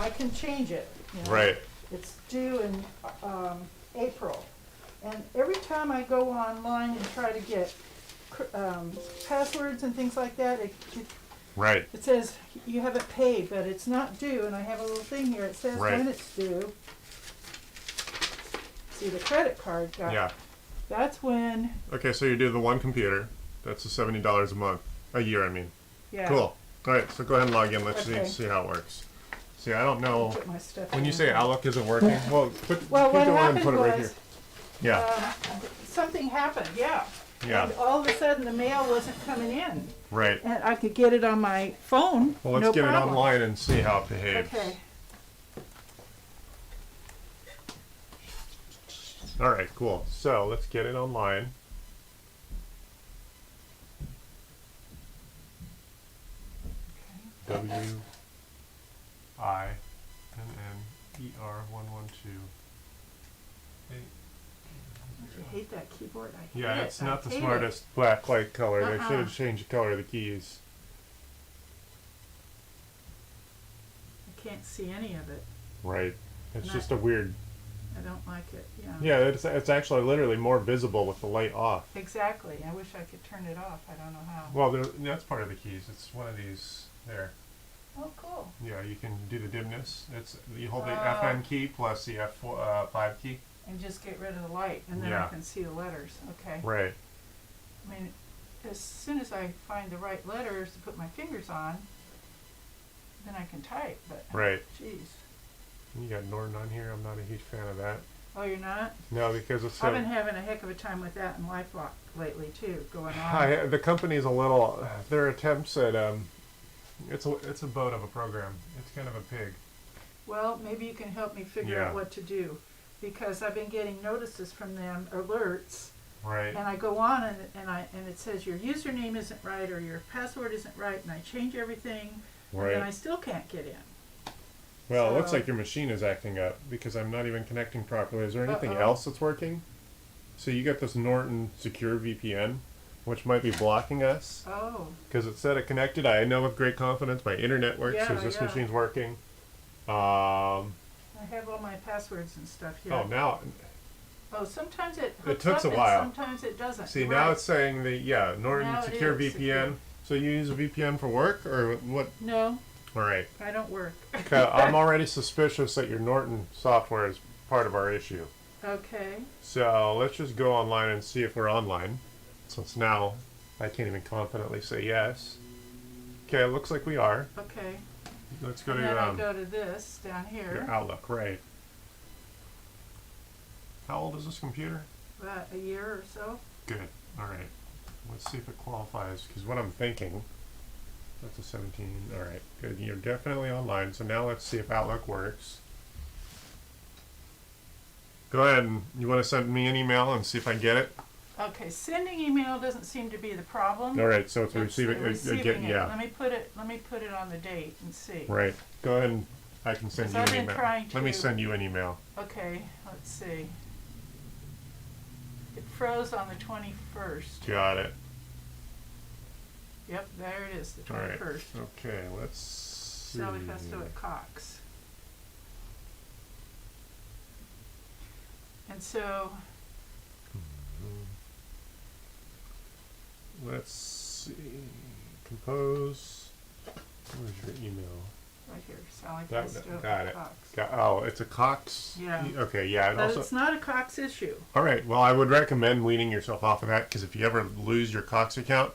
I can change it. You know. Right. It's due in April. And every time I go online and try to get passwords and things like that, Right. it says you haven't paid, but it's not due. And I have a little thing here. It says Right. when it's due. See, the credit card got. Yeah. That's when. Okay, so you do the one computer. That's the $70 a year. I mean. Yeah. Cool. All right, so go ahead and log in. Let's Okay. see how it works. See, I don't know. Put my stuff When in you say here. Outlook isn't working, well, Well, keep what going and happened put it right was, here. Yeah. something happened, yeah. Yeah. And all of a sudden, the mail wasn't coming in. Right. And I could get it on my phone, Well, let's no get problem. it online and see how it behaves. Okay. All right, cool. So let's get it online. WINNER112. I hate that keyboard. I hate Yeah, it. it's not I the hate smartest black light color. They Uh-uh. should have changed the color of the keys. I can't see any of it. Right. It's Not- just a weird. I don't like it. Yeah. Yeah, it's actually literally more visible with the light off. Exactly. I wish I could turn it off. I don't know how. Well, that's part of the keys. It's one of these there. Oh, cool. Yeah, you can do the dimness. It's you hold the Oh. FN key plus the F5 key. And just get rid of the light, and then Yeah. I can see the letters. Okay. Right. I mean, as soon as I find the right letters to put my fingers on, then I can type. But Right. Jeez. You got Norton on here. I'm not a huge fan of that. Oh, you're not? No, because it's I've been having a heck of a time with that in LifeLock lately too, going on. the company's a little. Their attempts at it's a boat of a program. It's kind of a pig. Well, maybe you can help me figure Yeah. out what to do, because I've been getting notices from them, alerts, Right. and I go on and it says your username isn't right or your password isn't right, and I change everything, and then I Right. still can't get in. Well, it looks So- like your machine is acting up because I'm not even connecting properly. Is there anything Uh-oh. else that's working? So you got this Norton Secure VPN, which might be blocking us Oh, because it said it connected. I know with great confidence my internet works because this Yeah. machine's working. I have all my passwords and stuff here. Oh, now Oh, sometimes it hooks took up a and while. sometimes it doesn't. see You're now right. it's saying the Norton Now it Secure is VPN. secure. So you use a VPN for work or what? No, All right. I don't work. I'm already suspicious that your Norton software is part of our issue. Okay. So let's just go online and see if we're online. Since now I can't even confidently say yes. Okay, it looks like we are. Okay. Let's go And then I to go to this down your here. Outlook, right. How old is this computer? About a year or so. Good. All right. Let's see if it qualifies. Because what I'm thinking, that's a 17. All right. Good. You're definitely online. So now let's see if Outlook works. Go ahead. And you want to send me an email and see if I get it? Okay, sending email doesn't seem to be the problem. All right. So it's It's receiving. receiving it. Yeah. Let me put it on the date and see. Right. Go ahead and I can send you I've an been email. trying Let me to- send you an email. Okay, let's see. It froze on the 21st. Got it. Yep, there it is, the All right. 21st. Okay. Let's see. Sally Festo at Cox. And so, Let's see. Compose. Where's your email? right here, Sally Got Festo got at it. Cox. Oh, it's a Cox. Yeah. Okay. Yeah. And But also, it's not a Cox issue. all right. Well, I would recommend weaning yourself off of that because if you ever lose your Cox account,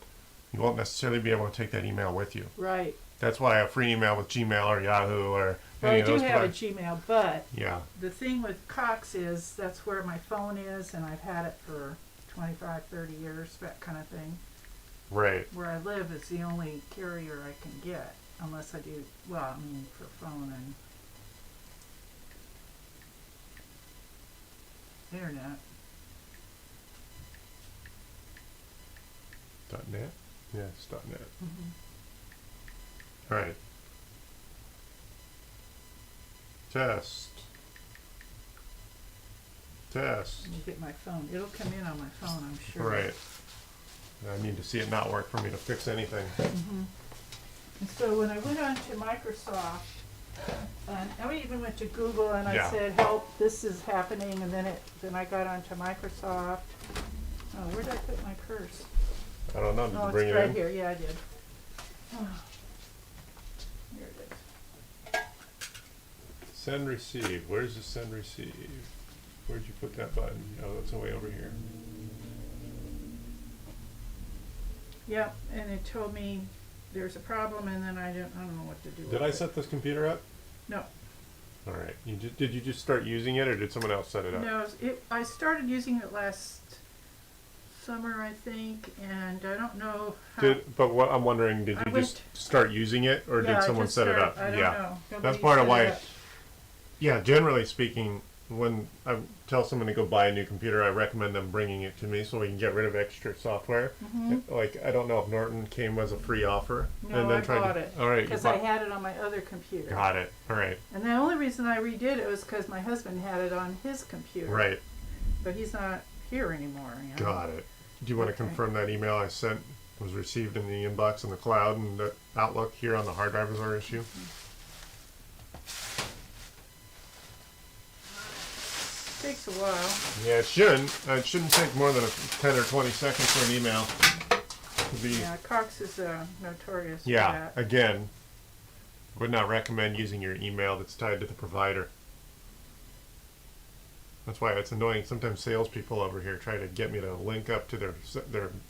you won't necessarily be able to take that email with you. Right. That's why a free email with Gmail or Yahoo or Well, any I of do those. have a providers- Gmail, but Yeah. the thing with Cox is that's where my phone is, and I've had it for 25, 30 years, that kind of thing. Right. Where I live is the only carrier I can get, unless I do, well, I mean, for phone and internet. .net. Yeah, it's .net. Mm-hmm. All right. Test. Test. Let me get my phone. It'll come in on my phone, I'm sure. Right. I need to see it not work for me to fix anything. Mm-hmm. And so when I went on to Microsoft, And we even went to Google and I Yeah. said, help, this is happening, and then I got onto Microsoft. Oh, where did I put my purse? I don't know. Did Oh, you bring it's it right in? here, yeah, I did. Here it is. Send receive. Where's the send receive? Where'd you put that button? Oh, that's way over here. Yep, and it told me there's a problem, and then I don't know what to do with Did I it. set this computer up? No. All right. Did you just start using it, or did someone else set it up? No, I started using it last summer, I think, and I don't know how. But what I'm wondering, did I you went- just start using it, or Yeah, did I someone just set it up? started- I don't Yeah. know. That's Nobody part of set why. it up. Yeah, generally speaking, when I tell someone to go buy a new computer, I recommend them bringing it to me so we can get rid of extra software. Mhm. Like, I don't know if Norton came as a free offer. No, and then I tried bought to, it. All right, you Because I bought, had it on my other computer. got it. All right, And the only reason I redid it was because my husband had it on his computer. right, But he's not here anymore. You know? got it. Do you want to Okay. confirm that email I sent was received in the inbox in the cloud, and the Outlook here on the hard drive is our issue? Takes a while. Yeah, it shouldn't. It shouldn't take more than 10 or 20 seconds for an email to be. Yeah, Cox is notorious Yeah, for that. again, would not recommend using your email that's tied to the provider. That's why it's annoying. Sometimes salespeople over here try to get me to link up to their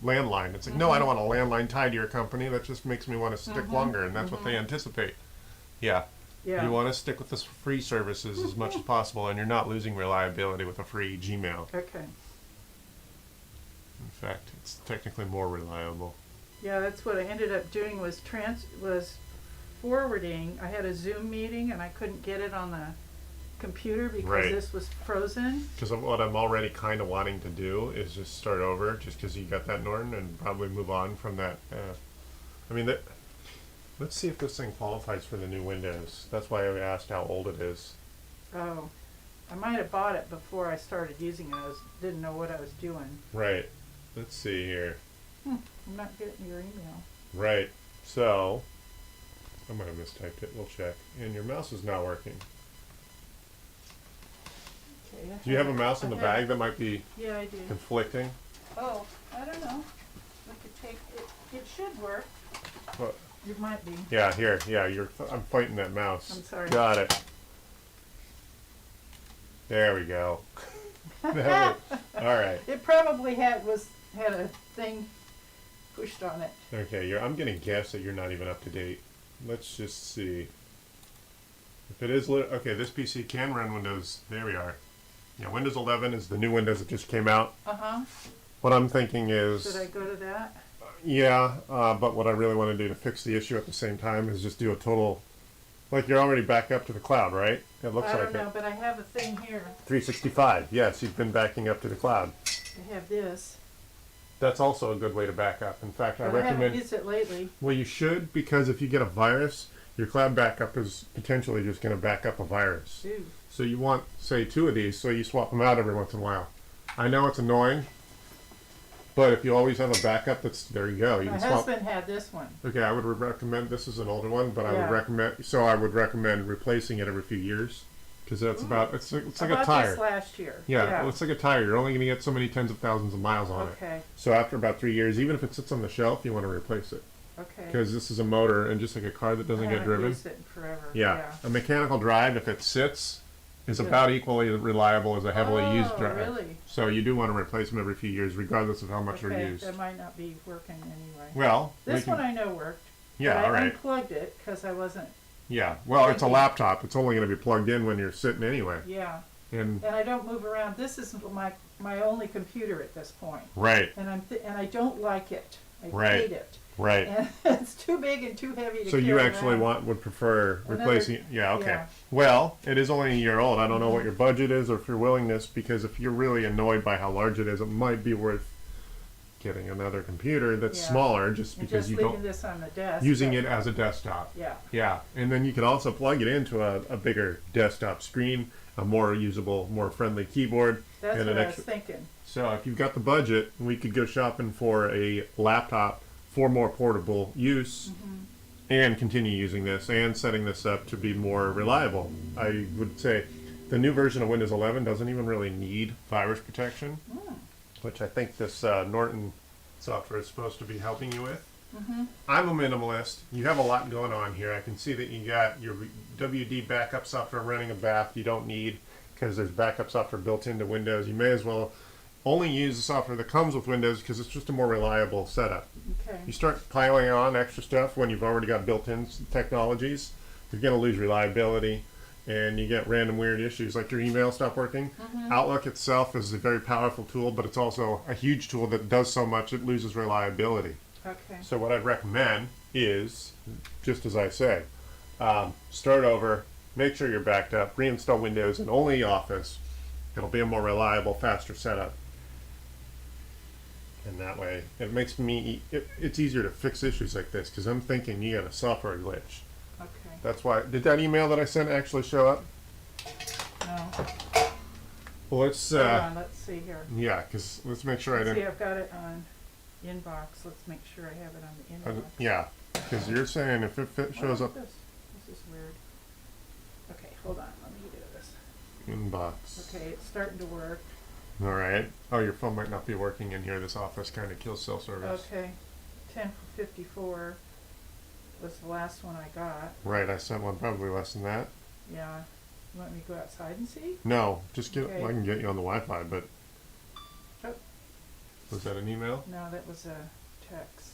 landline. It's like, no, I don't want a landline tied to your company. That just makes me want to stick longer, and that's what they anticipate. Yeah. Yeah. You want to stick with the free services as much as possible, and you're not losing reliability with a free Gmail. Okay. In fact, it's technically more reliable. Yeah, that's what I ended up doing was forwarding. I had a Zoom meeting and I couldn't get it on the computer because Right. this was frozen. Because what I'm already kind of wanting to do is just start over, just because you got that, Norton, and probably move on from that. I mean, let's see if this thing qualifies for the new Windows. That's why I asked how old it is. Oh, I might have bought it before I started using it. Didn't know what I was doing. Right. Let's see here. I'm not getting your email. Right. So, I might have mistyped it. We'll check. And your mouse is not working. Okay. Do you have a mouse in the bag that might be Yeah, I do. conflicting? Oh, I don't know. We could take it. It should work. What? It might be. Yeah, here. Yeah, I'm fighting that mouse. I'm sorry. Got it. There we go. All right. It probably had a thing pushed on it. Okay, I'm gonna guess that you're not even up to date. Let's just see. If it is okay, this PC can run Windows. There we are. Yeah, Windows 11 is the new Windows that just came out. What I'm thinking is, Should I go to that? yeah, but what I really want to do to fix the issue at the same time is just do a total, like you're already back up to the cloud, right? It looks I like don't know, it. but I have a thing here. 365. Yes, you've been backing up to the cloud. I have this. That's also a good way to back up. In fact, I But I haven't recommend. used it lately. Well, you should, because if you get a virus, your cloud backup is potentially just going to back up a virus. Ooh. So you want, say, 2 of these, so you swap them out every once in a while. I know it's annoying, but if you always have a backup, there you go. You My can swap. husband had this one. Okay, I would recommend, this is an older one, but I Yeah. would recommend replacing it every few years, because that's about, it's like I a bought tire. this last year. Yeah, well, it's like a tire. You're only going to get so many tens of thousands of miles on it. Okay. So after about 3 years, even if it sits on the shelf, you want to replace it. Okay. Because this is a motor, and just like a car that doesn't I get haven't driven. used it in forever. Yeah. A mechanical drive, if it sits, is Yeah. about equally reliable as a heavily used Oh, drive. really? So you do want to replace them every few years, regardless of how much they're Okay, used. that might not be working anyway. Well, This one I know worked. yeah, but all I right. unplugged it because I wasn't. Yeah, well, it's a Thinking. laptop. It's only going to be plugged in when you're sitting anyway. Yeah. And And I don't move around. This is my only computer at this point, right, and and I don't like it. I Right. hate it. right. And it's too big and too heavy to So you carry actually around. would prefer Another- replacing it? Yeah, okay. yeah. Well, it is only a year old. I don't know what your budget is or if your willingness, because if you're really annoyed by how large it is, it might be worth getting another computer that's Yeah. smaller, just And because just you leaving don't this on the desk. using but- it as a desktop. Yeah. Yeah, and then you could also plug it into a bigger desktop screen, a more usable, more friendly keyboard, That's and what an I was extra. thinking. So if you've got the budget, we could go shopping for a laptop for more portable use, and continue using this and setting this up to be more reliable. I would say the new version of Windows 11 doesn't even really need virus protection, which I think this Norton software is supposed to be helping you with. I'm a minimalist. You have a lot going on here. I can see that you got your WD backup software running a bath you don't need because there's backup software built into Windows. You may as well only use the software that comes with Windows because it's just a more reliable setup. Okay. You start piling on extra stuff when you've already got built-in technologies, you're going to lose reliability and you get random weird issues like your email stop working. Outlook itself is a very powerful tool, but it's also a huge tool that does so much it loses reliability. Okay. So what I'd recommend is, just as I say, start over, make sure you're backed up, reinstall Windows in only Office. It'll be a more reliable, faster setup. And that way, it makes me, it's easier to fix issues like this because I'm thinking you got a software glitch. Okay. That's why, did that email that I sent actually show up? No. Well, let's, Hold on, let's see here. yeah, because let's make sure I Let's see, didn't, I've got it on inbox. Let's make sure I have it on the inbox. yeah, because you're saying if it shows What up is this? This is weird. Okay, hold on. Let me do this. inbox. Okay, it's starting to work. All right. Oh, your phone might not be working in here. This Office kind of kills cell service. Okay. 10:54 was the last one I got. Right, I sent one probably less than that. Yeah. You want me to go outside and see? No, just get. Okay. I can get you on the Wi-Fi, but Oh. was that an email? No, that was a text.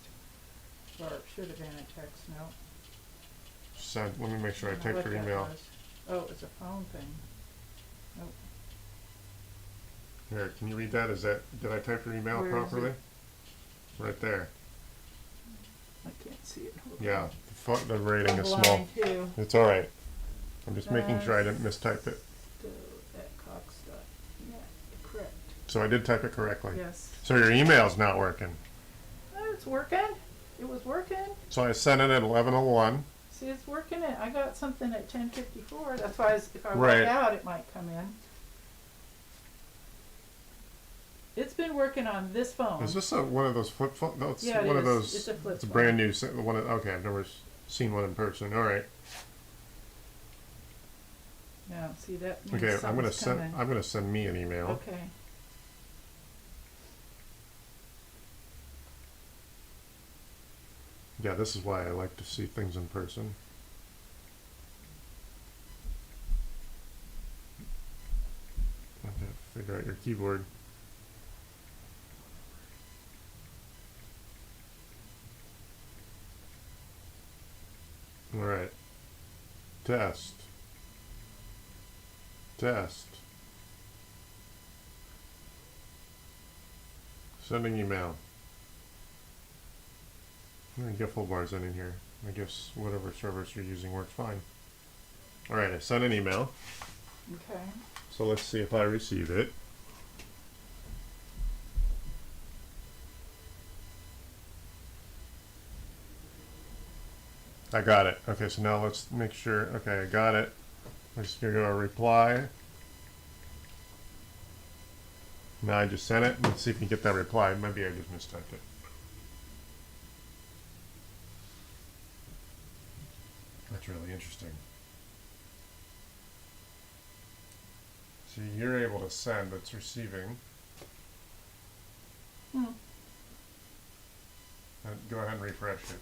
Or it should have been a text. No. Sent. Let me make sure I don't know typed what your that email. was. Oh, it was a phone thing. Nope. Here, can you read that? Is that? Did I type your email Where is properly? it? Right there. I can't see it. Hold Yeah. on. The rating I'm is small. blind too. It's all right. I'm just making sure I didn't mistype it. At Cox. Yeah, correct. So I did type it correctly. Yes. So your email's not working. Oh, it's working. It was working. So I sent it at 11:01. See, it's working. I got something at 10:54. That's why if I Right. walk out, it might come in. It's been working on this phone. Is this one of those flip phone? No, it's Yeah, it one of is. those. It's a flip It's a phone. brand new one. Okay, I've never seen one in person. All right. Yeah, see that means Okay, I'm gonna something's send. coming. I'm gonna send me an email. Okay. Yeah, this is why I like to see things in person. I have to figure out your keyboard. All right. Test. Test. Sending email. I'm gonna get full bars in here. I guess whatever service you're using works fine. Alright, I sent an email. Okay. So let's see if I receive it. I got it. Okay, so now let's make sure. Okay, I got it. I'm just gonna go to reply. Now I just sent it. Let's see if you get that reply. Maybe I just mistyped it. That's really interesting. So you're able to send, but it's receiving. Hmm. And go ahead and refresh it.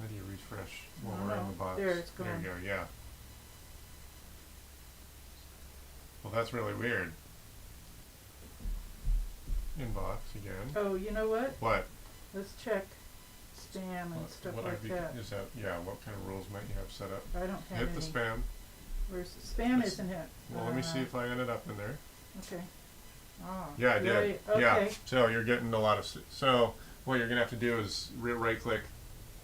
How do you refresh while we're in the box? There, it's There gone. you go, yeah. Well, that's really weird. Inbox again. Oh, you know what? What? Let's check spam and stuff what like I'd be- that. Is that, yeah, what kind of rules might you have set up? I don't have Hit any. the spam. Where's spam? This- Isn't it? Well, let me see if I ended up in there. Okay. Oh. Yeah, I did. really? Yeah. Okay. So you're getting a lot of. So what you're gonna have to do is right click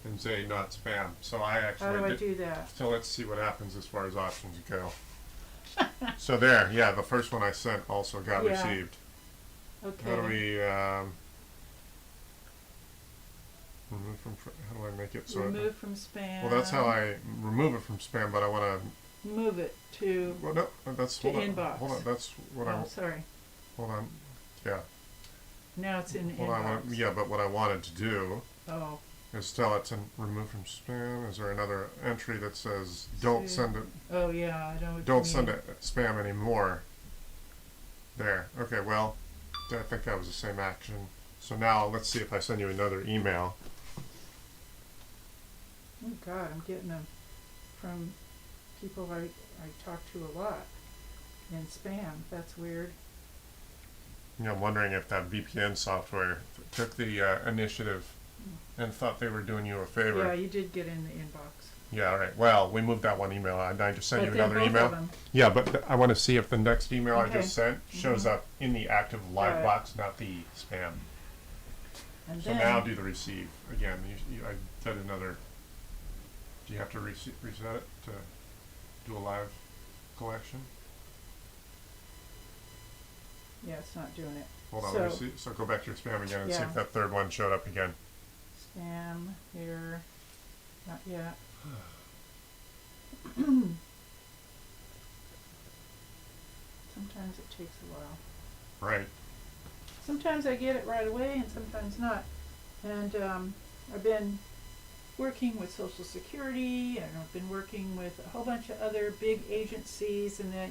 and say not spam. So I actually. How do I did- do that? So let's see what happens as far as options go. So there, yeah, the first one I sent also got Yeah. received. Okay. How do we remove from? How do I make it so? Remove from spam. Well, that's how I remove it from spam, but I want to. Move it to. Well, no, that's To hold on, inbox. Hold on, that's what I. Oh, sorry. Hold on, yeah. Now it's in Well, inbox. yeah, but what I wanted to do Oh, is tell it to remove from spam. Is there another entry that says don't see. send it, oh yeah, I know what don't you send mean. it spam anymore? There. Okay, well, I think that was the same action. So now let's see if I send you another email. Oh God, I'm getting them from people I talk to a lot in spam. That's weird. You know, I'm wondering if that VPN software took the initiative and thought they were doing you a favor. Yeah, you did get in the inbox. Yeah, all right. Well, we moved that one email. I just sent you But then another both email. of them. Yeah, but I want to see if the next email I Okay. just sent shows Mhm. up in the active live Got it. box, not the spam. And So then now do the receive again. I did another. Do you have to reset it to do a live collection? yeah, it's not doing it. Hold on, So- let me see. So go back to your spam again and see Yeah. if that third one showed up again. Spam here. Not yet. Sometimes it takes a while. Right. Sometimes I get it right away and sometimes not. And I've been working with Social Security and I've been working with a whole bunch of other big agencies, and they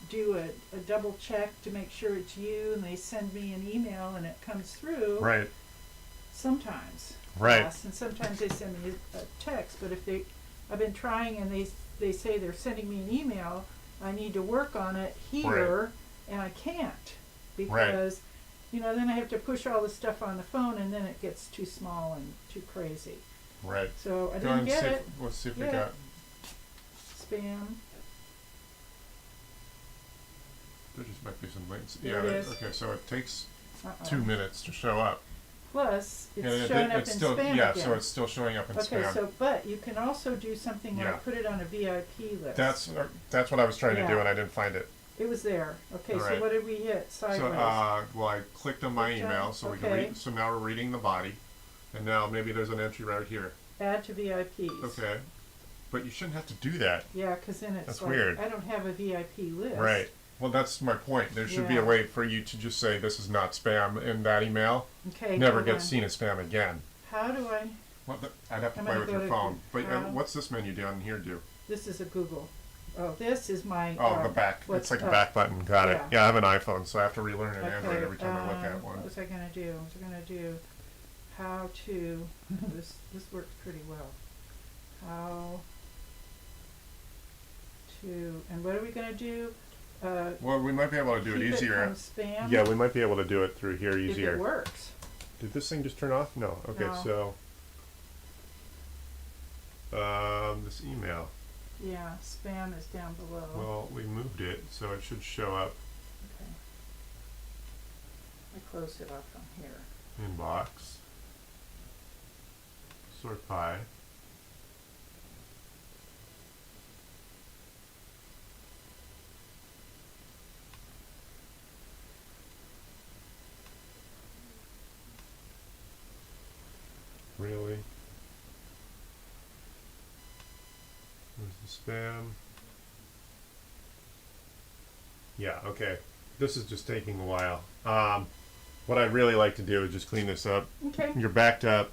do a double check to make sure it's you, and they send me an email and it comes through. Right. Sometimes. Right. Yes, and sometimes they send me a text, but if I've been trying and they say they're sending me an email, I need to work on it here, and I can't because, you know, then I have to push all the stuff on the phone, and then it gets too small and too crazy. Right. So I Go ahead didn't and get see it. let's see if we Yeah. got. Spam. There just might be some links. There Yeah. it is. Okay. So it takes Uh-oh. 2 minutes to show up. Plus, it's Yeah, showing up it's in still, spam yeah, again. so it's still showing up in Okay, spam. so but you can also do something Yeah. like put it on a VIP list. That's what I was trying to do, Yeah. and I didn't find it. It was there. Okay, All so right. what did we hit? Sideways. So, well, I clicked on my Clicked on- email, so we can okay. read. So now we're reading the body, and now maybe there's an entry right here. Add to VIPs. Okay, but you shouldn't have to do that. Yeah, because then it's That's like, weird. I don't have a VIP list. Right. Well, that's my point. There should be a Yeah. way for you to just say this is not spam in that email. Okay. Never hold gets on. seen as spam again. How do I? Well, I'd have to I'm play gonna with go your to phone. But how? what's this menu down here do? This is a Google. Oh, this is my. Oh, the back. what's It's like a up. back button. Got it. Yeah. Yeah, I have an iPhone, so I have to relearn an Okay. Android every time I look at What one. was I gonna do? What was I gonna do? How to? this works pretty well. How to? And what are we gonna do? Well, we might be able to do it keep easier. from spam. Yeah, we might be able to do it through here If easier. it works. Did this thing just turn off? No. Okay, No. so this email. Yeah, spam is down below. Well, we moved it, so it should show up Okay. I closed it off from here. inbox. Sort by. Really? Where's the spam? Yeah, okay. This is just taking a while. What I'd really like to do is just clean this up. Okay. You're backed up.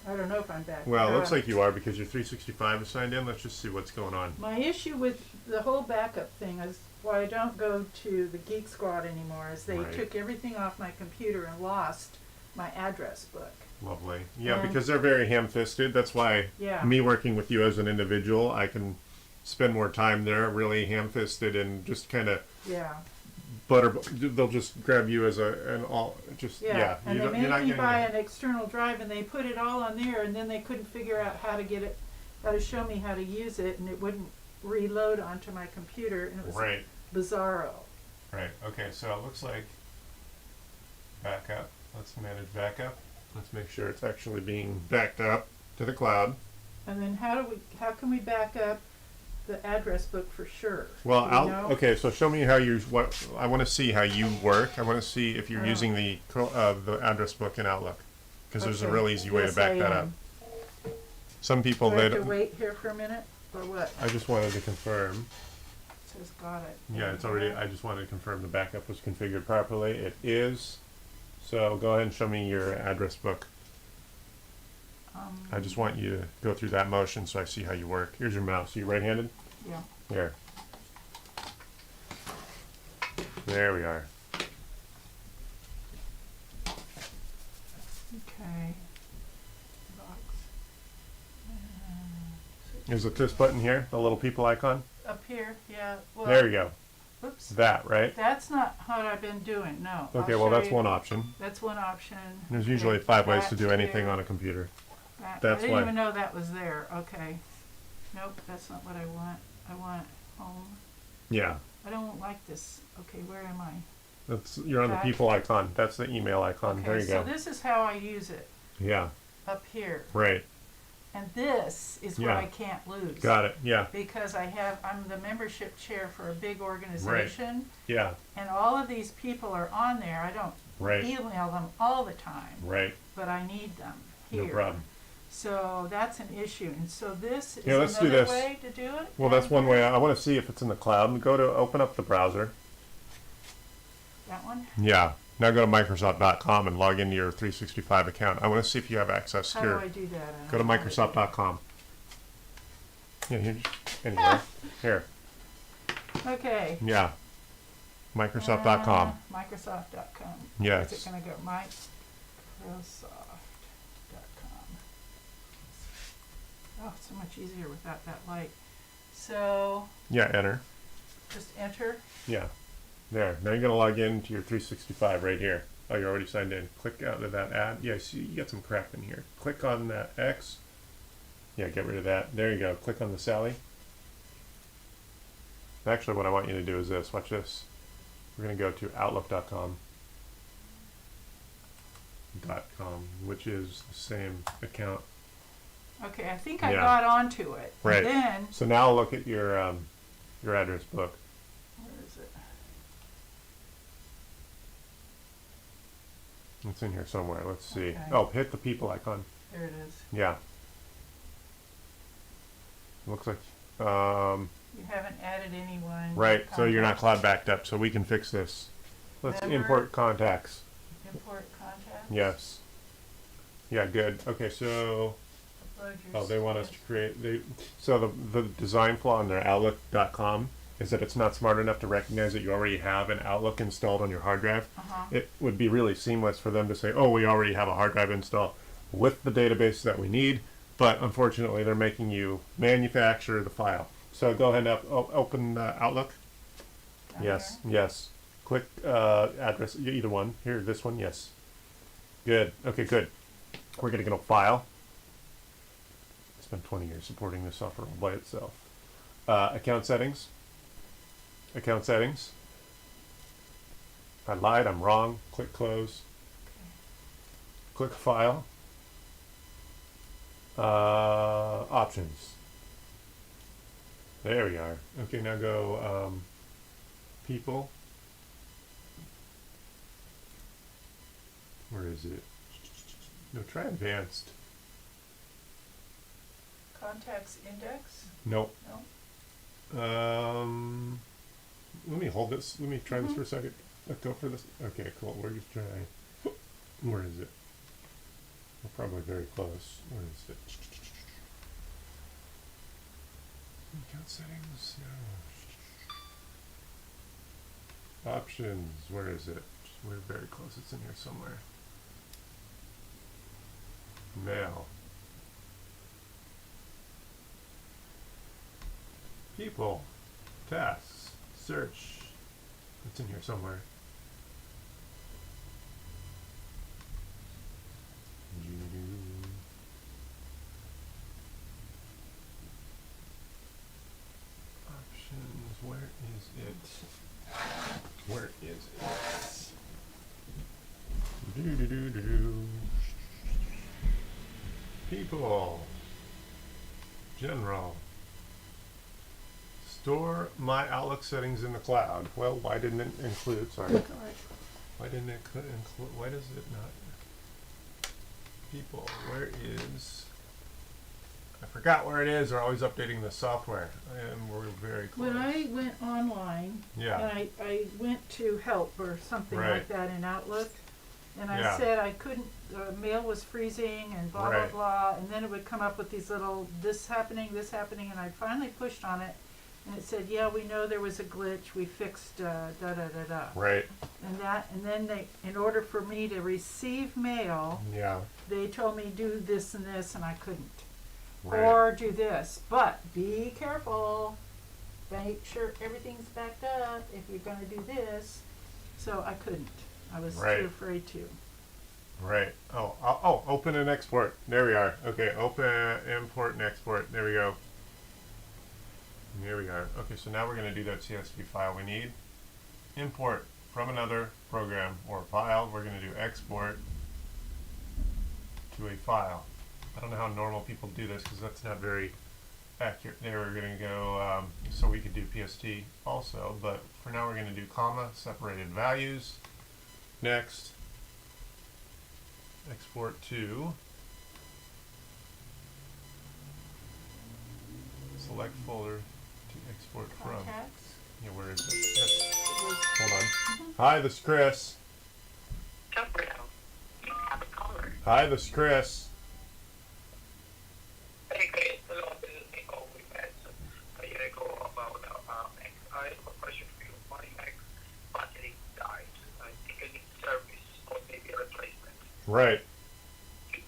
I don't know if I'm back. Well, it looks like you are because your 365 is signed in. Let's just see what's going on. My issue with the whole backup thing is why I don't go to the Geek Squad anymore is they Right. took everything off my computer and lost my address book. Lovely. Yeah, And- because they're very ham-fisted. That's why Yeah. me working with you as an individual, I can spend more time there, really ham-fisted, and just kind of Yeah. they'll just grab you as an all, just, Yeah. And they you're made not me getting buy it. an external drive, and they put it all on there, and then they couldn't figure out how to get it, how to show me how to use it, and it wouldn't reload onto my computer, and it was Right, bizarro. right. Okay, so it looks like backup. Let's manage backup. Let's make sure it's actually being backed up to the cloud. And then how can we back up the address book for sure? Well, Do we know? okay, so show me how what I want to see how you work. I want to see if you're Oh. using the address book in Outlook, because there's a Okay. real easy way Yes, to back I that up. am. Some people Do I have they to wait here for a minute, or what? I just wanted to confirm. It says got it. Yeah, it's already. I just wanted to confirm the backup was configured properly. It is. So go ahead and show me your address book. I just want you to go through that motion so I see how you work. Here's your mouse. Are you right-handed? Yeah. Here. There we are. Okay. Box. Is it this button here, the little people icon? Up here, yeah. Well, There you go. Oops. That, right? That's not what I've been doing, no. Okay, I'll well show that's you. one option. That's one option. There's Okay, usually 5 ways to that do anything here, on a computer. that. That's I didn't why. even know that was there. Okay. Nope, that's not what I want. I want home. Yeah. I don't like this. Okay, where am I? You're on the Back. people icon. That's the email icon. Okay, There you so go. this is how I use it, Yeah. up here. Right. And this is what Yeah. I can't lose. Got it. Yeah. Because I'm the membership chair for a big organization, Yeah. and all of these people are on there. I don't Right. email them all the time, Right. but I need them here. No problem. So that's an issue, and so this is Yeah, let's do another this. way to do it. Well, that's down one here. way. I want to see if it's in the cloud. Go to open up the browser. That one. Yeah. Now go to Microsoft.com and log into your 365 account. I want to see if you have access How here. do I do that? I Go to don't know how do Microsoft.com. Yeah, here. Anywhere. Here. Okay. Yeah. Microsoft.com. Microsoft.com. Yes. Is it going to go Microsoft.com? Oh, it's so much easier without that light. So Yeah, enter. just enter. Yeah. There. Now you're going to log in to your 365 right here. Oh, you're already signed in. Click out of that ad. Yeah, see, you got some crap in here. Click on that X. Yeah, get rid of that. There you go. Click on the Sally. Actually, what I want you to do is this. Watch this. We're going to go to Outlook.com. Which is the same account. Okay, I think I Yeah. got onto it. Right. And then, So now look at your address book. where is it? It's in here somewhere. Let's see. Okay. Oh, hit the people icon. There it is. Yeah. Looks like You haven't added anyone. right. So you're not Contacts. cloud backed up. So we can fix this. Let's Member. import contacts. Import contacts. Yes. Yeah. Good. Okay. So Upload your they want us to sketch. create. So the design flaw in their Outlook.com is that it's not smart enough to recognize that you already have an Outlook installed on your hard drive. Uh-huh. It would be really seamless for them to say, "Oh, we already have a hard drive installed with the database that we need." But unfortunately, they're making you manufacture the file. So go ahead and open Outlook. Down Yes, here. yes. Click address, either one. Here, this one, yes. Good. Okay, good. We're going to go File. I spent 20 years supporting this software all by itself. Account settings. Account settings. I lied, I'm wrong. Click Close. Click File. Options. There we are. Okay, now go People. Where is it? No, try Advanced. Contacts index? Nope. No. Let me hold this. Let me try this Mhm. for a second. Let's go for this. Okay, cool. We're just trying. Where is it? We're probably very close. Where is it? Account settings. No. Options. Where is it? We're very close. It's in here somewhere. Mail. People. Tasks. Search. It's in here somewhere. Options. Where is it? Where is it? Do. People. General. Store my Outlook settings in the cloud. Well, why didn't it include? Sorry. Why didn't it include? Why does it not? People. Where is? I forgot where it is. They're always updating the software, and we're very close. When I went online, Yeah. and I went to help or something Right. like that in Outlook, And I Yeah. said I couldn't, the mail was freezing and blah, Right. blah, blah. And then it would come up with these little, this happening. And I finally pushed on it. And it said, yeah, we know there was a glitch. We fixed da da da da. Right. And then in order for me to receive mail, Yeah. they told me do this and this, and I couldn't. Right. Or do this. But be careful. Make sure everything's backed up if you're going to do this. So I couldn't. I was Right. too afraid to. Right. Oh, open and export. There we are. Okay, open, import, and export. There we go. Here we are. Okay, so now we're going to do that CSV file we need. Import from another program or file. We're going to do export to a file. I don't know how normal people do this because that's not very accurate. There we're going to go, so we could do PST also, but for now we're going to do comma, separated values. Next, export to, select folder to export from. Contacts. Yeah, where is it? Yes. It was, Hold on. Hi, this is Chris. Hi, this is Chris. Hey, Chris, hello, this is Nico. We met a year ago about Mac. I have a question for you. My Mac battery died. I think I need service or maybe a replacement. Right. You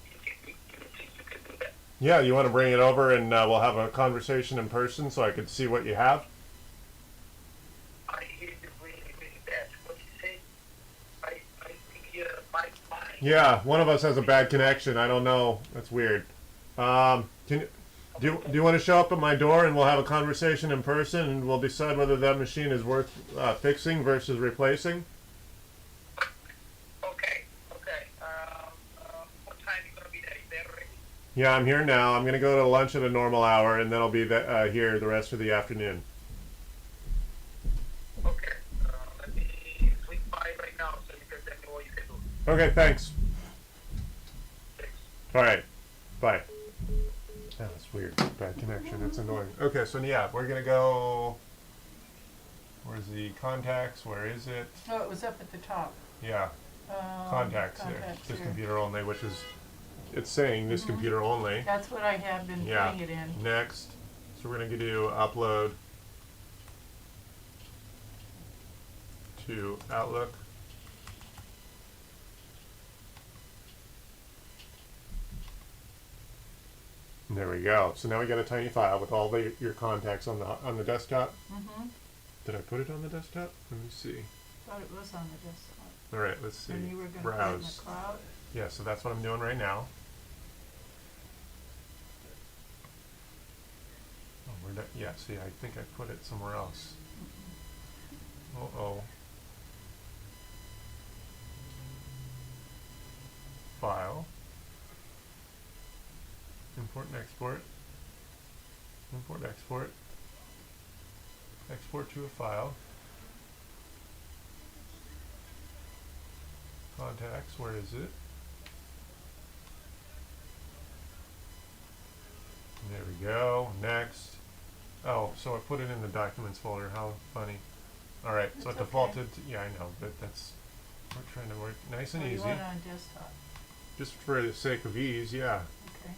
think you can do that? Yeah, you want to bring it over and we'll have a conversation in person so I can see what you have? I hear you really, really bad. What you say? I think my Yeah, one of us has a bad connection. I don't know. That's weird. Do you want to show up at my door and we'll have a conversation in person and we'll decide whether that machine is worth fixing versus replacing? Okay. What time you gonna be there? You there already? Yeah, I'm here now. I'm going to go to lunch at a normal hour and then I'll be here the rest of the afternoon. Okay. Let me swing by right now so you can tell me what you can do. Okay, thanks. Thanks. All right. Bye. Yeah, that's weird. Bad connection. It's annoying. Okay, so yeah, we're going to go... Where's the contacts? Where is it? oh, it was up at the top. Yeah, contacts there. This here. computer only, which is... It's saying this computer only. That's what I have been Yeah. putting it in. Next. So we're going to do upload to Outlook. And there we go. So now we got a tiny file with all your contacts on the desktop. Mm-hmm. Did I put it on the desktop? Let me see. Thought it was on the desktop. All right, let's see. And you were going to put it in Browse. the cloud. Yeah, so that's what I'm doing right now. Oh, where'd I, yeah, see, I think I put it somewhere else. Uh-oh. File. Import and export. Import, export. Export to a file. Contacts, where is it? There we go. Next. Oh, so I put it in the documents folder. How funny. Alright, so it That's defaulted to, yeah, I know, but that's, we're trying to work nice and Oh, you easy. want it on desktop. Just for the sake of ease, yeah. Okay.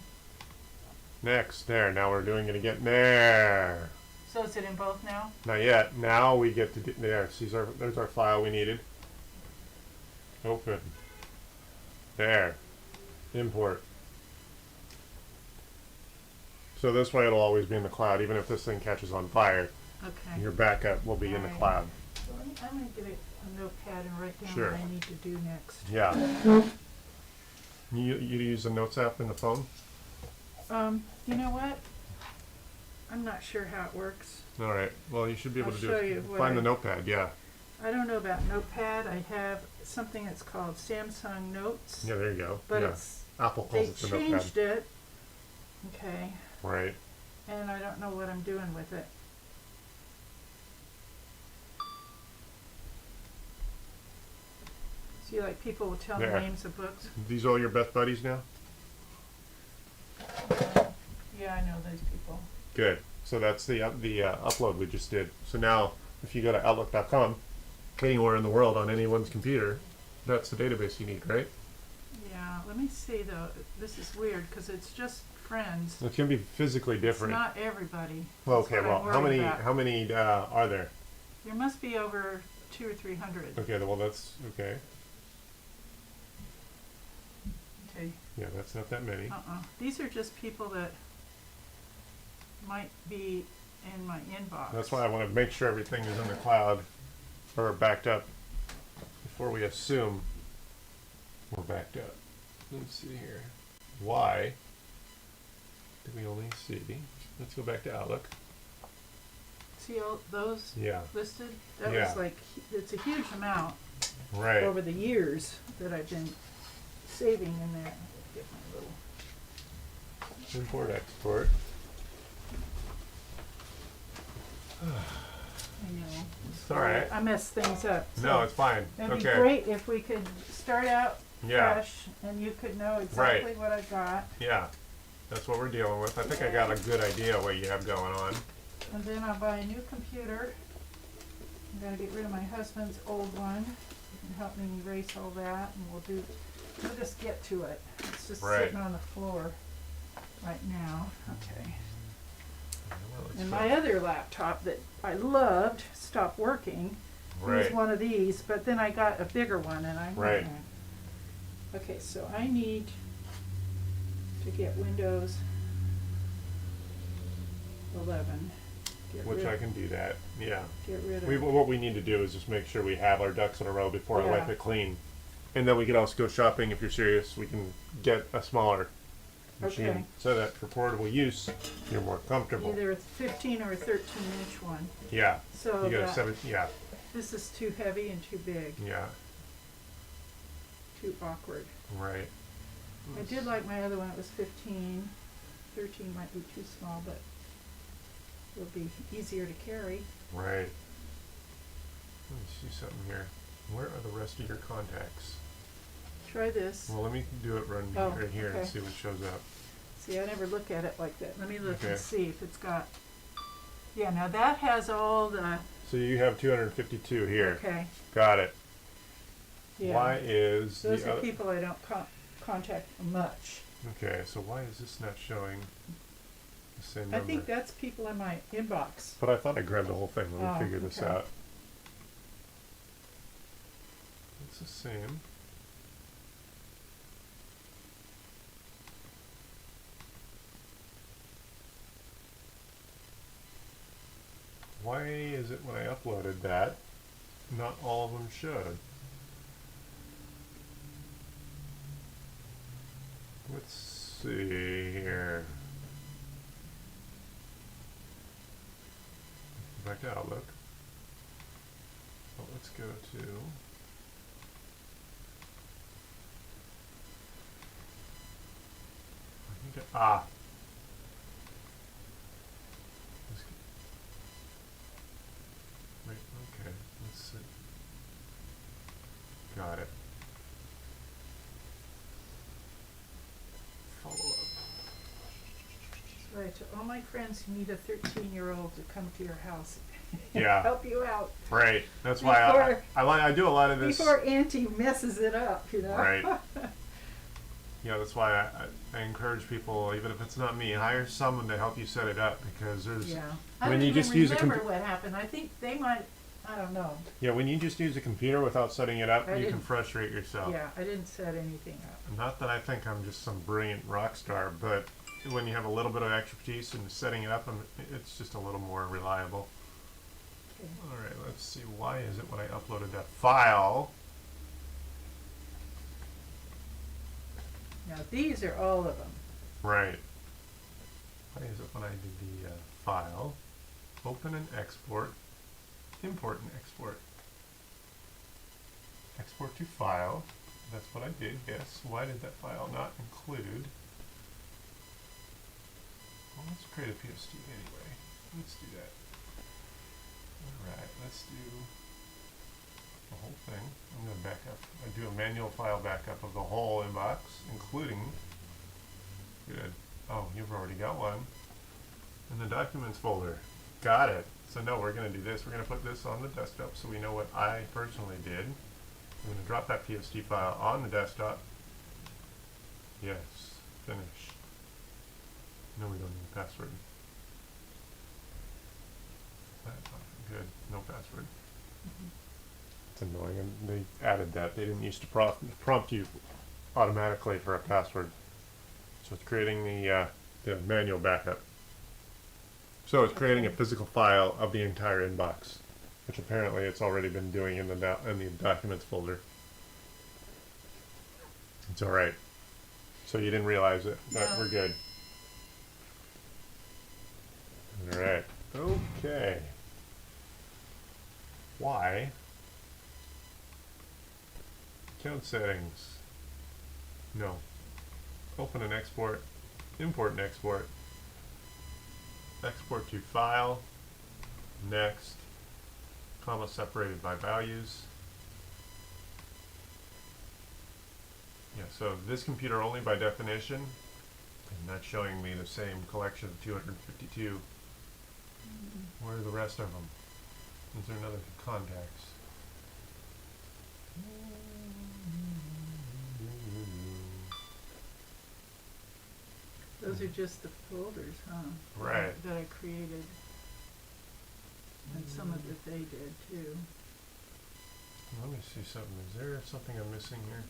Next, there, now we're doing it again. There! So is it in both now? Not yet. Now we get to do, there, see, there's our file we needed. Open. There. Import. So this way it'll always be in the cloud, even if this thing catches on fire. Okay. Your backup will be in the Alright. cloud. So I'm going to get a notepad and write down Sure. what I need to do next. Yeah. You use the Notes app in the phone? You know what? I'm not sure how it works. Alright. Well, you should be able I'll to do show it. you what Find the I- notepad, yeah. I don't know about Notepad. I have something that's called Samsung Notes. Yeah, there you go. But yeah. it's Apple they calls it the notepad. changed it. Okay. Right. And I don't know what I'm doing with it. See, like people will tell me There. names of books. These all your best buddies now? Yeah, I know those people. Good. So that's the upload we just did. So now, if you go to Outlook.com, anywhere in the world on anyone's computer, That's the database you need, right? Yeah, let me see though. This is weird because it's just friends. It's gonna be physically different. It's not everybody. Well, That's okay. what I'm Well, how worried many? about. How many are there? There must be over 200 or 300. Okay. Well, that's okay. Okay. Yeah, that's not that many. These are just people that might be in my inbox. That's why I want to make sure everything is in the cloud or backed up before we assume we're backed up. Let's see here. Why do we only see? Let's go back to Outlook. See all those Yeah. listed? That Yeah. was like, it's a huge amount Right. over the years that I've been saving in there. Get my little. Import export. I know. It's all right. I mess things up. No, it's fine. It'd be Okay. great if we could start out Yeah. fresh and you could know exactly what I got. Yeah. That's what we're dealing with. I think I got a good idea what you have going on. And then I'll buy a new computer. I'm gonna get rid of my husband's old one. You can help me erase all that and we'll just get to it. It's just Right. sitting on the floor right now. Okay. Well, let's And go. my other laptop that I loved stopped working. It was Right. one of these, but then I got a bigger one and I'm Right. Okay, so I need to get Windows 11. Which I can do that. Yeah. Get rid of. What we need to do is just make sure we have our ducks in a row before I wipe Yeah. it clean. And then we can also go shopping if you're serious. We can get a smaller machine Okay. so that for portable use, you're more comfortable. Either a 15 or a 13-inch one. Yeah. So You got a that 7. Yeah. this is too heavy and too big, Yeah. too awkward. Right. I did like my other one. It was 15. 13 might be too small, but it'll be easier to carry. Right. Let me see something here. Where are the rest of your contacts? Try this. Well, let me do it right Oh, here and okay. see what shows up. See, I never look at it like that. Let me look Okay. and see if it's got. Yeah, now that has all the. So you have 252 here. Okay. Got it. Yeah. Why is Those the are other? people I don't contact much. Okay, so why is this not showing the same I number? think that's people in my inbox. But I thought I grabbed the whole thing. Let me Oh, figure this okay. out. It's the same. Why is it when I uploaded that, not all of them showed? Let's see here. Back to Outlook. Well, let's go to ah. Wait, okay, let's see. Got it. Follow up. Right, to all my friends who need a 13-year-old to come to your house. Yeah. Help you out. Right. That's why I do a lot of this. Before Auntie messes it up, you know? Right. Yeah, that's why I encourage people, even if it's not me, hire someone to help you set it up, because there's Yeah. When I don't you even just use a remember what happened. I think they might, I don't know. yeah, when you just use a computer without setting it up, I you can didn't- frustrate yourself. Yeah, I didn't set anything up. Not that I think I'm just some brilliant rock star, but when you have a little bit of expertise in setting it up, it's just a little more reliable. Okay. All right, let's see. Why is it when I uploaded that file? Now these are all of them. Right. Why is it when I did the file, open and export, import and export, export to file? That's what I did. Yes. Why did that file not include? Well, let's create a PST anyway. Let's do that. Alright, let's do the whole thing. I'm going to back up. I do a manual file backup of the whole inbox, including, good. Oh, you've already got one. In the documents folder. Got it. So no, we're going to do this. We're going to put this on the desktop so we know what I personally did. I'm going to drop that PSD file on the desktop. Yes, finish. No, we don't need a password. Good, no password. It's annoying, and they added that. They didn't used to prompt you automatically for a password. So it's creating the manual backup. So it's creating a physical file of the entire inbox, which apparently it's already been doing in the documents folder. It's all right. So you didn't realize it, but we're good. All right. Okay. Why? Account settings. No. Open and export. Import and export. Export to file. Next. Comma separated by values. Yeah, so this computer only by definition, and not showing me the same collection of 252. Where are the rest of them? Is there another contacts? Those are just the folders, huh? Right. That I created. And some of it they did too. Let me see something. Is there something I'm missing here?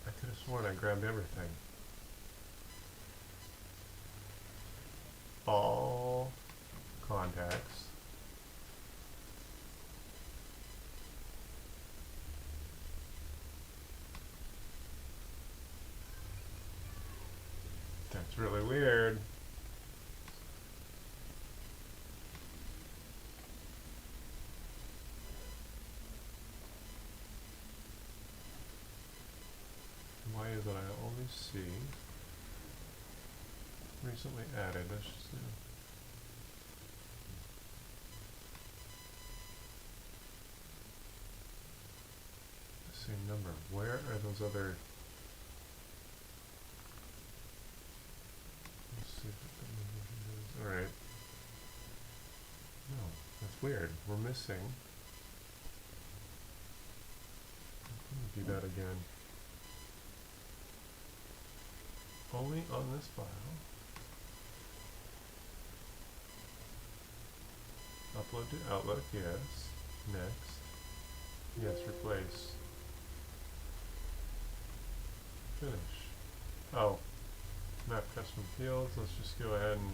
I could have sworn I grabbed everything. All contacts. That's really weird. Why is it I only see recently added? Let's just do the same number. Where are those other? Let's see if it all right. No, that's weird. We're missing. Let me do that again. Only on this file. Upload to Outlook, yes. Next. Yes, replace. Finish. Oh. Map custom fields. Let's just go ahead and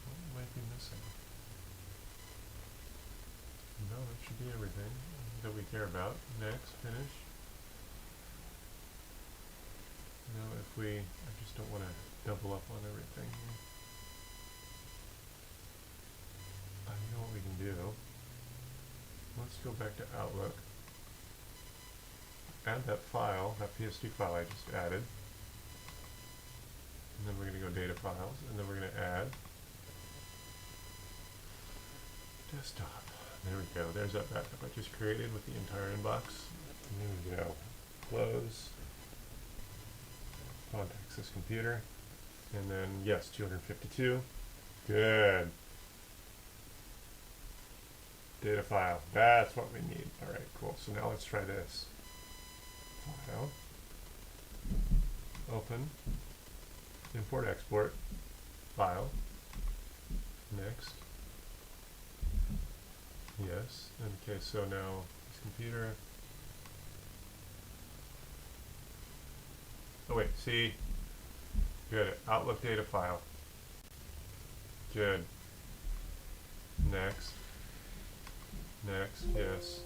what might be missing? No, that should be everything that we care about. Next, finish. Now if we, I just don't want to double up on everything here. I know what we can do. Let's go back to Outlook. Add that file, that PSD file I just added. And then we're going to go data files, and then we're going to add desktop. There we go, there's that backup I just created with the entire inbox. And there we go. Close. Contacts this computer. And then, yes, 252. Good. Data file. That's what we need. Alright, cool. So now let's try this. File. Open. Import, export. File. Next. Yes. Okay, so now this computer. Oh wait, see? Good. Outlook data file. Good. Next. Next, yes.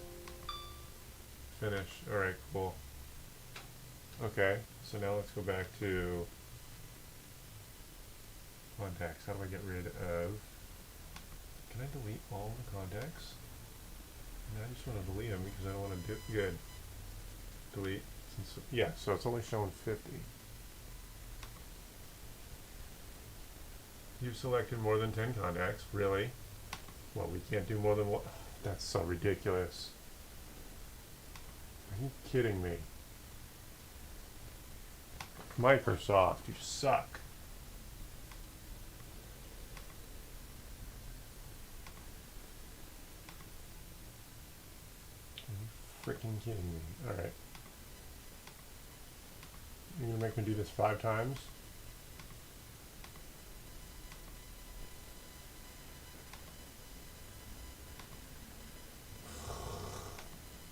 Finish. Alright, cool. Okay, so now let's go back to contacts. How do I get rid of? Can I delete all the contacts? No, I just want to delete them because I don't want to do good. Delete. Yeah, so it's only showing 50. You've selected more than 10 contacts. Really? Well, we can't do more than one. That's so ridiculous. Are you kidding me? Microsoft, you suck. freaking kidding me? All right. You're gonna make me do this 5 times?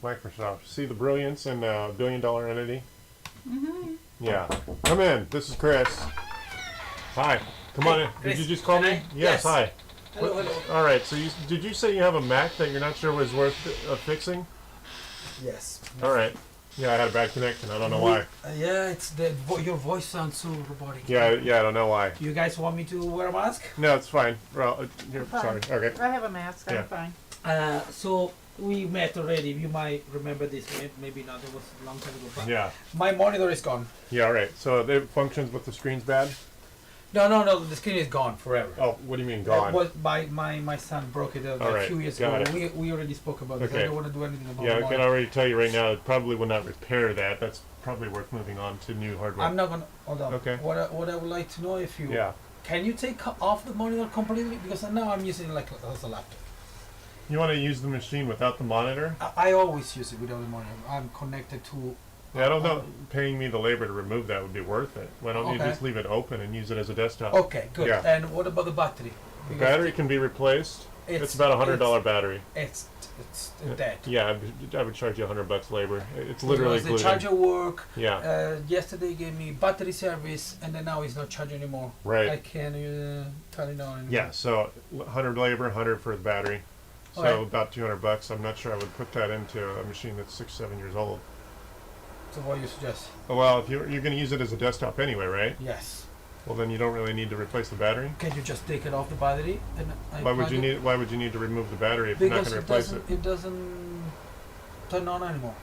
Microsoft. See the brilliance in a billion-dollar entity? Mm-hmm. Yeah. Come in. This is Chris. Hi. Come on in. Did you just call me? Yes. Hi. Hello, hello. All right. So did you say you have a Mac that you're not sure was worth fixing? Yes. All right. Yeah, I had a bad connection. I don't know why. Yeah, it's your voice sounds so robotic. Yeah, I don't know why. You guys want me to wear a mask? No, it's fine. Well, here, Fine. sorry. Okay. I have a mask. Yeah. I'm fine. So we met already. You might remember this. Maybe not. It was a long time ago. But Yeah. my monitor is gone. Yeah. All right. So it functions with the screen's bad. No. The screen is gone forever. Oh, what do you mean gone? Well, my son broke it All a right, few years got ago. it. We already spoke about this. Okay. I don't want to do anything about Yeah, I the can monitor. already tell you right now, it probably will not repair that. That's probably worth moving on to new hardware. I'm not gonna hold on. Okay. What I would like to know if you Yeah. can you take off the monitor completely, because now I'm using it like as a laptop. You want to use the machine without the monitor? I always use it without the monitor. I'm connected to. Yeah, I don't know. Paying me the labor to remove that would be worth it. Why don't you Okay. just leave it open and use it as a desktop? Okay, good. Yeah. And what about the battery? The Because battery can be replaced. It's about $100 battery. It's dead. Yeah, I would charge you $100 labor. It's literally Because the glued charger in. work. Yeah, Yesterday gave me battery service, and then now it's not charging anymore. right. I can't turn it on anymore. Yeah, so 100 labor, 100 for the battery. So Okay. about $200. I'm not sure I would put that into a machine that's 6-7 years old. So what do you suggest? Oh, well, if you're going to use it as a desktop anyway, right? Yes. Well, then you don't really need to replace the battery. Can you just take it off the battery and Why would plug you it? need? Why would you need to remove the battery if you're not Because going to replace it? it doesn't turn on anymore.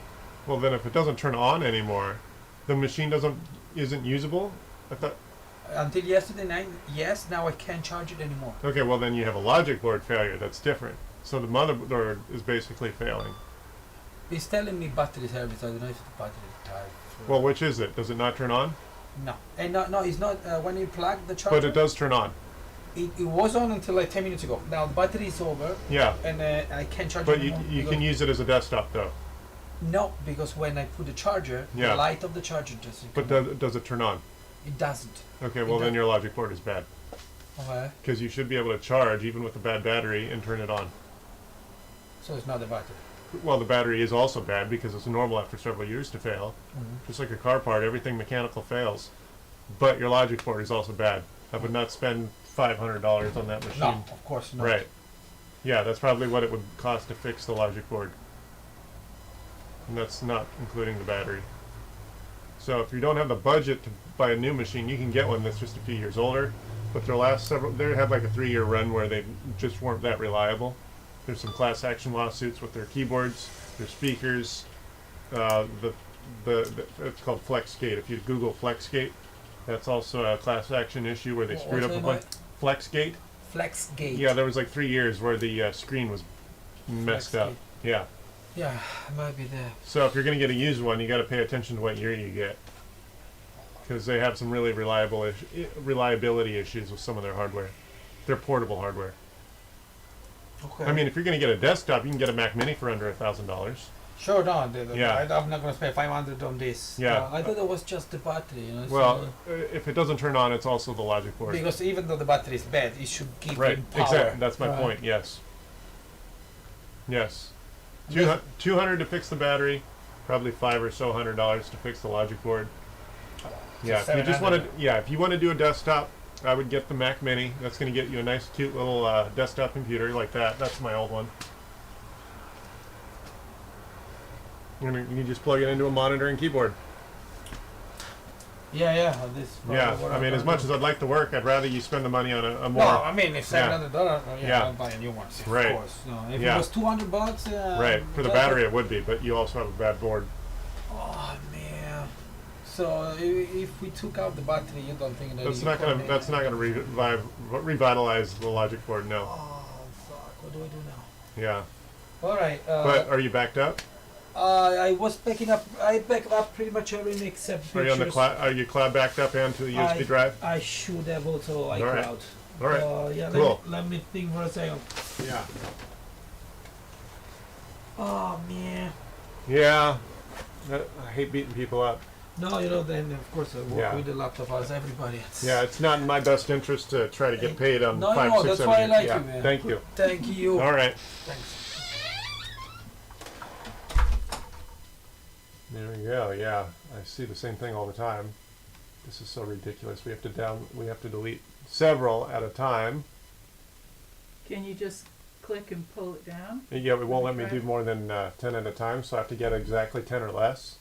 Well, then if it doesn't turn on anymore, the machine isn't usable. I thought. Until yesterday night, yes. Now I can't charge it anymore. Okay, well then you have a logic board failure. That's different. So the motherboard is basically failing. It's telling me battery service. I don't know if the battery is tired. Well, which is it? Does it not turn on? No, and no, it's not. When you plug the charger, But it does turn on. It was on until like 10 minutes ago. Now the battery is over, Yeah. and I can't charge But it you anymore. can use it as a desktop though. No, because when I put the charger, Yeah. the light of the charger doesn't. But come on. does it turn on? It doesn't. Okay, well then your logic board is bad. Okay. Because you should be able to charge even with a bad battery and turn it on. So it's not the battery. Well, the battery is also bad because it's normal after several years to fail. Mm-hmm. Just like a car part, everything mechanical fails. But your logic board is also bad. I would not spend $500 on that machine. No, of course not. Right. Yeah, that's probably what it would cost to fix the logic board. And that's not including the battery. So if you don't have the budget to buy a new machine, you can get one that's just a few years older. But they had like a 3-year run where they just weren't that reliable. There's some class action lawsuits with their keyboards, their speakers. It's called FlexGate. If you Google FlexGate, that's also a class action issue where they What's screwed up the a name bunch. of FlexGate. FlexGate. Yeah, there was like 3 years where the screen was messed up. FlexGate. Yeah. Yeah, it might be there. So if you're going to get a used one, you got to pay attention to what year you get, because they have some really reliability issues with some of their hardware. Their portable hardware. Okay. I mean, if you're going to get a desktop, you can get a Mac Mini for under $1,000. Sure, no. Yeah. I'm not gonna spend 500 on this. Yeah. I thought it was just the battery. You know. Well, if it doesn't turn on, it's also the logic board. because even though the battery is bad, it should give Right. him power. Exactly. That's my Right. point. Yes. Yes. Yes. 200 to fix the battery, probably $500 or so to fix the logic board. Yeah, if you just want to, 700. if you want to do a desktop, I would get the Mac Mini. That's going to get you a nice, cute little desktop computer like that. That's my old one. And you just plug it into a monitor and keyboard. Yeah. This. Yeah, I mean, as much as I'd like to work, I'd rather you spend the money on a more. No, I mean, if $700, Yeah. I'll buy a new one. Of Right. course. No, if Yeah. it was $200, Right, for the that's battery it would be, but you also have a bad board. Oh man. So if we took out the battery, you don't think that That's you not gonna. couldn't- That's not gonna revitalize the logic board. No. Oh fuck! What do I do now? Yeah. All right. But are you backed up? I was backing up. I backed up pretty much everything except pictures. Are you on the cloud? Are you cloud backed up onto the USB drive? I should have also right. iCloud. All right. Yeah. Cool. Let me think for a second. Yeah. Oh man. Yeah. I hate beating people up. No, you know, then of course I work Yeah. with the laptop as everybody. Yeah, it's not in my best interest to try to get paid on No, 5, no, 6, that's 7 why I years. like Yeah, you, man. thank you. Thank you. All right. Thanks. There we go. Yeah, I see the same thing all the time. This is so ridiculous. We have to delete several at a time. Can you just click and pull it down? Yeah, it won't let me Okay. do more than 10 at a time, so I have to get exactly 10 or less.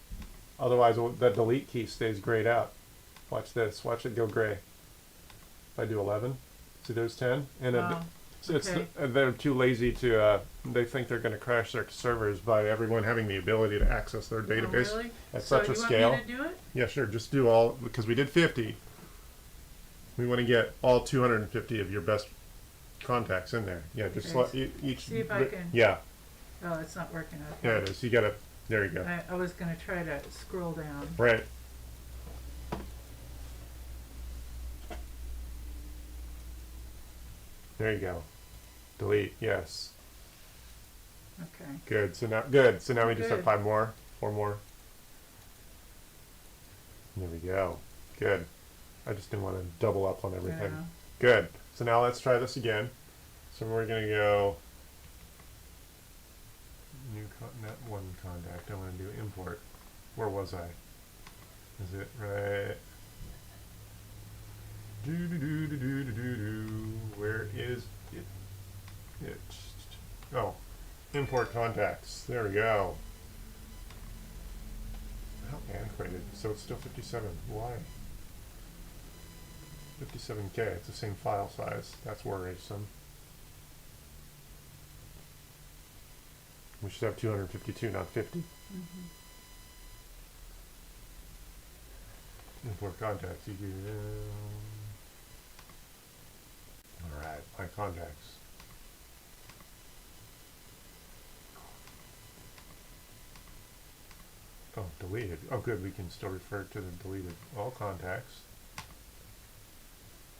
Otherwise, the delete key stays grayed out. Watch this. Watch it go gray. If I do 11, see there's 10, and Oh, okay. they're too lazy to. They think they're going to crash their servers by everyone having the ability to access their database Oh, really? at So such a you scale. want me to do it? Yeah, sure. Just do all, because we did 50. We want to get all 250 of your best contacts in there. Yeah, just Okay. select each. See if I can- Yeah, Oh, it's not working. Okay. there it is. You gotta. There you go. I was gonna try to scroll down. Right. There you go. Delete. Yes. Okay. Good. So now, good. So now we just have Good. 5 more, 4 more. There we go. Good. I just didn't want to double up on everything. Yeah. Good. So now let's try this again. So we're gonna go net one contact. I want to do import. Where was I? Is it right? Where is it? Oh, import contacts. There we go. How antiquated. So it's still 57. Why? 57K. It's the same file size. That's worrisome. We should have 252, not 50. Mm-hmm. Import contacts. Alright, my contacts. Oh, deleted. Oh, good. We can still refer to the deleted all contacts.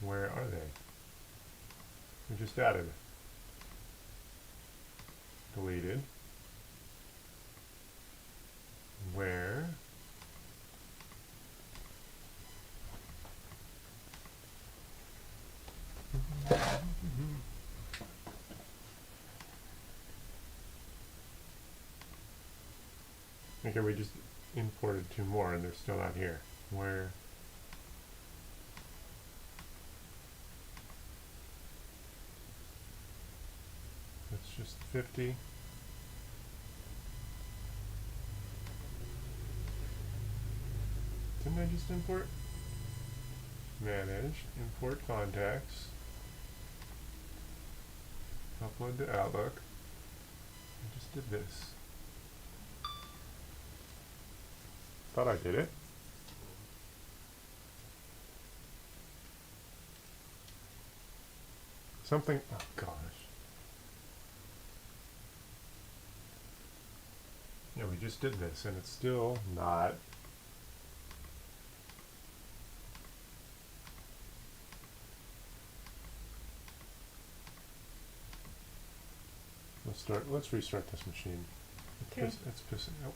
Where are they? We just added. Deleted. Where? Okay, we just imported 2 more and they're still not here. Where? That's just 50. Didn't I just import? Manage, import contacts, upload to Outlook. I just did this. Thought I did it. Something, oh gosh. Yeah, we just did this and it's still not. Let's restart this machine. Okay. It's pissing. Oh.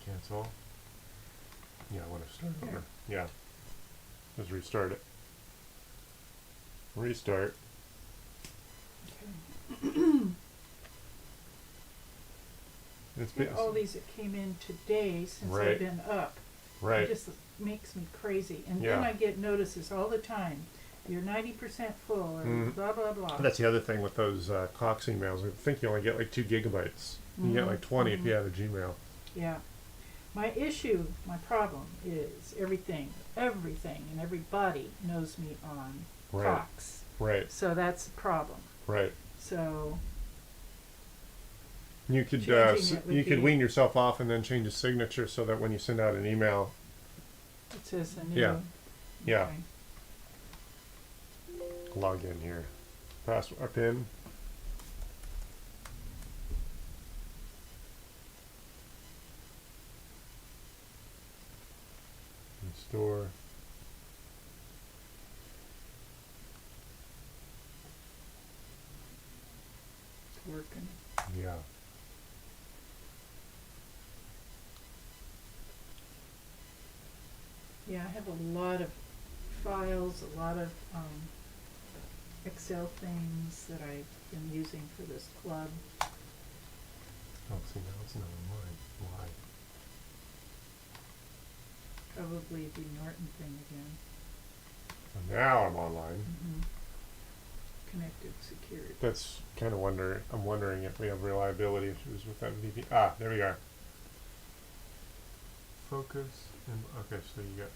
Cancel. Yeah, I want to start over. Yeah. Let's restart it. Restart. Okay. It's Look at all these that came in today since Right. I've been up. right. It just makes me crazy. And Yeah. then I get notices all the time. You're 90% full or Mhm. blah, blah, blah. That's the other thing with those Cox emails. I think you only get like 2 gigabytes. You get Mhm, like 20 if mhm. you have a Gmail. Yeah. My issue, my problem is everything and everybody knows me on Right. Cox. Right. So that's the problem. Right. So, You could Changing it would you could be- wean yourself off and then change the signature so that when you send out an email, it says a new. Yeah. Yeah. Okay. log in here. Password PIN. Restore. It's working. Yeah. have a lot of files, a lot of Excel things that I've been using for this club. Oh, see, now it's not online. Why? Probably the Norton thing again. So now I'm online. Mm-hmm. Connected security. That's kind of I'm wondering if we have reliability issues with that VP. Ah, there we are. Focus and okay, so you got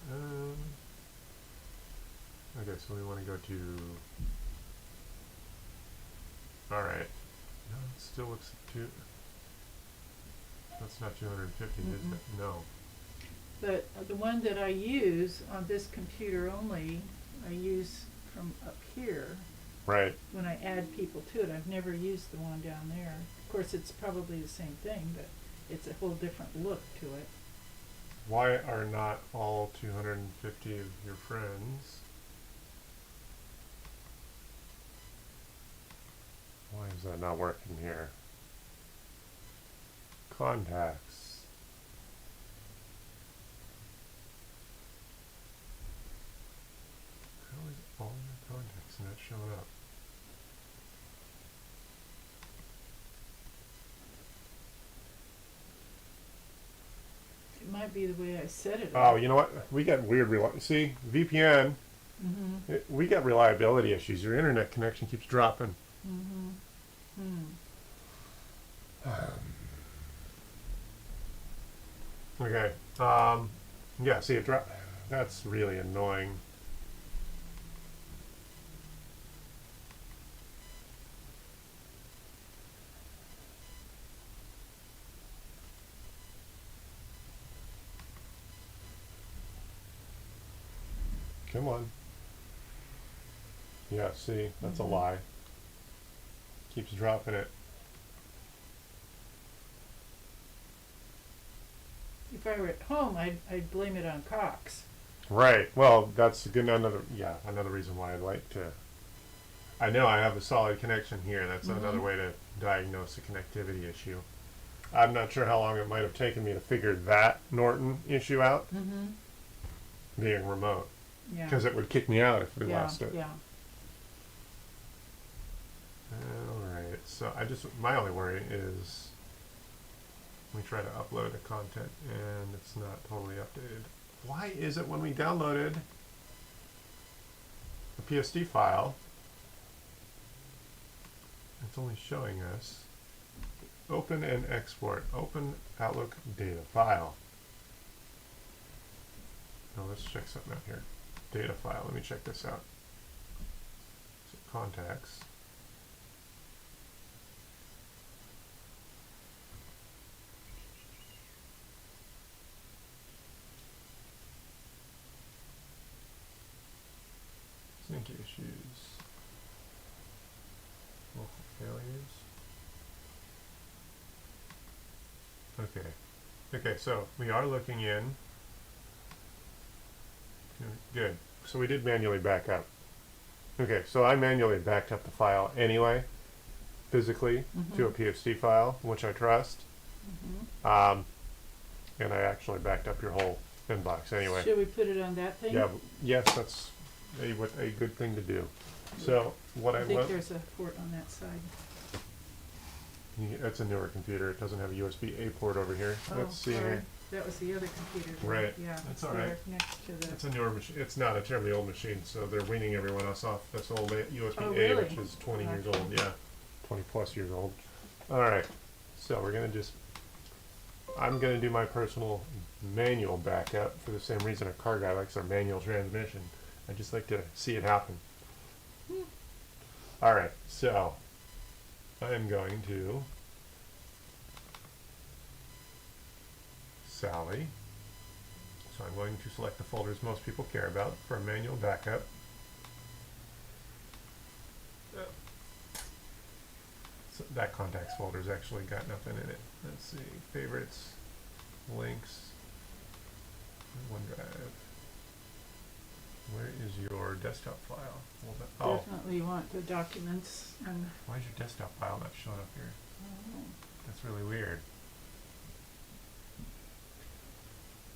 okay, so we want to go to. All right. No, it still looks too. That's not 250, is Mm-mm. it? No. But the one that I use on this computer only, I use from up here Right. when I add people to it. I've never used the one down there. Of course, it's probably the same thing, but it's a whole different look to it. Why are not all 250 of your friends? Why is that not working here? Contacts. How is all your contacts not showing up? It might be the way I set it Oh, up. you know what? We got weird. See, VPN. Mm-hmm. We got reliability issues. Your internet connection keeps dropping. Mm-hmm. Okay. Yeah. See, it dropped. That's really annoying. Come on. Yeah, see, that's a lie. Keeps dropping it. If I were at home, I'd blame it on Cox. Right. Well, that's a good another reason why I'd like to. I know I have a solid connection here. That's another way to diagnose a connectivity issue. I'm not sure how long it might have taken me to figure that Norton issue out, being remote, Yeah. because it would kick me out if we yeah. lost it. Yeah. All right. So my only worry is we try to upload the content and it's not totally updated. Why is it when we downloaded a PSD file, it's only showing us open and export, open Outlook data file. Now let's check something out here. Data file, let me check this out. So contacts. Sync issues. Local failures. Okay. Okay, so we are looking in. Good. So we did manually back up. Okay, so I manually backed up the file anyway, physically, to a PSD file, which I trust. And I actually backed up your whole inbox anyway. Should we put it on that thing? Yeah, yes, that's a good thing to do. So what I I think want, there's a port on that side. it's a newer computer. It doesn't have a USB-A port over here. Let's see sorry. here. That was the other computer. Right. Yeah. That's it's all there right. next to the. It's a newer machine. It's not a terribly old machine, so they're weaning everyone else off. That's old USB-A, Oh, really? which is 20 years Okay. old. Yeah, 20 plus years old. All right. So we're gonna I'm gonna do my personal manual backup for the same reason a car guy likes their manual transmission. I just like to see it happen. All right. So I'm going to Sally. So I'm going to select the folders most people care about for a manual backup. So that contacts folder's actually got nothing in it. Let's see, favorites, links, OneDrive. Where is your desktop file? Well, oh, Definitely want the documents and. why is your desktop file not showing up here? That's really weird.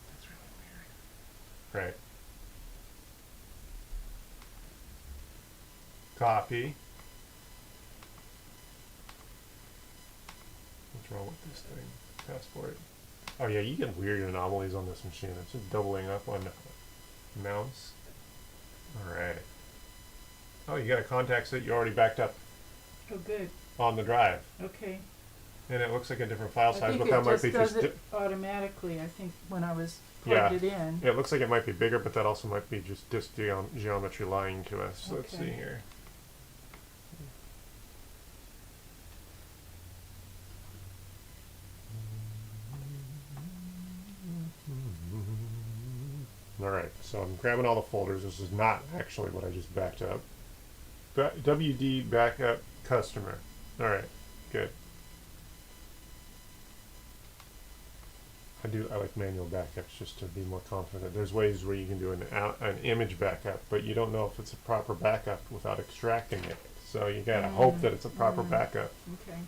That's really weird. Right. Copy. What's wrong with this thing? Passport. Oh yeah, you get weird anomalies on this machine. It's just doubling up on mouse. Alright. Oh, you got a contacts that you already backed up Oh, good. on the drive. Okay. And it looks like a different file I size, think but it that might just be does just... it automatically. I think when I was Yeah. plugged it in. It looks like it might be bigger, but that also might be just geometry lying to us. So let's Okay. see here. Alright, so I'm grabbing all the folders. This is not actually what I just backed up. WD backup customer. Alright, good. I like manual backups just to be more confident. There's ways where you can do an image backup, but you don't know if it's a proper backup without extracting it. So you gotta hope that it's a proper backup. Okay.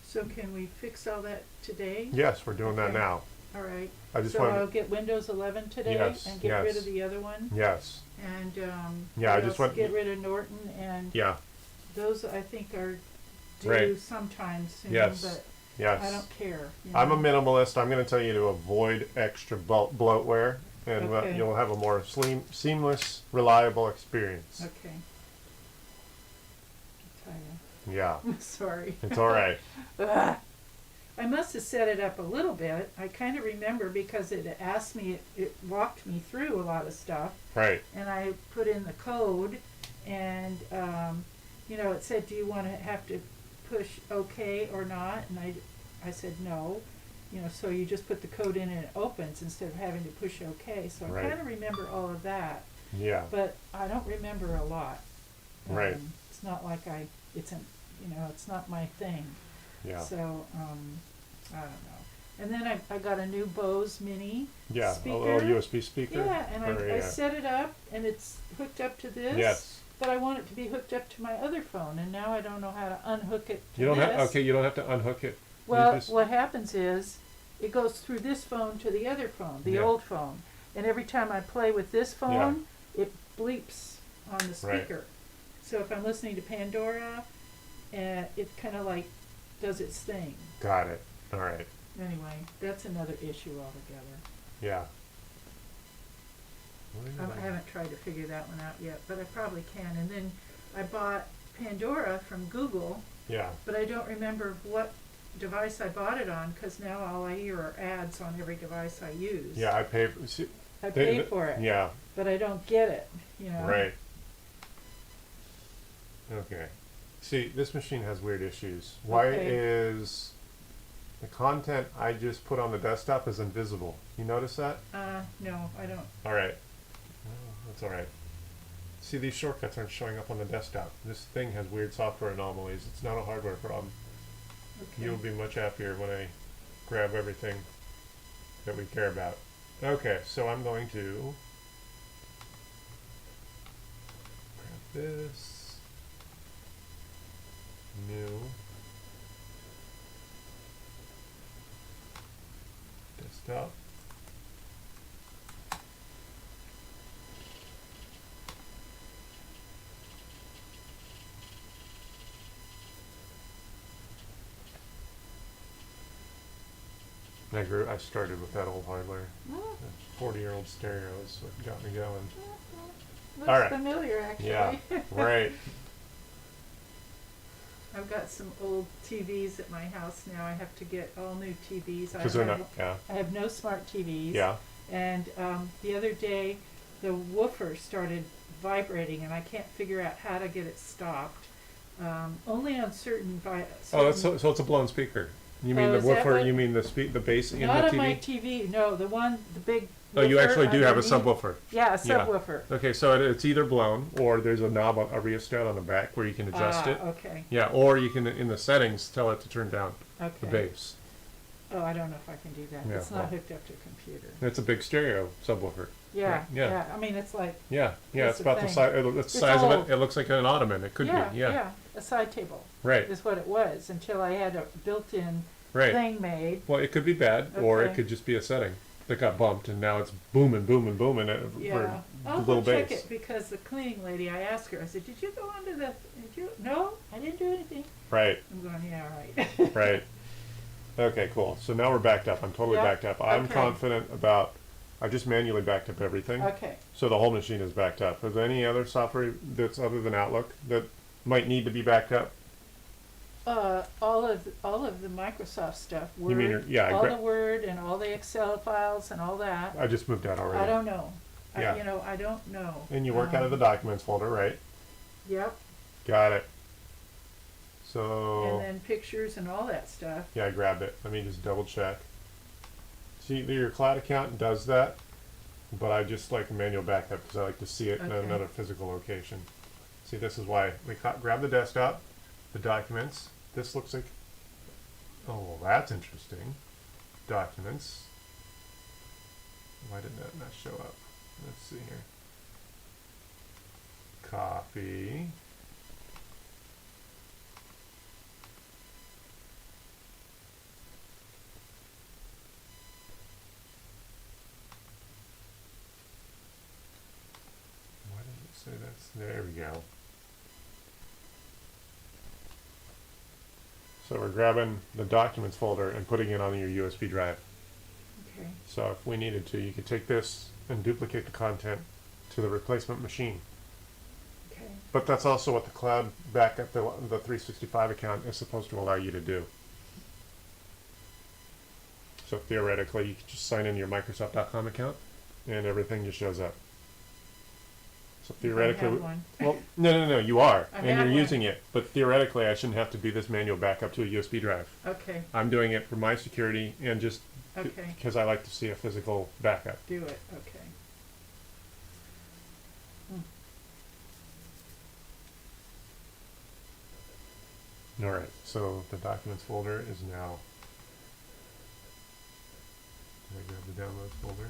So can we fix all that today? Yes, we're doing that Okay. now. All right. I just So I'll want get Windows 11 today Yes, and get rid yes. of the other one, yes, and Yeah, I what just else? want- Get rid of Norton, and yeah, those I think are due Right. sometime soon. Yes. But yes. I don't care. I'm a know? minimalist. I'm going to tell you to avoid extra bloatware, and Okay. you'll have a more seamless, reliable experience. Okay. I'll tell Yeah, you. Sorry. it's all right. Ugh. I must have set it up a little bit. I kind of remember because it asked me, it walked me through a lot of stuff, Right. and I put in the code, and you know, it said, do you want to have to push OK or not? And I said no. You know, so you just put the code in and it opens instead of having to push OK. So I Right. kind of remember all of that, Yeah. but I don't remember a lot. Right. It's not like it's not my thing. Yeah. So, I don't know. And then I got a new Bose Mini Yeah. speaker. A little USB speaker. Yeah, and Or I set it up, and it's hooked up to this. Yes. But I want it to be hooked up to my other phone, and now I don't know how to unhook it to You don't this. have. Okay. You don't have to unhook it. You Well, just- what happens is, it goes through this phone to the other phone, the Yeah. old phone. And every time I play with this phone, it bleeps on the Right. speaker. So if I'm listening to Pandora, it kind of like does its thing. Got it. All right. Anyway, that's another issue altogether. Yeah. I haven't tried to figure that one out yet, but I probably can. And then I bought Pandora from Google, Yeah. but I don't remember what device I bought it on, because now all I hear are ads on every device I use. Yeah. I pay. I pay for it, Yeah. but I don't get it, you know. Right. Okay. See, this machine has weird issues. Why Okay. is the content I just put on the desktop is invisible? You notice that? No, I don't. All right. Oh, that's all right. See, these shortcuts aren't showing up on the desktop. This thing has weird software anomalies. It's not a hardware problem. Okay. You'll be much happier when I grab everything that we care about. Okay, so I'm going to grab this new desktop. I started with that old hardware. Mm, 40-year-old stereo is what got me going. looks All right. familiar, actually. Yeah, right. I've got some old TVs at my house now. I have to get all new TVs. Because they're not, yeah, I have no smart TVs. yeah. And the other day, the woofer started vibrating, and I can't figure out how to get it stopped. Only on certain. Oh, that's so it's a blown speaker. You mean Oh, the is that woofer? what- You mean the bass in the Not on TV? my TV. No, the big. Oh, you woofer actually do have a underneath. subwoofer. Yeah, a Yeah. subwoofer. Okay, so it's either blown or there's a knob, a rheostat on the back where you can adjust it. Okay. Yeah, or you can in the settings tell it to turn down Okay. the bass. Oh, I don't know if I can do that. Yeah, It's not well. hooked up to a computer. It's a big stereo subwoofer. Yeah, yeah. yeah. I mean, it's like. Yeah, yeah. That's It's the about the thing. size. It's the It's size of old. it. It looks like an ottoman. It could Yeah, be. Yeah. a side table Right. is what it was until I had a built-in Right. thing made. Well, it could be bad, or it Okay. could just be a setting that got bumped, and now it's booming, booming, booming Yeah, for I'll the little go check bass. it because the cleaning lady, I asked her, I said, did you go onto the, did you, no, I didn't do anything. Right, I'm going, yeah, right. right. Okay, cool. So now we're backed up. I'm totally Yeah, backed up. I'm okay. confident about. I just manually backed up everything, Okay. so the whole machine is backed up. Is there any other software that's other than Outlook that might need to be backed up? All of the Microsoft stuff, You Word, mean yeah? all the Word and all the Excel files and all that. I just moved out already. I don't know. Yeah. I don't know. And you work out of the documents folder, right? Yep. Got it. So And then pictures and all that stuff. yeah, I grabbed it. Let me just double check. See, your cloud account does that, but I just like a manual backup because I like to see it in Okay. another physical location. See, this is why we grab the desktop, the documents. This looks like, oh, well, that's interesting. Documents. Why did that not show up? Let's see here. Copy. Why did it say that's, there we go. So we're grabbing the documents folder and putting it on your USB drive. Okay. So if we needed to, you could take this and duplicate the content to the replacement machine. Okay. But that's also what the cloud backup, the 365 account is supposed to allow you to do. So theoretically, you could just sign in your Microsoft.com account and everything just shows up. So theoretically, I have one. well, no, you are, I and have you're one. using it. But theoretically, I shouldn't have to do this manual backup to a USB drive. Okay. I'm doing it for my security and just Okay. because I like to see a physical backup. Do it. Okay. All right, so the documents folder is now. Did I grab the downloads folder?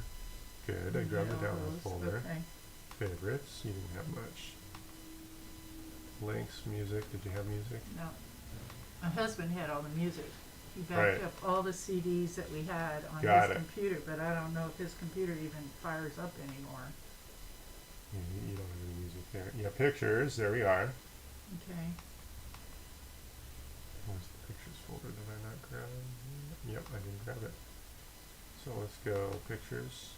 Good, I grabbed the downloads folder. Okay. Favorites, you didn't have much. Links, music, did you have music? No. My husband had all the music. He backed Right. up all the CDs that we had on Got his it. computer, but I don't know if his computer even fires up anymore. You don't have any music there. Yeah, pictures, there we are. Okay. Where's the pictures folder? Did I not grab it? Yep, I didn't grab it. So let's go pictures.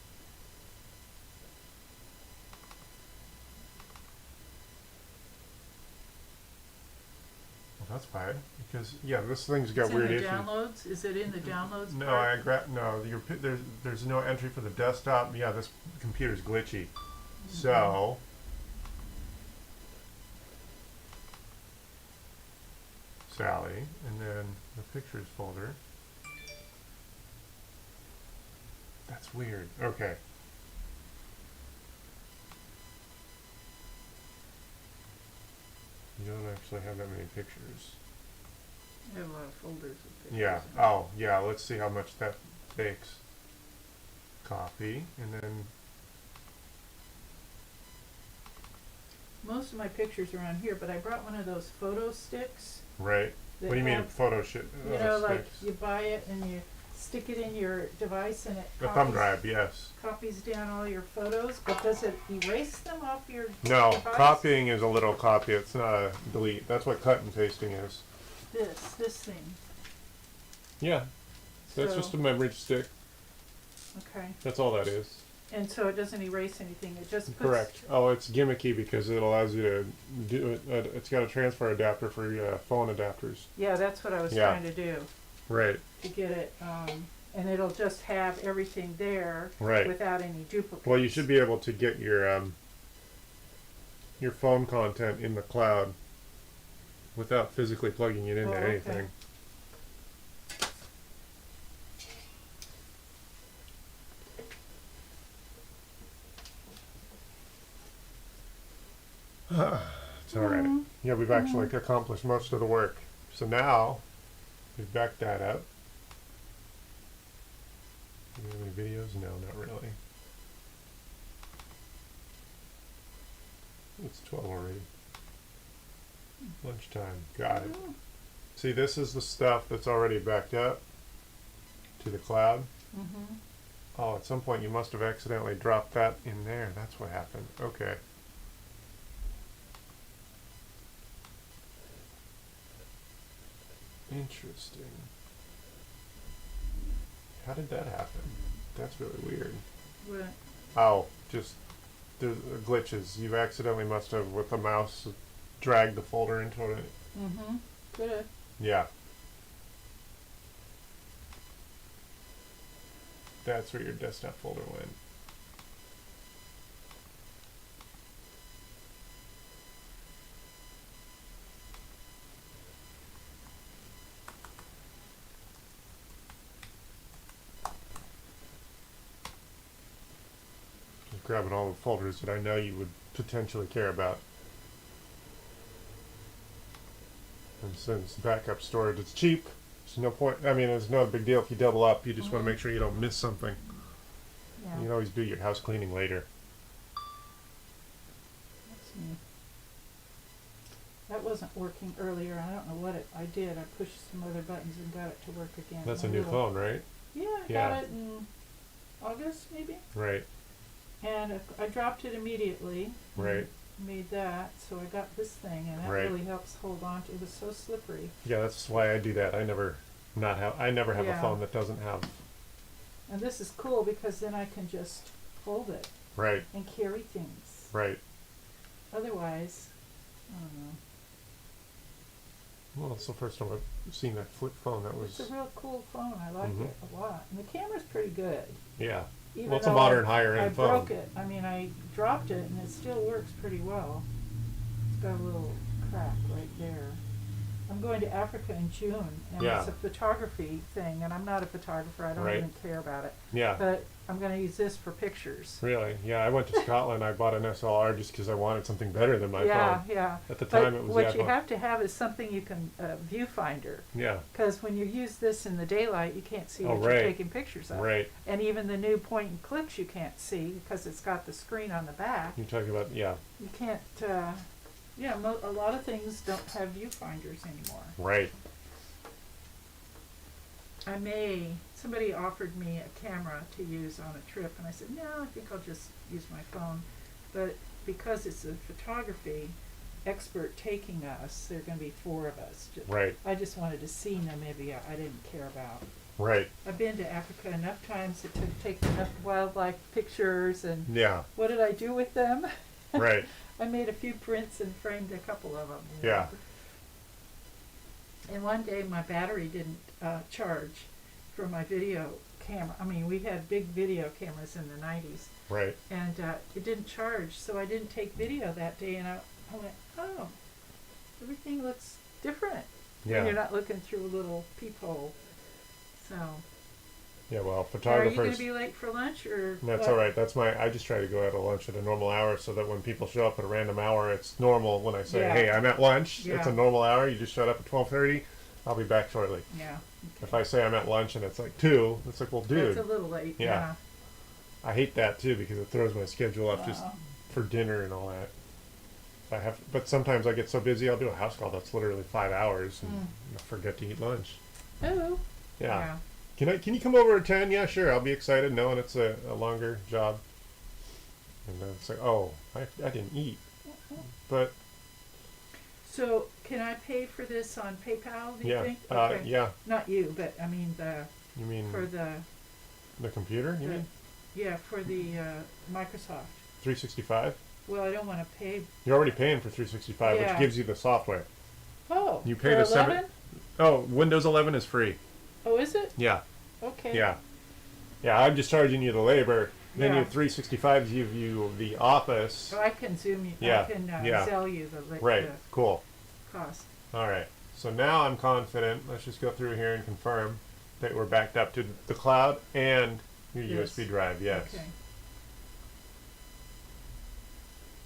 Well, that's bad because yeah, this thing's got It's weird in the issues. downloads? Is it in the downloads No, part? I grab no. There's no entry for the desktop. Yeah, this computer's glitchy. So Sally, and then the pictures folder. That's weird. Okay. You don't actually have that many pictures. I have a lot of folders with pictures. Yeah. in it. Oh, yeah. Let's see how much that takes. Copy, and then Most of my pictures are on here, but I brought one of those photo sticks. right. that What do you mean have- photo shit? You know, like you buy it and you stick it in your device and it the thumb drive, yes. copies down all your photos, but does it erase them off your No, device? copying is a little copy. It's not a delete. That's what cut and pasting is. This thing. Yeah, that's So- just a memory stick. Okay. That's all that is. And so it doesn't erase anything. It just puts. Correct. Oh, it's gimmicky because it allows you to do it. It's got a transfer adapter for phone adapters. Yeah, that's what I was Yeah. trying to do Right. to get it, and it'll just have everything there Right. without any duplicates. Well, you should be able to get your phone content in the cloud without physically plugging it into Oh, okay. anything. It's all right. Yeah, we've actually accomplished most of the work. So now we've backed that up. Do we have any videos? No, not really. It's 12 already. Lunchtime. Got it. See, this is the stuff that's already backed up. to the cloud. Mm-hmm. Oh, at some point you must have accidentally dropped that in there. That's what happened. Okay. Interesting. How did that happen? That's really weird. What? Oh, just there's glitches. You accidentally must have, with the mouse, dragged the folder into it. Mm-hmm. Good. Yeah. That's where your desktop folder went. Just grabbing all the folders that I know you would potentially care about. And since backup storage is cheap, there's no point. I mean, it's not a big deal if you double up. You just want to make sure you don't miss something. Yeah. You can always do your house cleaning later. That's neat. That wasn't working earlier. I don't know what I did. I pushed some other buttons and got it to work again. That's My a new little- phone, right? Yeah, I Yeah. got it in August maybe. Right, And I dropped it immediately. right. Made that, so I got this thing, and that Right. really helps hold on to. It was so slippery. Yeah, that's why I do that. I never have a Yeah. phone that doesn't have. And this is cool because then I can just hold it Right, and carry things. right. Otherwise, I don't know. Well, it's the first time I've seen that flip phone. That was, It's a real cool phone. I like Mhm. it a lot, and the camera's pretty good. yeah. Even Well, it's a though modern, higher I end phone. broke it. I mean, I dropped it, and it still works pretty well. It's got a little crack right there. I'm going to Africa in June, and Yeah. it's a photography thing, and I'm not a photographer. I don't Right. even care about it. Yeah. But I'm going to use this for pictures. Really? Yeah, I went to Scotland. I bought an SLR just because I wanted something better than my Yeah, phone. yeah. At the But time, it was the what you iPhone. have to have is something you can viewfinder. Yeah, Because when you use this in the daylight, you can't see Oh, what right. you're taking pictures of. right. And even the new point and clicks you can't see because it's got the screen on the back. You're talking about, yeah, You can't, a lot of things don't have viewfinders anymore. right. Somebody offered me a camera to use on a trip, and I said, no, I think I'll just use my phone. But because it's a photography expert taking us, there are going to be 4 of us. Right, I just wanted to see them. Maybe I didn't care about. right. I've been to Africa enough times to take enough wildlife pictures, and Yeah, what did I do with them? right. I made a few prints and framed a couple of them. Yeah. And one day my battery didn't charge for my video camera. I mean, we had big video cameras in the 90s, Right. and it didn't charge, so I didn't take video that day, and I went, oh, everything looks different when Yeah. you're not looking through a little peephole. So, Yeah, well, are you going photographers. to be late for lunch, or That's what? all right. I just try to go out to lunch at a normal hour so that when people show up at a random hour, it's normal when I say, Yeah. hey, I'm at lunch. It's Yeah. a normal hour. You just showed up at 12:30. I'll be back shortly. Yeah. If I say I'm at lunch and it's like 2, it's like, well, dude, It's a little late. Yeah. I hate that too because it throws my schedule off just Wow. for dinner and all that. But sometimes I get so busy, I'll do a house call that's literally 5 hours and I forget to eat lunch. Oh. Yeah. Can you come over at 10? Yeah, sure. I'll be excited knowing it's a longer job. And then it's like, oh, I didn't eat. But So, can I pay for this on PayPal, do you yeah, think? yeah. Not you, but I mean You mean for the computer? You the- mean yeah, for the Microsoft. 365? Well, I don't want to pay. You're already paying for 365, Yeah. which gives you the software. Oh, You pay for the 7 11? Oh, Windows 11 is free. Oh, is it? Yeah. Okay. Yeah. Yeah, I'm just charging you the labor. Then Yeah. your 365 give you the office. So I can Zoom you. Yeah, I can yeah. sell you the Right. Cool. cost. All right. So now I'm confident. Let's just go through here and confirm that we're backed up to the cloud and your Yes. USB drive. Yes. Okay.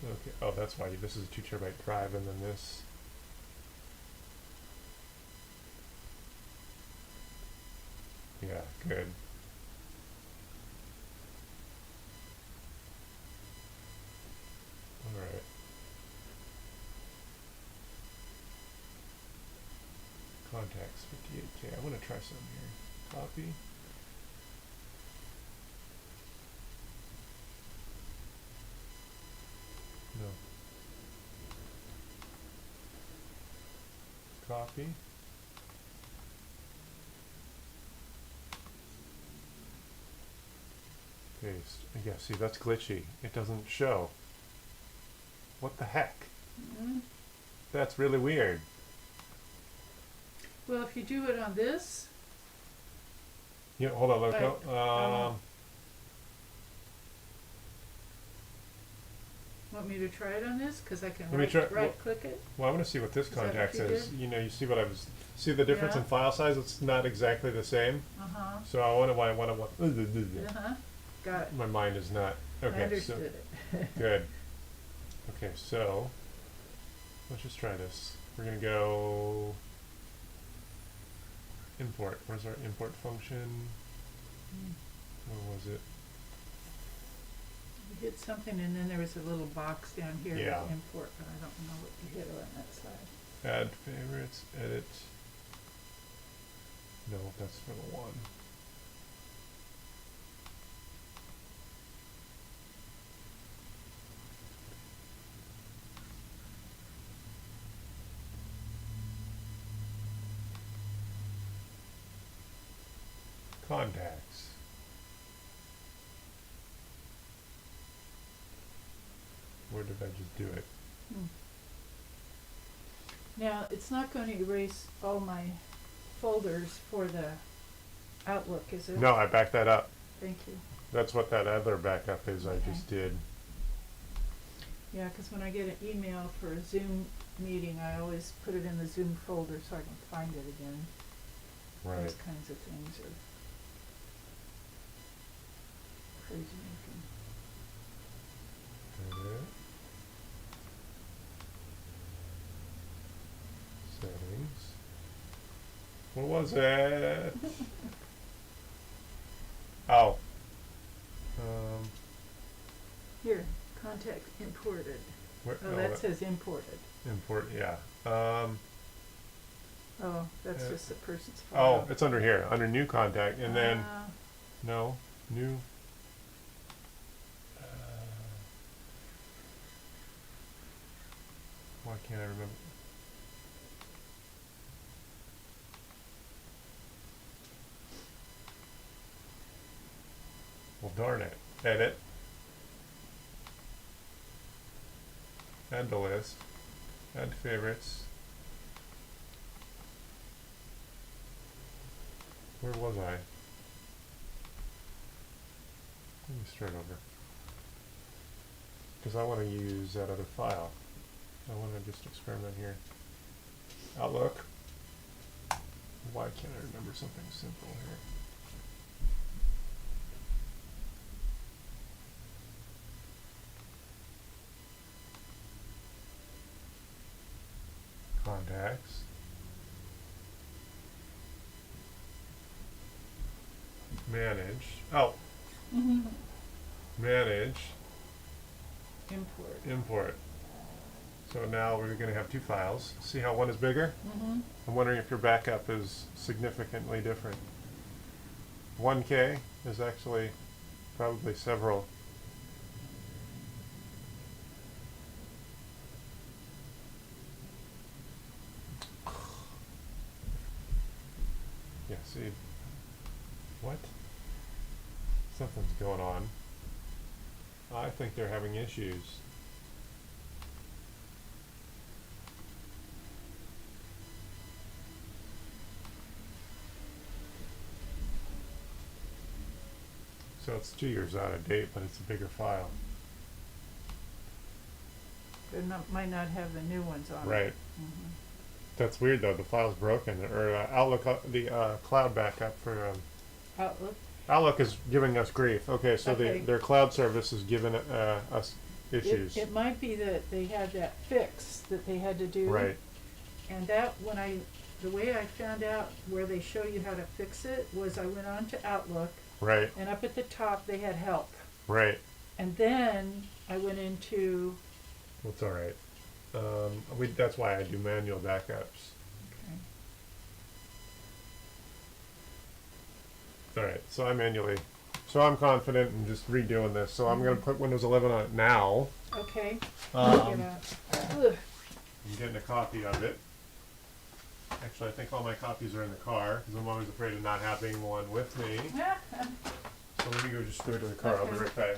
Okay. Oh, that's why this is a 2 terabyte drive, and then this. Yeah. Good. All right. Contacts 58K. I want to try some here. Copy. No. Copy. Paste. Yeah, see, that's glitchy. It doesn't show. What the heck? Mm. That's really weird. Well, if you do it on this, Yeah, hold on, let me Right. go. want me to try it on this? Because I can Let me try- right click it. Well, I want to see what this Is that what contact you says. did? You know, you see what I was. See the difference Yeah. in file size? It's not exactly the same. Uh-huh. So I wonder why I want to. Uh-huh. Got it. My mind is not. I Okay, so understood it. good. Okay, so let's just try this. We're gonna go import. Where's our import function? Where was it? You hit something and then there was a little box down here Yeah. to import, but I don't know what you hit on that side. Add favorites, edit. No, that's for the one. Contacts. Where did I just do it? Now, it's not going to erase all my folders for the Outlook, is it? No, I backed that up. Thank you. That's what that other backup is I Okay. just did. Yeah, because when I get an email for a Zoom meeting, I always put it in the Zoom folder so I can find it again. Right. Those kinds of things are crazy making. Edit. Settings. What was it? Oh. Here, contact imported. Where, Oh, that says imported. import. Yeah. Oh, that's Yeah. just the person's Oh, file. it's under here, under new contact, and then Ah, no new. Why can't I remember? Well, darn it. Edit. Add to list. Add favorites. Where was I? Let me start over. Because I want to use that other file. I want to just experiment here. Outlook. Why can't I remember something simple here? Contacts. Manage. Oh, manage. import. Import. So now we're going to have two files. See how one is bigger? Mm-hmm. I'm wondering if your backup is significantly different. 1K is actually probably several. Yeah, see. What? Something's going on. I think they're having issues. So it's 2 years out of date, but it's a bigger file. They might not have the new ones on it. Right. Mhm. That's weird though. The file's broken. Or Outlook, the cloud backup for Outlook. Outlook is giving us grief. Okay, so Okay. their cloud service is giving us issues. It might be that they had that fix that they had to do. Right. And that, the way I found out where they show you how to fix it was I went on to Outlook, Right. and up at the top they had help. Right. And then I went into, Well, it's all right. That's why I do manual backups. okay, All right. So I'm confident in just redoing this. So I'm going to put Windows 11 on it now. Okay. Um, Ugh. I'm getting a copy of it. Actually, I think all my copies are in the car because I'm always afraid of not having one with me. So let me go just throw it to the car. I'll be Okay. right back.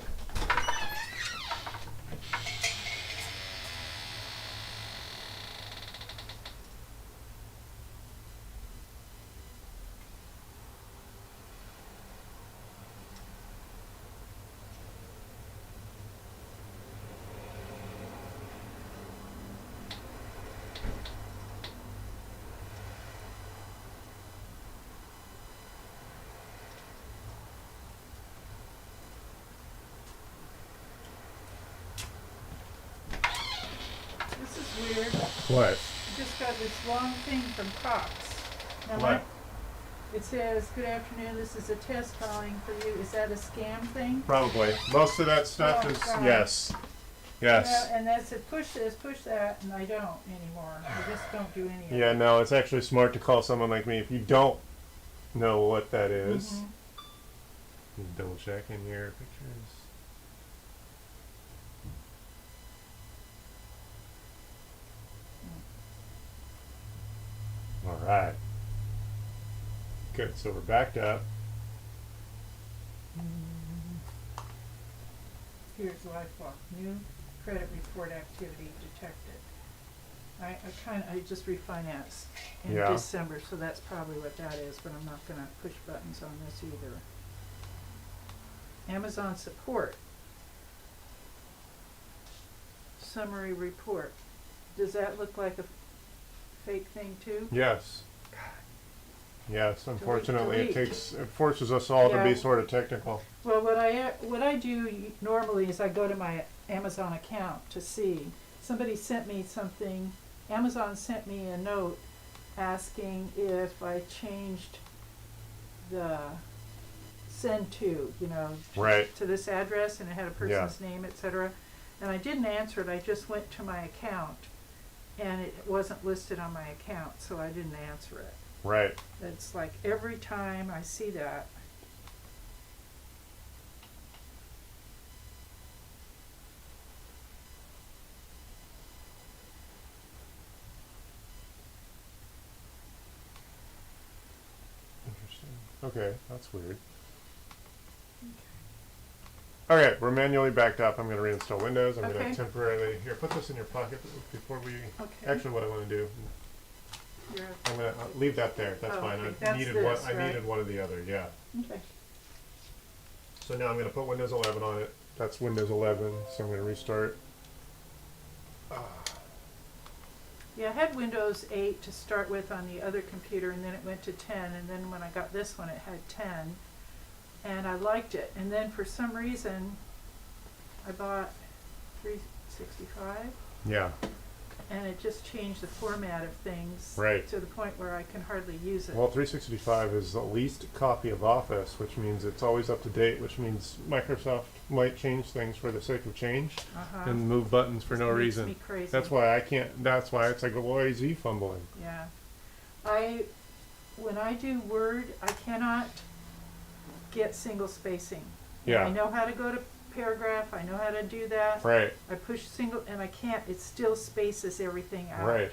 This is weird. What? I just got this long thing from Cox. Now What? it says, "Good afternoon, this is a test calling for you." Is that a scam thing? Probably. Most of that stuff Oh, is God. yes. Yes. Yeah, and that said, push this, push that, and I don't anymore. I just don't do any of Yeah, it. no, it's actually smart to call someone like me if you don't know what that is. Mhm. You double check in your pictures. All right. Good. So we're backed up. Here's LifeLock. New credit report activity detected. I just refinanced in Yeah. December, so that's probably what that is, but I'm not gonna push buttons on this either. Amazon support. Summary report. Does that look like a fake thing too? Yes. Yes. Unfortunately, delete. it forces us all to be Yeah. sort of technical. Well, what I do normally is I go to my Amazon account to see. Somebody sent me something. Amazon sent me a note asking if I changed the send to, Right. to this address, and it had a person's name, etc. And I didn't answer it. I just went to my account, and it wasn't listed on my account, so I didn't answer it. Right. It's like every time I see that. Interesting. Okay, that's weird. Okay, we're manually backed up. I'm going to reinstall Windows. I'm going Okay. to temporarily here. Put this in your pocket before we. Okay. Actually, what I want to do, You're, I'm going to leave that there. That's Oh, fine. okay. I That's needed this, one. I right? needed one or the other. Yeah. okay. So now I'm going to put Windows 11 on it. That's Windows 11. So I'm going to restart. Yeah, I had Windows 8 to start with on the other computer, and then it went to 10, and then when I got this one it had 10, and I liked it. And then for some reason I bought 365, Yeah. and it just changed the format of things Right. to the point where I can hardly use it. Well, 365 is the least copy of Office, which means it's always up to date, which means Microsoft might change things for the sake of change Uh-huh. and move buttons for Just no makes reason. me crazy. That's why I can't. That's why it's like, why is he fumbling? Yeah. When I do Word, I cannot get single spacing. Yeah. I know how to go to paragraph, I know how to do that. Right. I push single, and I can't, it still spaces everything out. Right.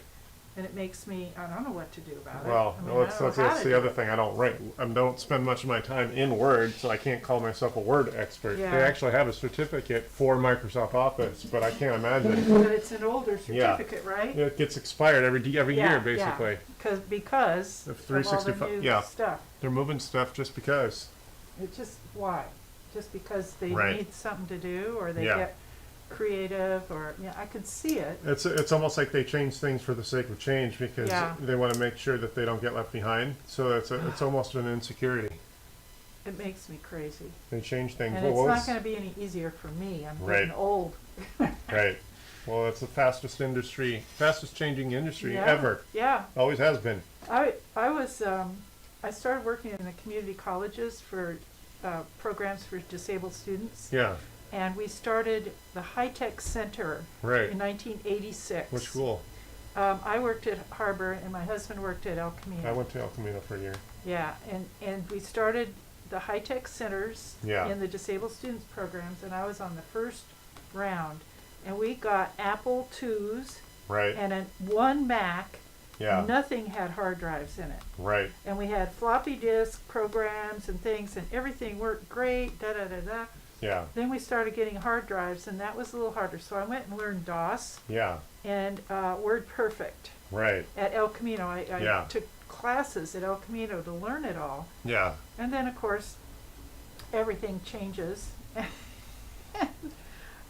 And it makes me, I don't know what to do about Well, it. I mean, that's I don't know how that's to the do other it. thing. I don't write. I don't spend much of my time in Word, so I can't call myself a Word expert. Yeah. They actually have a certificate for Microsoft Office, but I can't imagine. But it's an older Yeah. certificate, right? It gets expired every year, basically. Because Of of all the 365 new yeah. stuff. They're moving stuff just because. It's just, why? Just because they Right. need something to do, or they Yeah. get creative, or, I could see it. It's almost like they change things for the sake of change because Yeah. they want to make sure that they don't get left behind. So it's almost an insecurity. It makes me crazy. They change things. And Well, it's what not was- gonna be any easier for me, I'm Right. getting old. Right. Well, it's the fastest changing industry Yeah. ever. Yeah, Always has been. I was, I started working in the community colleges for, programs for disabled students. Yeah. And we started the High-Tech Center Right. in 1986. Which school? I worked at Harbor, and my husband worked at El Camino. I went to El Camino for a year. Yeah, and we started the high-tech centers Yeah. in the disabled students programs, and I was on the first round. and we got Apple IIs Right. and one Mac. Yeah. Nothing had hard drives in it. Right. And we had floppy disk programs and things, and everything worked great, da da da da. Yeah. Then we started getting hard drives, and that was a little harder. So I went and learned DOS Yeah. and WordPerfect Right. at El Camino. I Yeah. took classes at El Camino to learn it all. Yeah. And then, of course, everything changes.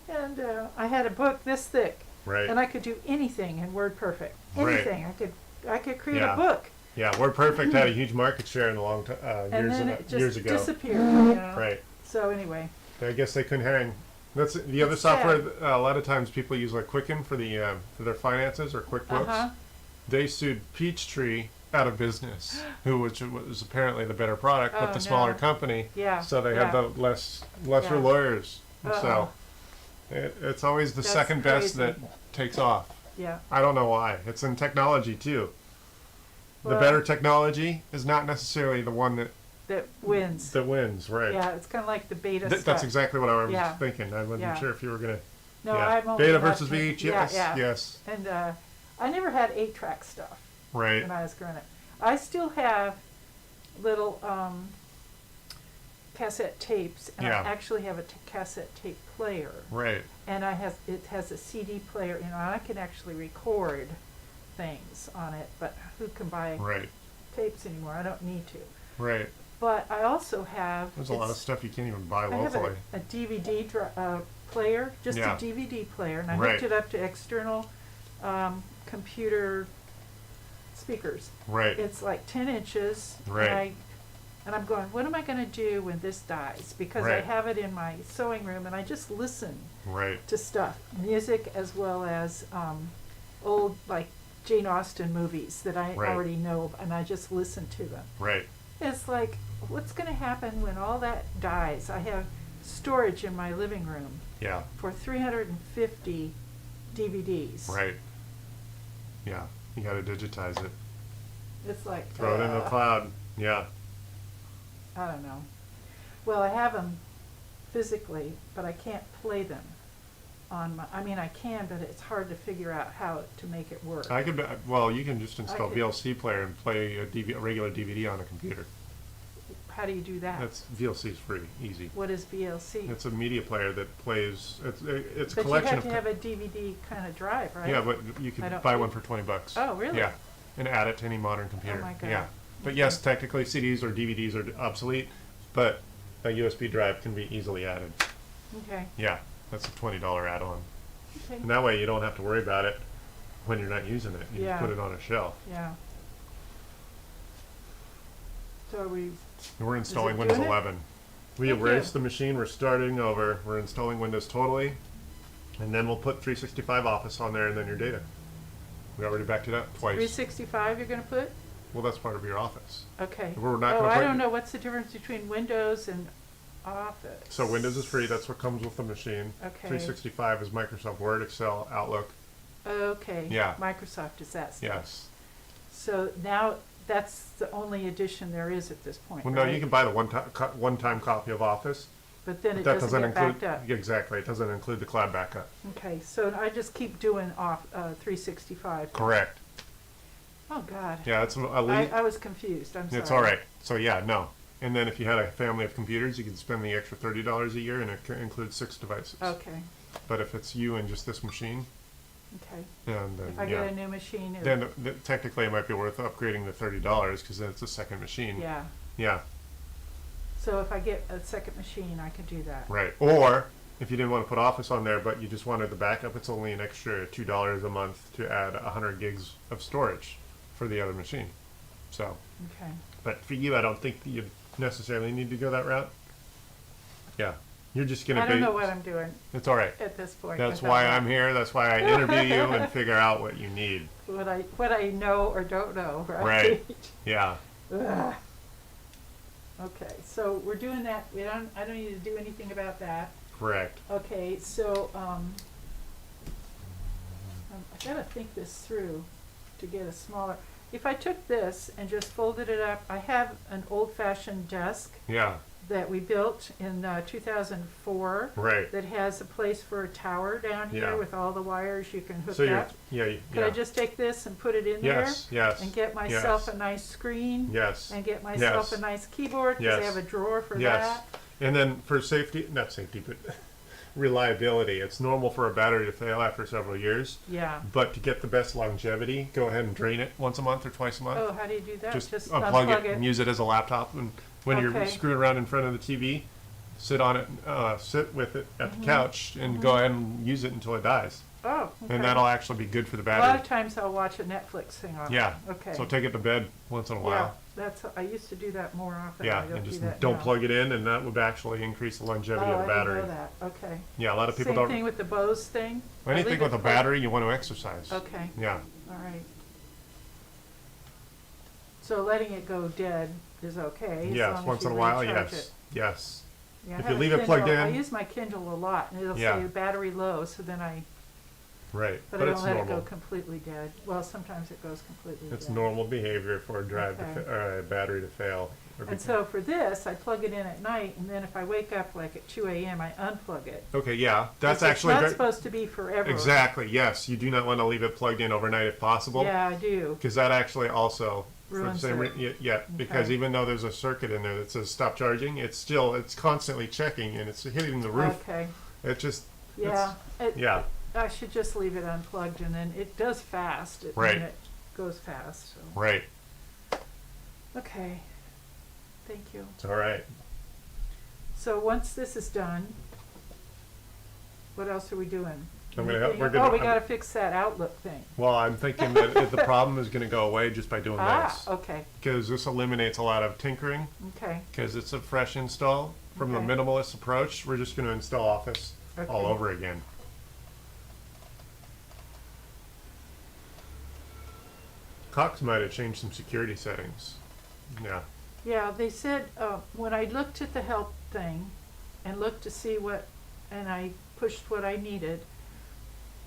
and I had a book this thick, Right. and I could do anything in WordPerfect. Right. Anything. I could create Yeah. a book. Yeah. WordPerfect had a huge market share in the long And then it just years ago. disappeared. You know? Right. So anyway, I guess they couldn't hang. That's the other It's software. sad. A lot of times people use like Quicken for their finances or QuickBooks. Uh-huh. They sued Peachtree out of business, which was apparently the better product, but Oh, the smaller no. company. Yeah, So they yeah. had the lesser Yeah. lawyers. Uh-oh. So it's always the That's second best crazy. that takes off. yeah. I don't know why. It's in technology too. The Well- better technology is not necessarily the one That wins. that wins, right? Yeah, it's kind of like the beta That's stuff. exactly what I was Yeah. thinking. I wasn't Yeah. sure if you were gonna. No, yeah. I'm only Beta about versus 10 VH. yeah, Yes. yeah. Yes. And I never had 8-track stuff Right. when I was growing up. I still have little cassette tapes, and Yeah. I actually have a cassette tape player, Right. and it has a CD player. You know, and I can actually record things on it, but who can buy Right. tapes anymore? I don't need to. Right. But I also have. There's a lot of stuff you can't even buy I have locally. a DVD player, just Yeah. a DVD player, and I Right. hooked it up to external computer speakers. Right. It's like 10 inches. Right. And I'm going, what am I going to do when this dies? Because I Right. have it in my sewing room, and I just listen Right. to stuff, music as well as old, like, Jane Austen movies that I Right. already know, and I just listen to them. Right. It's like, what's going to happen when all that dies? I have storage in my living room Yeah. for 350 DVDs. Right. Yeah. You got to digitize it. It's like, Throw it in the cloud. Yeah. I don't know. Well, I have them physically, but I can't play them on my, I mean, I can, but it's hard to figure out how to make it work. I could. Well, you can just install could- VLC player and play a regular DVD on a computer. How do you do that? That's VLC's free, easy. What is VLC? It's a media player that plays. It's a But you collection have of. to have a DVD kind of drive, right? Yeah, but you I could don't- buy one for $20. Oh, really? Yeah, and add it to any modern computer. Oh my God. Yeah, but yes, technically CDs or DVDs are obsolete, but a USB drive can be easily added. Okay. Yeah, that's a $20 add-on, Okay. and that way you don't have to worry about it when you're not using it. You Yeah. just put it on a shelf. Yeah. So we. And we're installing doing Windows it? 11. We Thank erased you. the machine. We're starting over. We're installing Windows totally, and then we'll put 365 Office on there, and then your data. We already backed it up twice. 365 you're going to put? Well, that's part of your Office. Okay. We're not Oh, gonna I put- don't know. What's the difference between Windows and Office? So Windows is free. That's what comes with the machine. Okay. 365 is Microsoft Word, Excel, Outlook. Okay. Yeah. Microsoft is that stuff. Yes. So now that's the only edition there is at this point. Well, no, right? you can buy the one-time copy of Office. But then But it that doesn't doesn't get include backed up. exactly. It doesn't include the cloud backup. Okay, so I just keep doing off 365. Correct. Oh God. Yeah, it's a lead. I was confused. I'm sorry. It's all right. So yeah, no. And then if you had a family of computers, you could spend the extra $30 a year, and it includes 6 devices. Okay. But if it's you and just this machine, Okay. and then If I yeah, get a new machine, then technically it might be worth upgrading the $30 because then it's a second machine. yeah. Yeah. So if I get a second machine, I can do that. Right. Or if you didn't want to put Office on there, but you just wanted the backup, it's only an extra $2 a month to add 100 gigs of storage for the other machine. So, Okay. but for you, I don't think that you necessarily need to go that route. Yeah. You're just gonna I be. don't know what I'm doing It's all right. at this point. That's without why that. I'm here. That's why I interview you and figure out what you need. What I know or don't know, right? Right. Yeah. Ugh. Okay, so we're doing that. I don't need to do anything about that. Correct. Okay, so I gotta think this through to get a smaller. if I took this and just folded it up, I have an old-fashioned desk Yeah. that we built in 2004 Right. that has a place for a tower down here Yeah. with all the wires you can hook So you're up. yeah. Could I Yeah. just take this and put it in Yes. there Yes. and get myself yes. a nice screen Yes. and get myself Yes. a nice keyboard because I Yes. have a drawer for Yes. that? And then for safety, not safety, but reliability, it's normal for a battery to fail after several years. Yeah. But to get the best longevity, go ahead and drain it once a month or twice a month. Oh, how do you do that? Just unplug it it. and use it as a laptop. And when you're Okay. screwing around in front of the TV, sit on it, sit with it at Mm-hmm. the couch, and go ahead and use it until it dies. Oh, okay. And that'll actually be good for the A lot battery. of times I'll watch a Netflix thing on Yeah. it. Okay. So take it to bed once in a Yeah, while. I used to do that more often. Yeah, I don't and do just that don't now. plug it in, and that would actually increase the longevity Oh, of the I battery. didn't know that. Okay. Yeah, a lot of people Same don't. thing with the Bose thing? I Anything leave with it a plugged- battery, you want to exercise. Okay, Yeah. all right. So letting it go dead is okay? as Yes, long once as in a you while, recharge yes. it. Yes. Yeah, I If have you a leave it plugged Kindle. I in- use my Kindle a lot, and it'll Yeah. say battery low, so then Right. but But I it's don't let normal. it go completely dead. Well, sometimes it goes completely It's dead. normal behavior for a drive Okay. or a battery to fail. Or And so for this, I plug it in at night, and then if I wake up like at 2 a.m., I unplug it. okay, yeah, that's 'Cause actually it's not very, supposed to be forever. exactly. Yes, you do not want to leave it plugged in overnight if possible, Yeah, I do. because that actually also for the Ruins same it. yeah, because Okay. even though there's a circuit in there that says stop charging, it's constantly checking and it's hitting the roof. Okay. It just Yeah. yeah. I should just leave it unplugged, and then it does fast. Right. And it goes fast. So. Right. Okay. Thank you. It's all right. So once this is done, what else are we doing? I'm gonna- Anything we're else? gonna- Oh, we I'm- got to fix that Outlook thing. Well, I'm thinking that if the problem is going to go away just by doing Ah, this, okay. because this eliminates a lot of tinkering. Okay. Because it's a fresh install from Okay. the minimalist approach. We're just going to install Office all Okay. over again. Cox might have changed some security settings. Yeah. Yeah, they said when I looked at the help thing and looked to see what, and I pushed what I needed,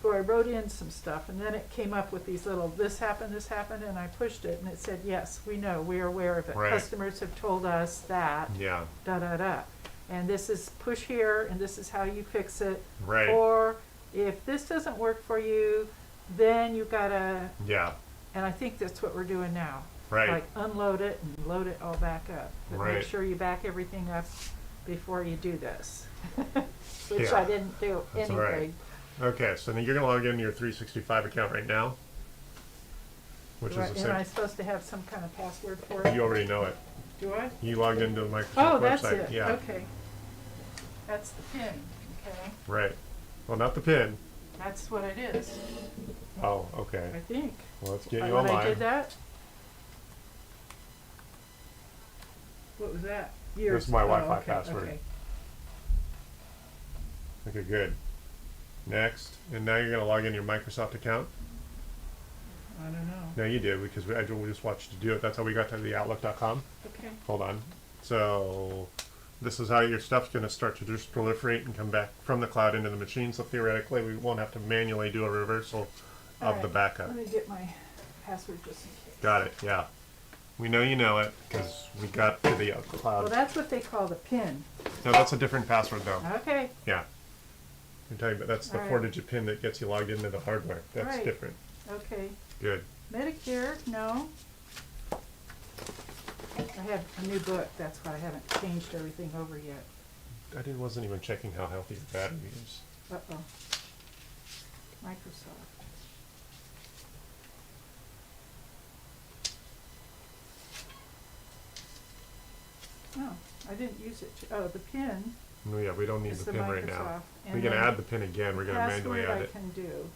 or I wrote in some stuff, and then it came up with these little, this happened, and I pushed it, and it said, yes, we know, we are aware of it. Right. Customers have told us that, Yeah. da da da. And this is push here, and this is how you fix it. Right. Or if this doesn't work for you, then you gotta, Yeah. and I think that's what we're doing now. Right. Like unload it and load it all back up. But Right. make sure you back everything up before you do this. Which Yeah. I didn't do That's all anything. right. Okay, so then you're going to log into your 365 account right now, which Right, is the am I same. supposed to have some kind of password for it? You already know it. Do I? You logged into the Microsoft Oh, website. that's it. Yeah. Okay. That's the pin. Okay. Right. Well, not the pin. That's what it is, Oh, I okay. think. Well, let's get you When online. I did that? What was that? This is my Wi-Fi okay, password. Okay. Okay, good. Next. And now you're going to log in your Microsoft account. I don't know. No, you did, because we just watched you do it. That's how we got to the Outlook.com. Okay. Hold on. So this is how your stuff's going to start to just proliferate and come back from the cloud into the machine. So theoretically, we won't have to manually do a reversal of the Alright, backup. Let me get my password just in case. Got it, yeah. We know you know it, because we got to the Well, cloud. that's what they call the pin. No, that's a different password, though. Okay. Yeah. I'm telling you, but that's the Alright. 4-digit pin that gets you logged into the hardware. That's Right. different. Okay. Good. Medicare, no. I have a new book, that's why I haven't changed everything over yet. Wasn't even checking how healthy your battery is. Uh-oh. Microsoft. Oh, I didn't use it. Oh, the pin No, yeah, we don't need is the the pin Microsoft. right now. And We're going to then add the pin again. We're going to manually password add I it. can do.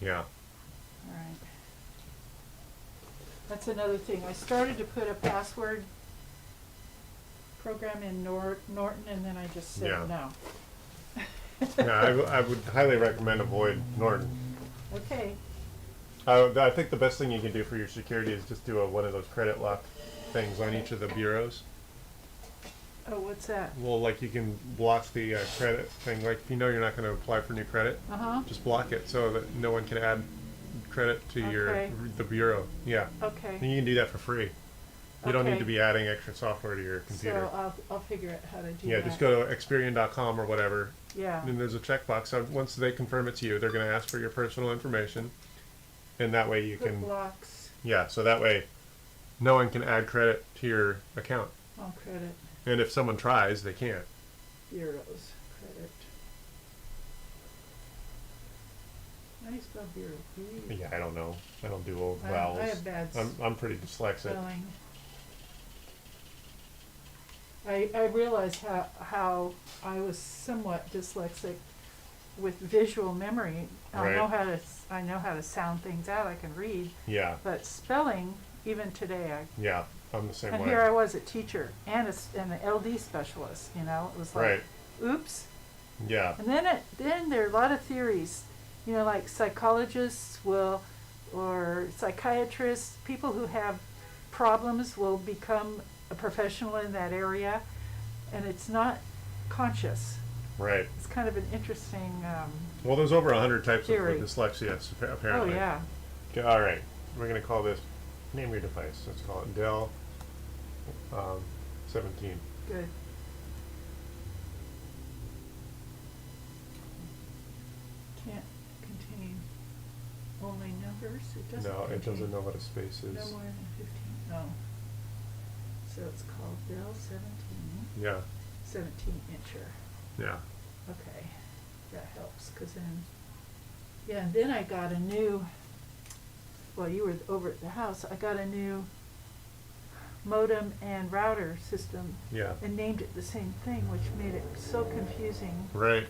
Yeah. All right. That's another thing. I started to put a password program in Norton, and then I just said Yeah. no. Yeah, I would highly recommend avoid Norton. Okay. I think the best thing you can do for your security is just do one of those credit lock things on each of the bureaus. Oh, what's that? Well, like you can block the credit thing. Like if you know you're not going to apply for new credit, Uh-huh. just block it so that no one can add credit to Okay. the bureau. Yeah, Okay. and you can do that for free. You don't need Okay. to be adding extra software to your computer. So I'll figure out how to do Yeah, that. just go to Experian.com or whatever, Yeah. and there's a checkbox. So once they confirm it to you, they're going to ask for your personal information, and that way you Put can. blocks. Yeah, so that way, no one can add credit to your account, All credit. and if someone tries, they can't. Bureaus. Credit. How do you spell bureau? B- Yeah, I don't know. I don't do old I vowels. have bad I'm pretty dyslexic. spelling. I realized how I was somewhat dyslexic with visual memory. Right. I know how to sound things out. I can read, Yeah, but spelling, even today, yeah, I'm the same and way. here I was a teacher and an LD specialist. You know, it was like, Right. oops. Yeah, And then there are a lot of theories, you know, like psychologists will, or psychiatrists, people who have problems will become a professional in that area, and it's not conscious. right. It's kind of an interesting, Well, there's over 100 types Theory. of dyslexia, oh apparently. yeah, Okay, all right, we're going to call this, name your device. Let's call it Dell 17. good. Can't contain only numbers, it doesn't No, it contain doesn't know what a space no is. more than 15, no. So it's called Dell 17. Yeah, 17 incher. yeah. Okay, that helps, cause then, yeah, and then I got a new, well, you were over at the house, I got a new modem and router system Yeah, and named it the same thing, which made it so confusing. right.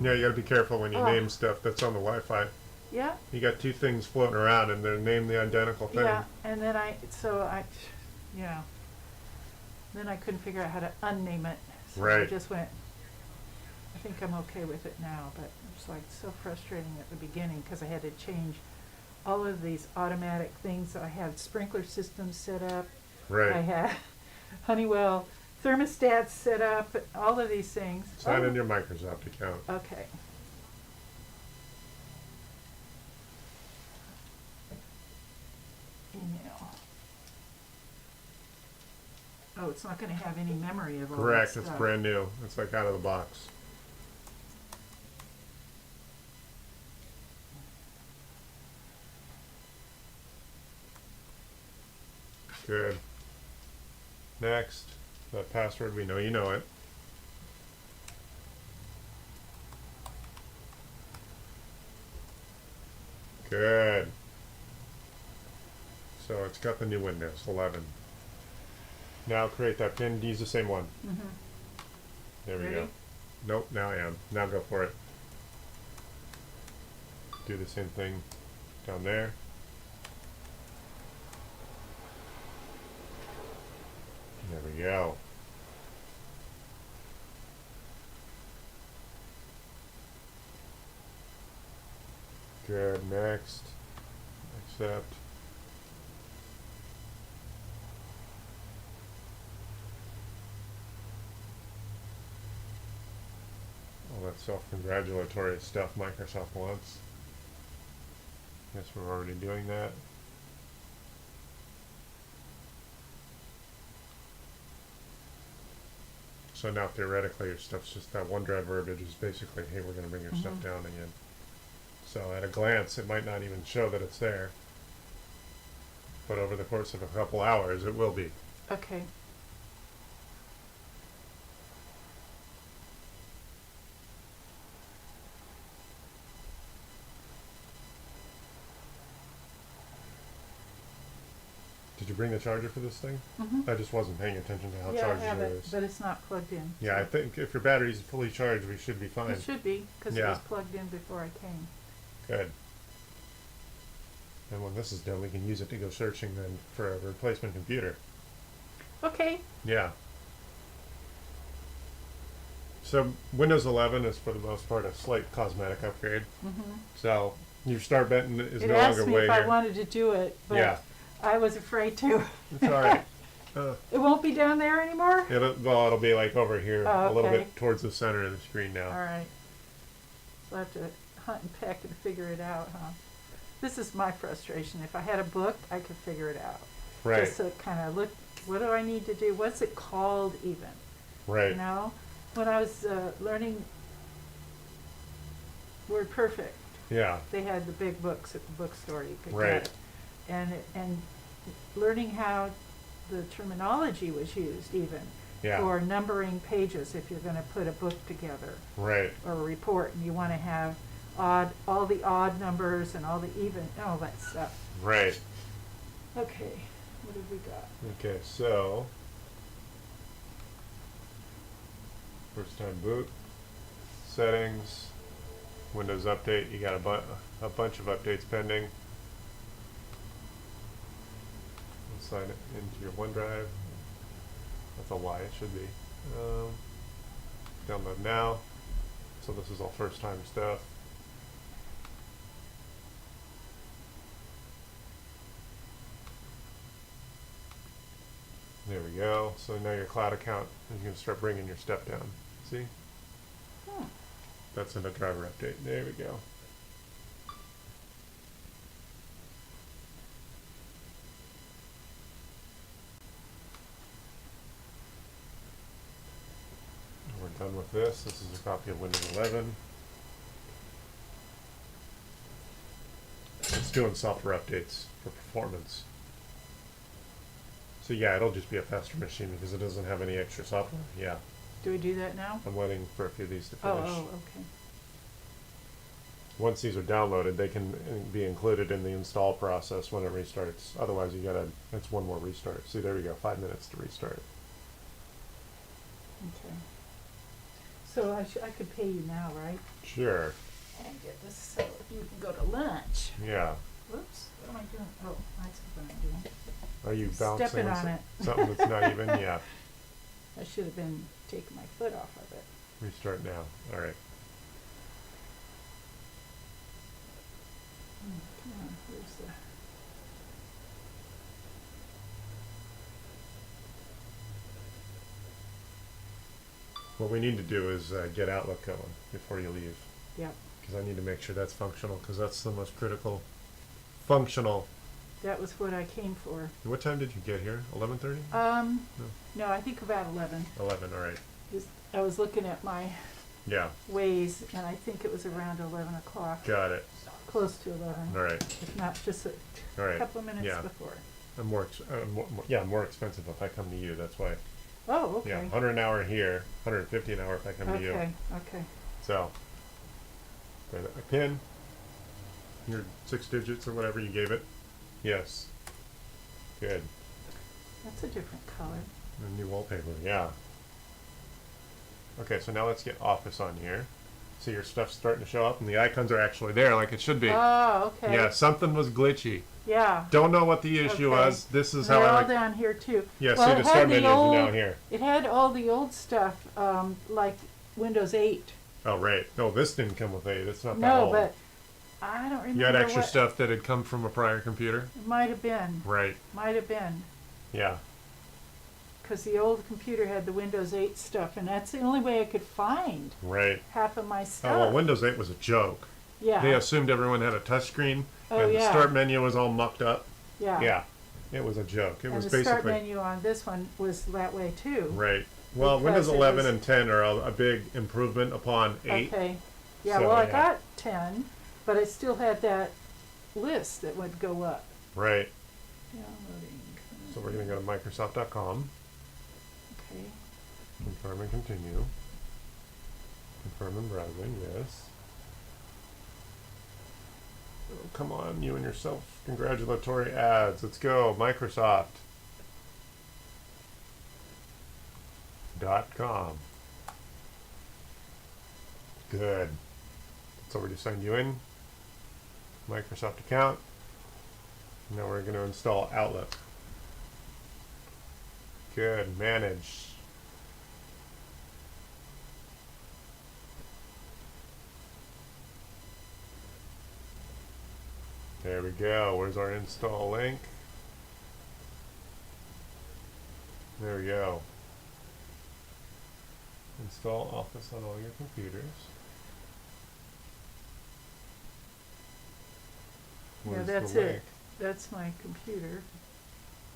Yeah, you got to be careful when you Oh. name stuff that's on the Wi-Fi. Yeah, You got two things floating around and they're named the identical thing. yeah, and then yeah, then I couldn't figure out how to unname it. So I Right. just went, I think I'm okay with it now, but it was like so frustrating at the beginning because I had to change all of these automatic things. I had sprinkler systems set up. Right. I had Honeywell thermostats set up, all of these things. Sign Oh, in your Microsoft account. okay. Email. Oh, it's not going to have any memory of all Correct. that It's stuff. brand new. It's like out of the box. Good. Next, that password, we know you know it. Good. So it's got the new Windows 11. Now create that pin. Use the same one. Mm-hmm. There we Ready? go. Nope, now I am. Now go for it. Do the same thing down there. There we go. Good, next. Accept. All that self-congratulatory stuff Microsoft wants. Guess we're already doing that. So now theoretically your stuff's just that OneDrive verbiage is basically, hey, we're going to bring your stuff Mhm. down again. So at a glance it might not even show that it's there. But over the course of a couple hours it will be. Okay. Did you bring the charger for this thing? Mm-hmm. I just wasn't paying attention to how Yeah, I charged have it it, is. but it's not plugged in. Yeah, I so- think if your battery's fully charged we should be fine. It should be, because it Yeah. was plugged in before I came. Good. And when this is done we can use it to go searching then for a replacement computer. Okay. Yeah. So Windows 11 is for the most part a slight cosmetic upgrade. Mm-hmm. So your start button is It no asked longer me way if I here. wanted to do it, but Yeah, I was afraid to. it's all right. It won't be down there anymore? It'll be like over here, Oh, a little okay. bit towards the center of the screen now. All right. So I have to hunt and peck and figure it out, huh? this is my frustration. If I had a book, I could figure it out. Right. Just to kind of look, what do I need to do? What's it called even? Right. You know, when I was learning WordPerfect, Yeah. they had the big books at the bookstore. You could Right. get it, and learning how the terminology was used even Yeah. for numbering pages if you're going to put a book together Right. or a report, and you want to have all the odd numbers and all the even, all that stuff. Right. Okay, what have we got? Okay, so first time boot, settings, Windows Update. You got a bunch of updates pending. Sign it into your OneDrive. That's a lie. It should be. Download now. So this is all first time stuff. There we go. So now your cloud account is going to start bringing your stuff down. See? Hmm. That's in the driver update. There we go. We're done with this. This is a copy of Windows 11. It's doing software updates for performance. So yeah, it'll just be a faster machine because it doesn't have any extra software. Yeah, Do we do that now? I'm waiting for a few of these to Oh, finish. okay. Once these are downloaded, they can be included in the install process when it restarts. Otherwise, it's one more restart. See, there we go, 5 minutes to restart. Okay. So I could pay you now, right? Sure. And get this so you can go to lunch. Yeah. Whoops, what am I doing? Oh, that's what I'm doing. Are you bouncing Stepping on on it. something that's not even? Yeah. I should have been taking my foot off of it. Restart now. All right. Come on, where's the... What we need to do is get Outlook going before you leave. Yep, Because I need to make sure that's functional, because that's the most critical. Functional. that was what I came for. What time did you get here? 11:30? No, I think about 11. 11, all right. I was looking at my Yeah, ways, and I think it was around 11 o'clock. got it. Close to 11. All right, If not, just a all right. couple of minutes Yeah. before. I'm more expensive if I come to you, that's why. Oh, okay. Yeah, 100 an hour here, 150 an hour if I come to you. Okay, okay. So, a pin, your 6 digits or whatever you gave it. Yes. Good. That's a different color. And new wallpaper, yeah. Okay, so now let's get Office on here. See, your stuff's starting to show up and the icons are actually there like it should be. Oh, okay. Yeah, something was glitchy. Yeah. Don't know what the issue Okay. was. This is They're how I all like. down here too. Yeah, Well, see it the had start the menu is old- down here. It had all the old stuff, like Windows 8. Oh, right. No, this didn't come with 8. It's not that No, old. but I don't remember. You had extra what, stuff that had come from a prior computer? It might have been. Right. Might have been. Yeah. Because the old computer had the Windows 8 stuff, and that's the only way I could find Right. half of my Oh, stuff. well, Windows 8 was a joke. Yeah. They assumed everyone had a touchsachscreen, Oh, and the yeah. start menu was all mucked up. Yeah. Yeah. It was a joke. It And was the start basically. menu on this one was that way too. Right. Well, Because Windows it 11 was- and 10 are a big improvement upon 8. Okay. Yeah, So, well, I yeah. got 10, but I still had that list that would go up. Right. Downloading. So we're going to go to Microsoft.com. Okay. Confirm and continue. Confirm and browsing, yes. Oh, come on, you and your self-congratulatory ads. Let's go, Microsoft.com. Good. It's already signed you in. Microsoft account. Now we're going to install Outlook. Good. Manage. There we go. Where's our install link? There we go. Install Office on all your computers. Yeah, was that's the it. link. That's my computer.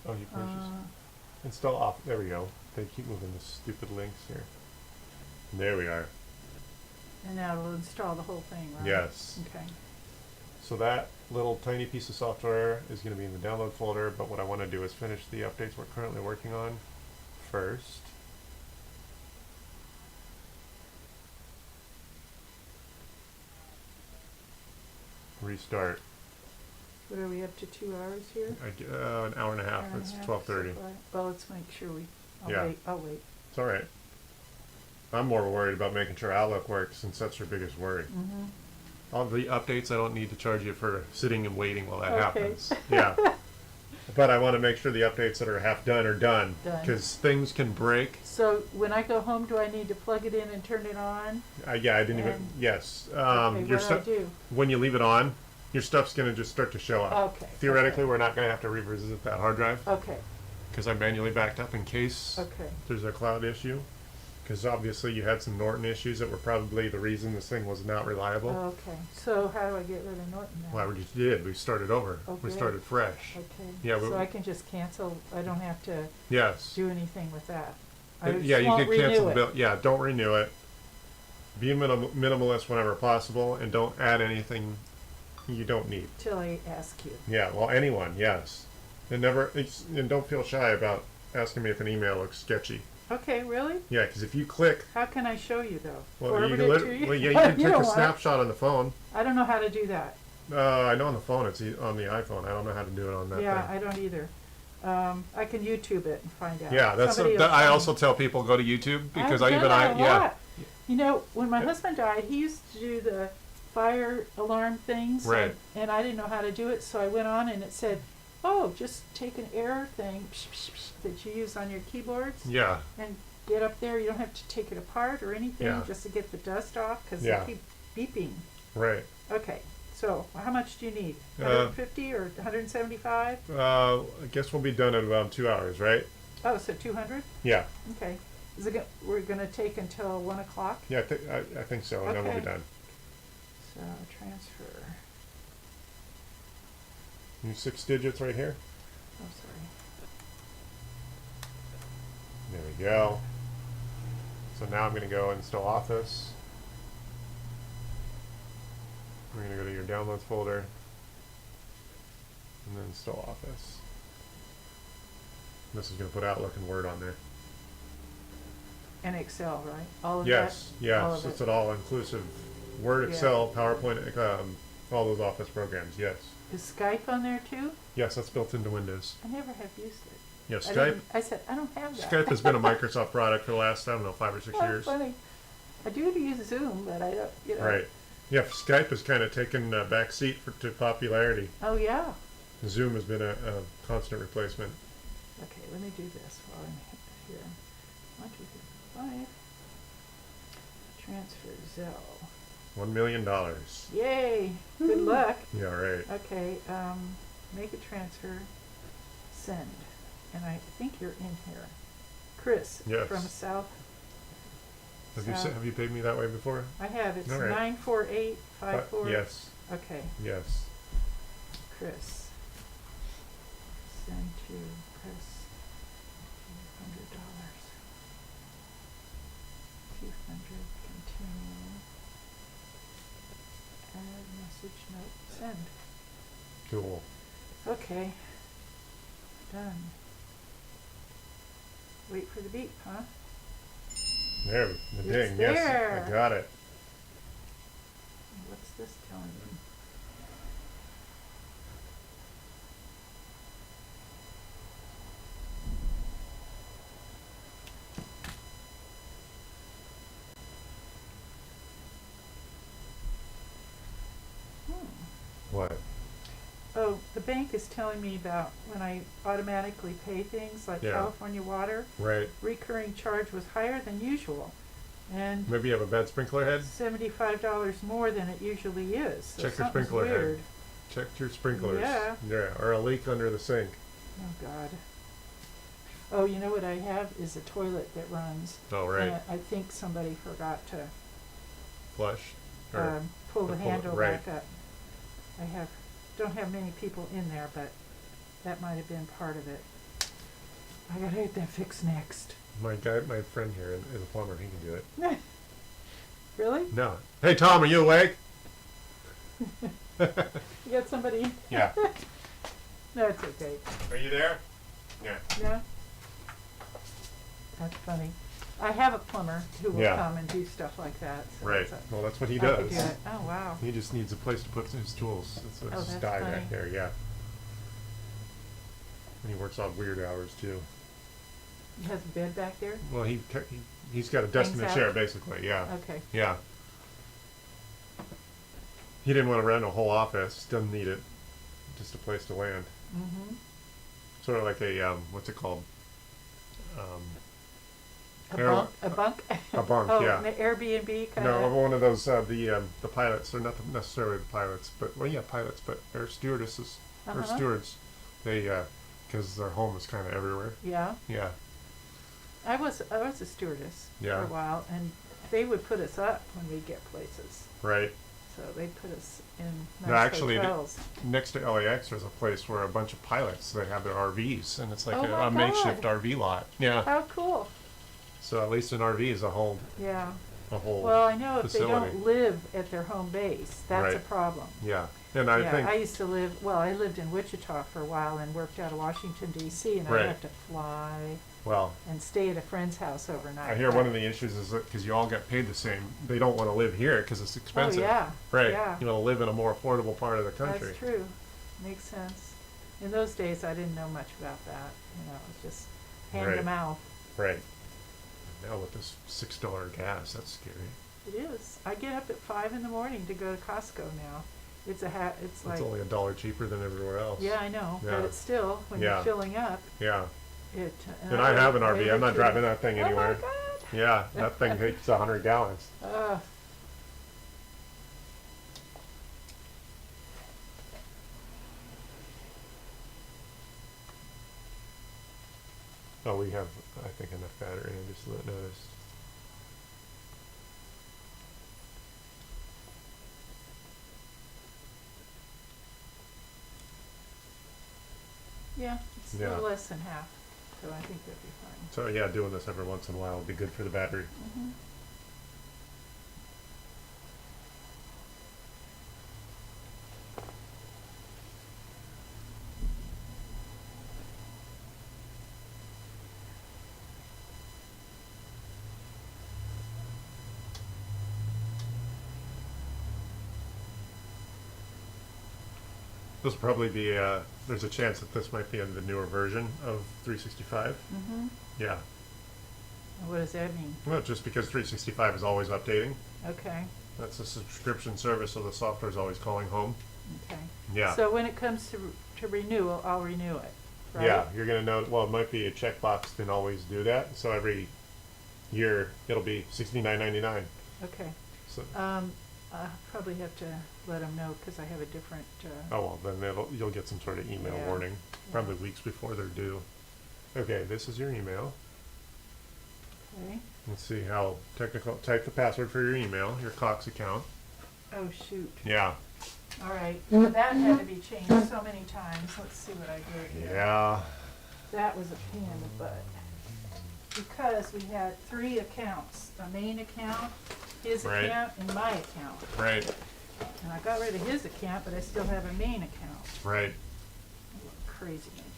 Oh, you purchased. Uh, Install off. There we go. They keep moving the stupid links here. There we are. and now it'll install the whole thing, right? Yes. Okay. So that little tiny piece of software is going to be in the download folder, but what I want to do is finish the updates we're currently working on first. Restart. What are we up to, 2 hours here? An hour and a half. Hour and a It's half, 12:30. so far. Well, let's make sure we, Yeah. I'll wait. It's all right. I'm more worried about making sure Outlook works, since that's your biggest worry. Mm-hmm. All the updates, I don't need to charge you for sitting and waiting while that Okay. happens. Yeah. But I want to make sure the updates that are half done are done, Done. because things can break. So when I go home, do I need to plug it in and turn it on? Yeah, I didn't even. And- Yes. Okay, Your what do I stuff. do? When you leave it on, your stuff's going to just start to show up. Okay. Theoretically, okay. we're not going to have to revisit that hard drive Okay, because I manually backed up in case okay. there's a cloud issue. Because obviously you had some Norton issues that were probably the reason this thing was not reliable. Okay, so how do I get rid of Norton now? Well, we just did. We started over. Oh, We good. started fresh. Okay, Yeah, so we- I can just cancel, I don't have to Yes. do anything with that? I just Yeah, you won't can renew cancel the it bill. Yeah, don't renew it. Be minimalist whenever possible, and don't add anything you don't need. Till I ask you. Yeah, well, anyone, yes. And and don't feel shy about asking me if an email looks sketchy. Okay, really? Yeah, because if you click, How can I show you though? well, Forward you it can to you? well, yeah, you can You take don't a want it. snapshot on the phone. I don't know how to do that. I know on the phone it's on the iPhone. I don't know how to do it on that Yeah, thing. I don't either. I can YouTube it and find out. Yeah, that's Somebody will I tell also me. tell people go to YouTube because I've done that a yeah. lot. You know, when my husband died, he used to do the fire alarm things, Right. and I didn't know how to do it, so I went on and it said, "Oh, just take an error thing that you use on your keyboards Yeah. and get up there. You don't have to take it apart or anything, Yeah. just to get the dust off because Yeah. they keep beeping." Right. Okay, so how much do you need? Uh, 150 or 175? I guess we'll be done in about 2 hours, right? Oh, so 200? Yeah. Okay. Is it we're going to take until 1 o'clock? Yeah, I think so, and then we'll be Okay. done. So transfer. Use 6 digits right here. Oh, sorry. There we go. So now I'm going to go install Office. We're going to go to your downloads folder and then install Office. This is going to put Outlook and Word on there. And Excel, right? All of Yes, that? yes, All of it's it. an all-inclusive Word, Yeah. Excel, PowerPoint, all those Office programs. Yes, Is Skype on there too? yes, that's built into Windows. I never have used it. Yeah, I Skype. didn't- I said, I don't have that. Skype has been a Microsoft product for the last, I don't know, 5 or 6 Oh, years. funny. I do use Zoom, but I don't, you know. Right. Yeah, Skype has kind of taken a back seat to popularity. Oh, yeah. Zoom has been a constant replacement. Okay, let me do this while I'm here. 1, 2, 3, 5. Transfer Zelle. $1 million. Yay! Good luck. Yeah, right. Okay, make a transfer, send, and I think you're in here. Chris Yes. from South. Have you paid me that way before? I have. It's All right. 94854. Yes. Okay, Yes. Chris. Send to Chris. $200. 200. Continue. Add message note. Send. Cool. Okay. Done. Wait for the beep, huh? There, the It's ding. Yes, there. I got it. What's this telling me? What? Oh, the bank is telling me about when I automatically pay things like Yeah. California Water, Right. recurring charge was higher than usual. And Maybe you have a bad sprinkler head? $75 more than it usually is. So Check your something's sprinkler head. weird. Check your sprinklers. Yeah. Yeah, or a leak under the sink. Oh, God. Oh, you know what I have is a toilet that runs. Oh, right. And I think somebody forgot to Flush. Or, pull the or pull it- handle right. back up. I have don't have many people in there, but that might have been part of it. I gotta get that fixed next. My friend here is a plumber. He can do it. Really? No. Hey, Tom, are you awake? You got somebody? Yeah. No, it's okay. Are you there? Yeah. Yeah? That's funny. I have a plumber who will Yeah. come and do stuff like that. So Right. it's a- Well, that's what he I could does. do it. Oh, wow. He just needs a place to put his tools. It's Oh, a that's sty funny. back there, yeah. And he works odd weird hours too. He has a bed back there? Well, he's got a desk and a Hangs chair, out? basically. Yeah. Okay. Yeah. He didn't want to rent a whole office. Doesn't need it. Just a place to land. Mm-hmm. Sort of like a what's it called? A Air- bunk? A bunk? A bunk, Oh, yeah. an Airbnb kind No, of? one of those the pilots, or not necessarily the pilots, but well, yeah, pilots, but air stewardesses or Uh-huh. stewards. They because their home is kind of everywhere. Yeah. Yeah. I was a stewardess Yeah. for a while, and they would put us up when we get places. Right. So they put us in nice No, actually, hotels. Next to LAX, there's a place where a bunch of pilots they have their RVs, and it's like Oh a my makeshift God. RV lot. Yeah. How cool. So at least an RV is a whole Yeah. whole. Well, I know if they facility. don't live at their home base, that's a Right. problem. Yeah, and I Yeah, think I used to live, well, I lived in Wichita for a while and worked out of Washington D.C. and Right. I'd have to fly well, and stay at a friend's house overnight. I hear one of the issues is that because you all get paid the same, they don't want to live here because it's expensive. Oh, yeah. Right. Yeah. You want to live in a more affordable part of the country. That's true. Makes sense. In those days, I didn't know much about that. You know, it was just hand to Right. mouth. Right. Now with this $6 gas, that's scary. It is. I get up at 5 in the morning to go to Costco now. It's It's like, only $1 cheaper than everywhere else. yeah, I know, Yeah. but it's still, when Yeah. you're filling up, Yeah. it. And I have an RV. I'm not to- driving that thing Oh my anywhere. God. Yeah, that thing takes 100 gallons. Oh, we have, I think, enough battery. I just noticed. Yeah, it's a Yeah. little less than half, so I think that'd be fine. So yeah, doing this every once in a while would be good for the battery. Mm-hmm. This will probably be, there's a chance that this might be in the newer version of 365. Mm-hmm. Yeah. What does that mean? Well, just because 365 is always updating. Okay, That's a subscription service, so the software is always calling home. okay. Yeah. So when it comes to renewal, I'll renew it, right? Yeah, you're going to know, well, it might be a checkbox to always do that. So every year it'll be $69.99. Okay. So, I'll probably have to let them know because I have a different, oh, well, then you'll get some sort of email Yeah. warning, probably weeks before they're due. Okay, this is your email. okay. Let's see how technical. Type the password for your email, your Cox account. Oh, shoot. Yeah. All right. Well, that had to be changed so many times. Let's see what I did here. Yeah. That was a pain in the butt. Because we had 3 accounts, a main account, his Right. account, and my account. Right. And I got rid of his account, but I still have a main account. Right. Crazy making.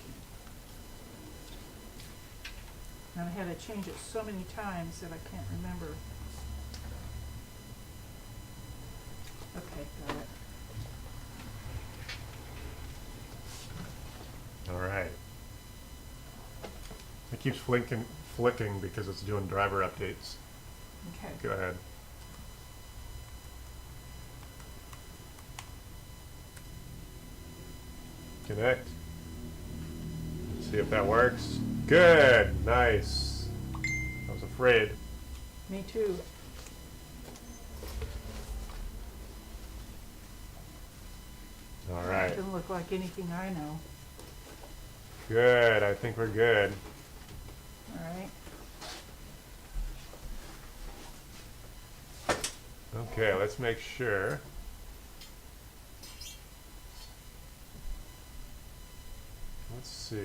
And I had to change it so many times that I can't remember. Okay, got it. All right. It keeps flicking because it's doing driver updates. Okay. Go ahead. Connect. Let's see if that works. Good. Nice. I was afraid. Me too. All right. Doesn't look like anything I know. Good. I think we're good. All right. Okay, let's make sure. see.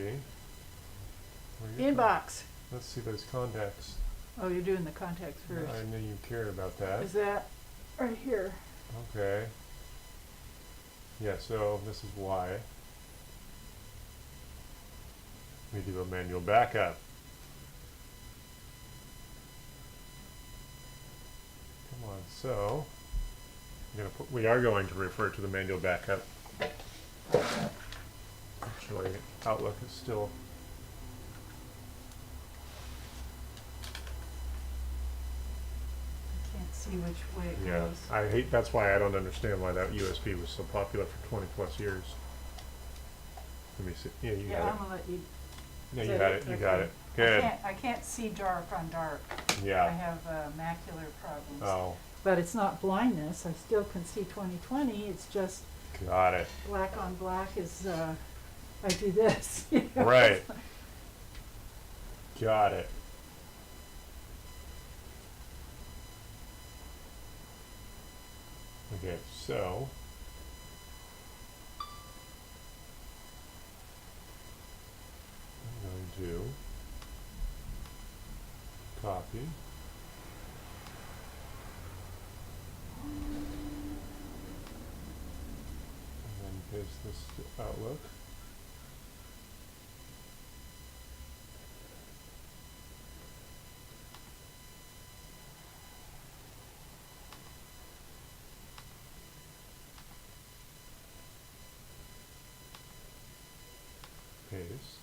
Where are your Inbox. Let's see those contacts. Oh, you're doing the contacts first. I knew you cared about that. Is that right here? Okay. Yeah, so this is why we do a manual backup. Come on, so we are going to refer to the manual backup. Actually, Outlook is still. I can't see which way it Yeah, goes. I hate. That's why I don't understand why that USB was so popular for 20 plus years. Let me see. Yeah, you Yeah, got I'm it. gonna let you. Yeah, say you got it. You got okay. it. Good. I can't see dark on dark. I Yeah. have macular problems. Oh, But it's not blindness. I still can see 20/20. It's just got it. black on black is. I do this. You know? Right. Got it. Okay, so I'm going to copy. And then paste this to Outlook. Paste.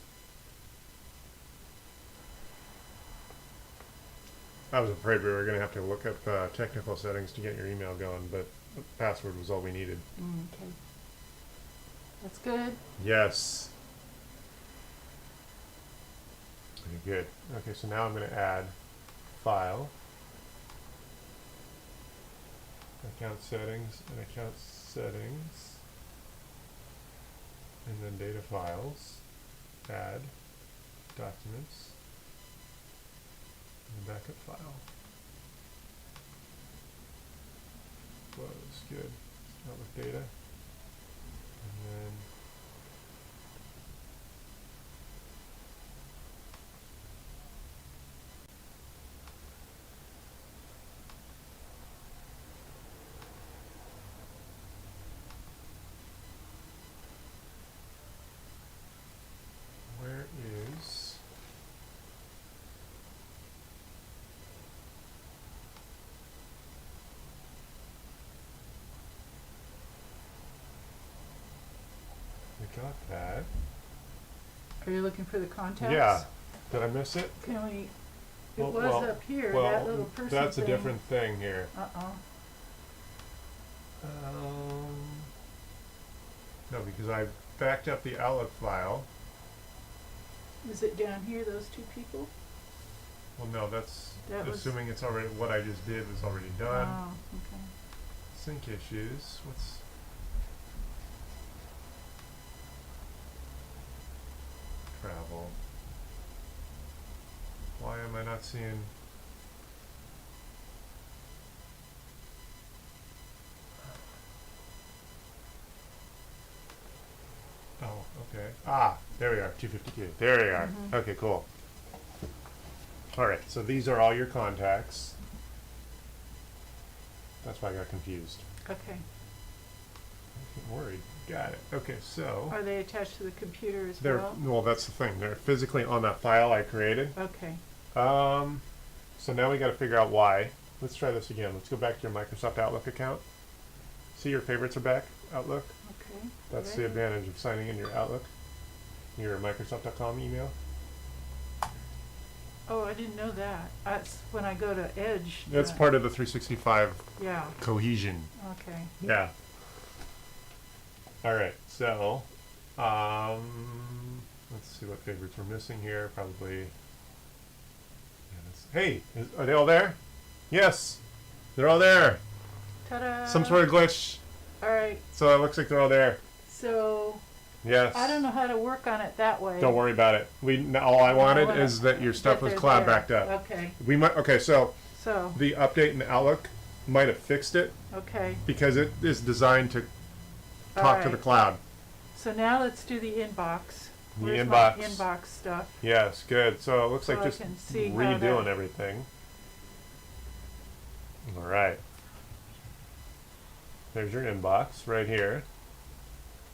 I was afraid we were going to have to look up technical settings to get your email going, but the password was all we needed. Okay. That's good. Yes. Okay, good. Okay, so now I'm going to add file, account settings, and then data files, add documents, and backup file. Close, good. Start with data, and then where is we got that. Are you looking for the contacts? Yeah. Did I miss it? Can we? It Well- was well- up here. Well, that little person that's thing. a different thing here. No, because I backed up the Outlook file. Is it down here? Those two people? Well, no, that's That was- assuming it's already what I just did was already done. Oh, okay. Sync issues. What's travel? Why am I not seeing? Oh, okay. Ah, there we are. 252. There we are. Mhm. Okay, cool. All right. So these are all your contacts. That's why I got confused. Okay. I'm worried. Got it. Okay, so Are they attached to the computer as they're well? well. That's the thing. They're physically on that file I created. Okay. So now we got to figure out why. Let's try this again. Let's go back to your Microsoft Outlook account. See, your favorites are back. Outlook. Okay. That's the Right. advantage of signing in your Outlook, your Microsoft.com email. Oh, I didn't know that. That's when I go to Edge. That's part of the 365 Yeah. cohesion. Okay. Yeah. All right. So, let's see what favorites we're missing here. Probably. Hey, are they all there? Yes, they're all there. Ta-da! Some sort of glitch. All right. So it looks like they're all there. So Yes. I don't know how to work on it that way. Don't worry about it. All I wanted wanna is that your stuff That was they're cloud there. backed up. Okay. We might. Okay, so So. the update in Outlook might have fixed it Okay. because it is designed to All talk to the right. cloud. So now let's do the inbox. The Where's inbox. my inbox stuff? Yes, good. So it looks So like I just can see how redoing that- everything. All right. There's your inbox right here.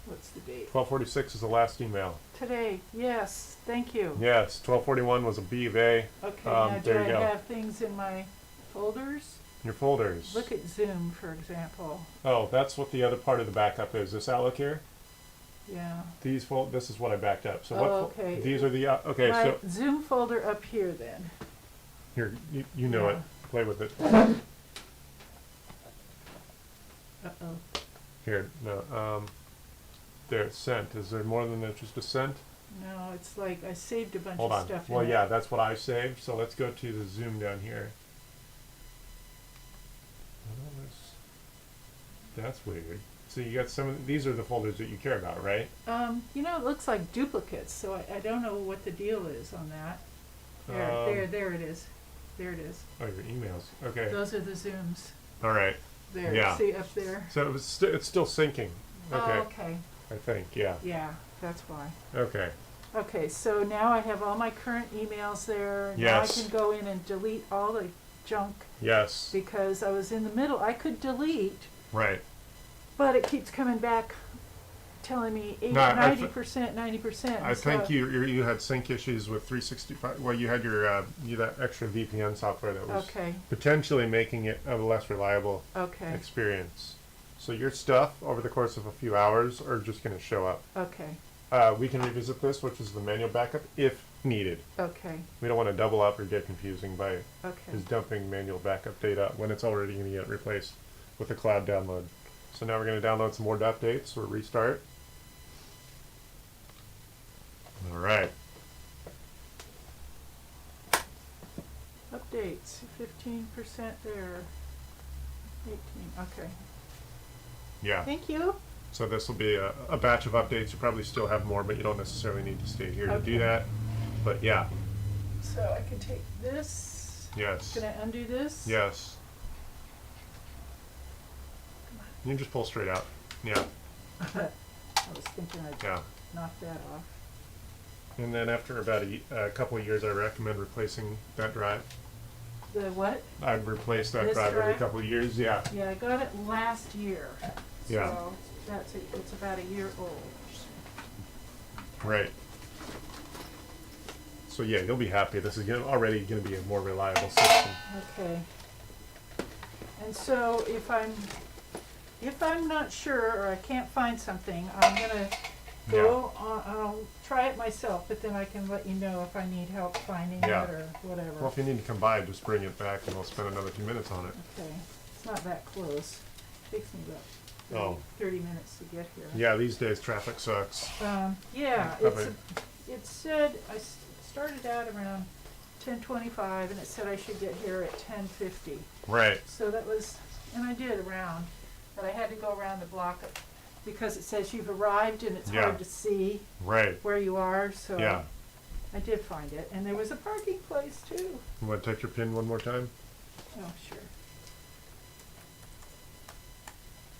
What's the date? 1246 is the last email. Today. Yes. Thank you. Yes, 1241 was a B of A. Okay. Now, do there I you go. have things in my folders? Your folders. Look at Zoom, for example. Oh, that's what the other part of the backup is. This Outlook here. Yeah. This is what I backed up. So Oh, okay. these are the okay. My So Zoom folder up here, then. here, you know Yeah. it. Play with it. Uh-oh. Here, no. There, it's sent. Is there more than just a sent? No, it's like I saved a bunch Hold of on. stuff Well, in yeah, it. that's what I saved. So let's go to the Zoom down here. Oh, that's weird. So you got some of these are the folders that you care about, right? You know, it looks like duplicates, so I don't know what the deal is on that. There it is. There it is. Oh, your emails. Okay. Those are the Zooms. All right. There, Yeah. see up there? So it's still syncing. Okay. Oh, okay. I think, yeah. Yeah, that's why. Okay. Okay, so now I have all my current emails there. Yes. Now I can go in and delete all the junk Yes. because I was in the middle. I could delete, Right. but it keeps coming back telling me No, I 90%, 90%. I think so- you had sync issues with 365. Well, you had your that extra VPN software that was Okay, potentially making it a less reliable okay, experience. So your stuff over the course of a few hours are just going to show up. okay, We can revisit this, which is the manual backup, if needed. okay, We don't want to double up or get confusing by okay. just dumping manual backup data when it's already going to get replaced with a cloud download. So now we're going to download some more updates or restart. All right. Updates, 15% there. 18, okay. Yeah. Thank you. So this will be a batch of updates. You probably still have more, but you don't necessarily need to stay here to do Okay. that. But yeah. So I can take this. Yes. Can I undo this? Yes. You can just pull straight out. Yeah. I was thinking I'd Yeah. knock that off. And then after about a couple of years, I recommend replacing that drive. The what? I'd replace that This drive every drive? couple of years. Yeah. Yeah, I got it last year. Yeah. So it's about a year old. Right. So yeah, you'll be happy. This is already going to be a more reliable system. Okay. And so if I'm not sure or I can't find something, I'm gonna go on, I'll try it myself, but then I can let you know if I need help finding Yeah. it or whatever. Well, if you need to come by, just bring it back, and we'll spend another few minutes on it. Okay, it's not that close. Takes me about 30, Oh. 30 minutes to get here. Yeah, these days traffic sucks. Yeah, Okay. it said, started out around 10:25 and it said I should get here at 10:50. Right. So that was, and I did around, but I had to go around the block because it says you've arrived and it's Yeah. hard to see Right. where you are, so Yeah. I did find it. And there was a parking place too. You want to take your pin one more time? Oh, sure.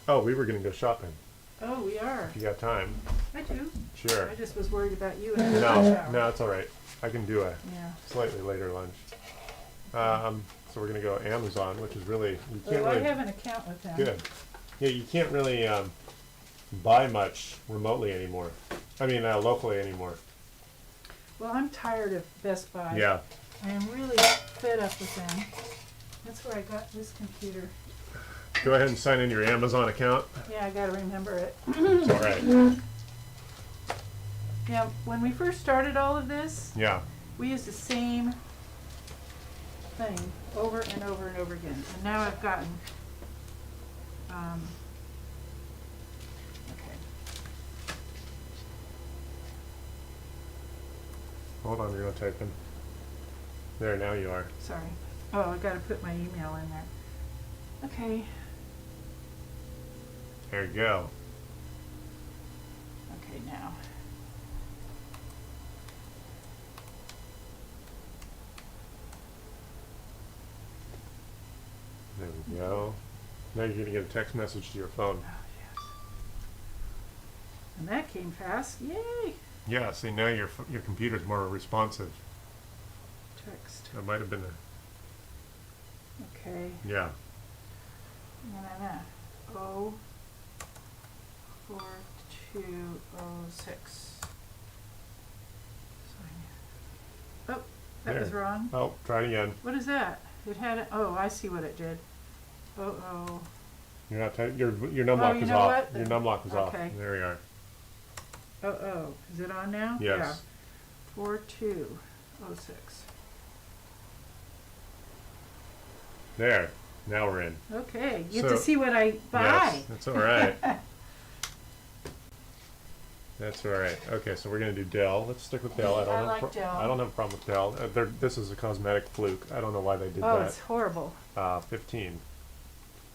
Oh, we were going to go shopping. Oh, we are. If you got time. I do. Sure. I just was worried about you and the No, shower. no, it's all right. I can do a Yeah. slightly later lunch. So we're going to go Amazon, which is really, you can't Well, I really, have an account with them. good. Yeah, you can't really buy much remotely anymore. I mean, locally anymore. Well, I'm tired of Best Buy. Yeah. I am really fed up with them. That's where I got this computer. Go ahead and sign in your Amazon account. Yeah, I gotta remember it. It's all right. Yeah, when we first started all of this, Yeah. we used the same thing over and over and over again. And now I've gotten, okay. Hold on, you're going to type in. There, now you are. Sorry. Oh, I gotta put my email in there. Okay. There you go. Okay, now. There we go. Now you're going to get a text message to your phone. Oh, yes. And that came fast. Yay! Yeah, see now your computer's more responsive. Text. That might have been Okay. yeah. O 4206. Oh, that was There. wrong. Oh, try it again. What is that? It had it. Oh, I see what it did. You're not your num lock you is know off. what? Your num lock is off. Okay. There you are. Is it on now? Yes. Yeah. 4206. There. Now we're in. Okay. You have So- to see what I buy. Yes, that's all right. That's all right. Okay, so we're gonna do Dell. Let's stick with Dell. I don't like have Dell. I don't have a problem with Dell. This is a cosmetic fluke. I don't know why they did Oh, that. it's horrible. 15.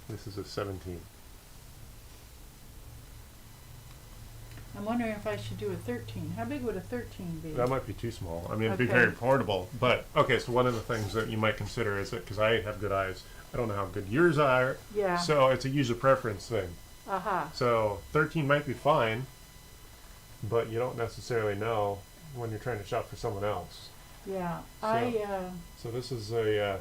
This is a 17. I'm wondering if I should do a 13. How big would a 13 be? That might be too small. I mean, it'd be Okay. very portable. But okay, so one of the things that you might consider is that because I have good eyes, I don't know how good yours are. Yeah. So it's a user preference thing. Aha. So 13 might be fine, but you don't necessarily know when you're trying to shop for someone else. Yeah. So- So this is a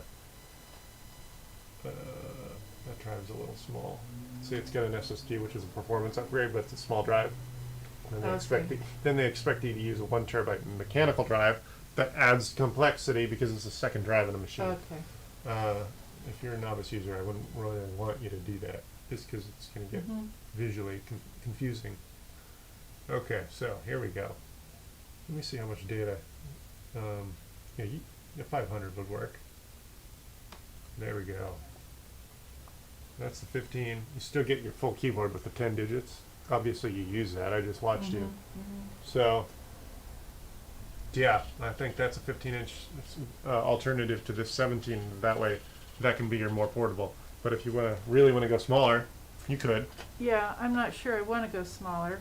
that drive's a little small. See, it's got an SSD, which is a performance upgrade, but it's a small drive. And they Okay. expect you to use a 1 terabyte mechanical drive that adds complexity because it's a second drive in a machine. Okay. If you're a novice user, I wouldn't really want you to do that, just because it's going to get Mhm. visually confusing. Okay, so here we go. Let me see how much data. Yeah, 500 would work. There we go. That's the 15. You still get your full keyboard with the 10 digits. Obviously, you use that. I just watched you. So, yeah, I think that's a 15-inch alternative to this 17. That way, that can be your more portable. But if you really want to go smaller, you could. Yeah, I'm not sure. I want to go smaller.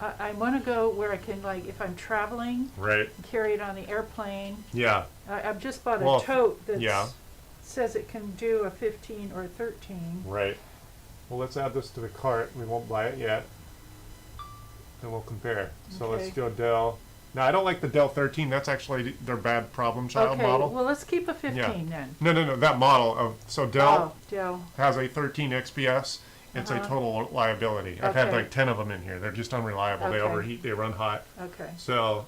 I want to go where I can, like, if I'm traveling, Right. carry it on the airplane. Yeah. I've just bought Well, a tote that yeah. says it can do a 15 or 13. Right. Well, let's add this to the cart. We won't buy it yet. Then we'll compare. So let's Okay. go Dell. Now, I don't like the Dell 13. That's actually their bad problem child Okay, model. well, let's keep a 15 then. No. That model so Dell Oh, Dell. has a 13 XPS. It's a Uh-huh. total liability. I've had Okay. like 10 of them in here. They're just unreliable. They Okay. overheat. They run hot. Okay. So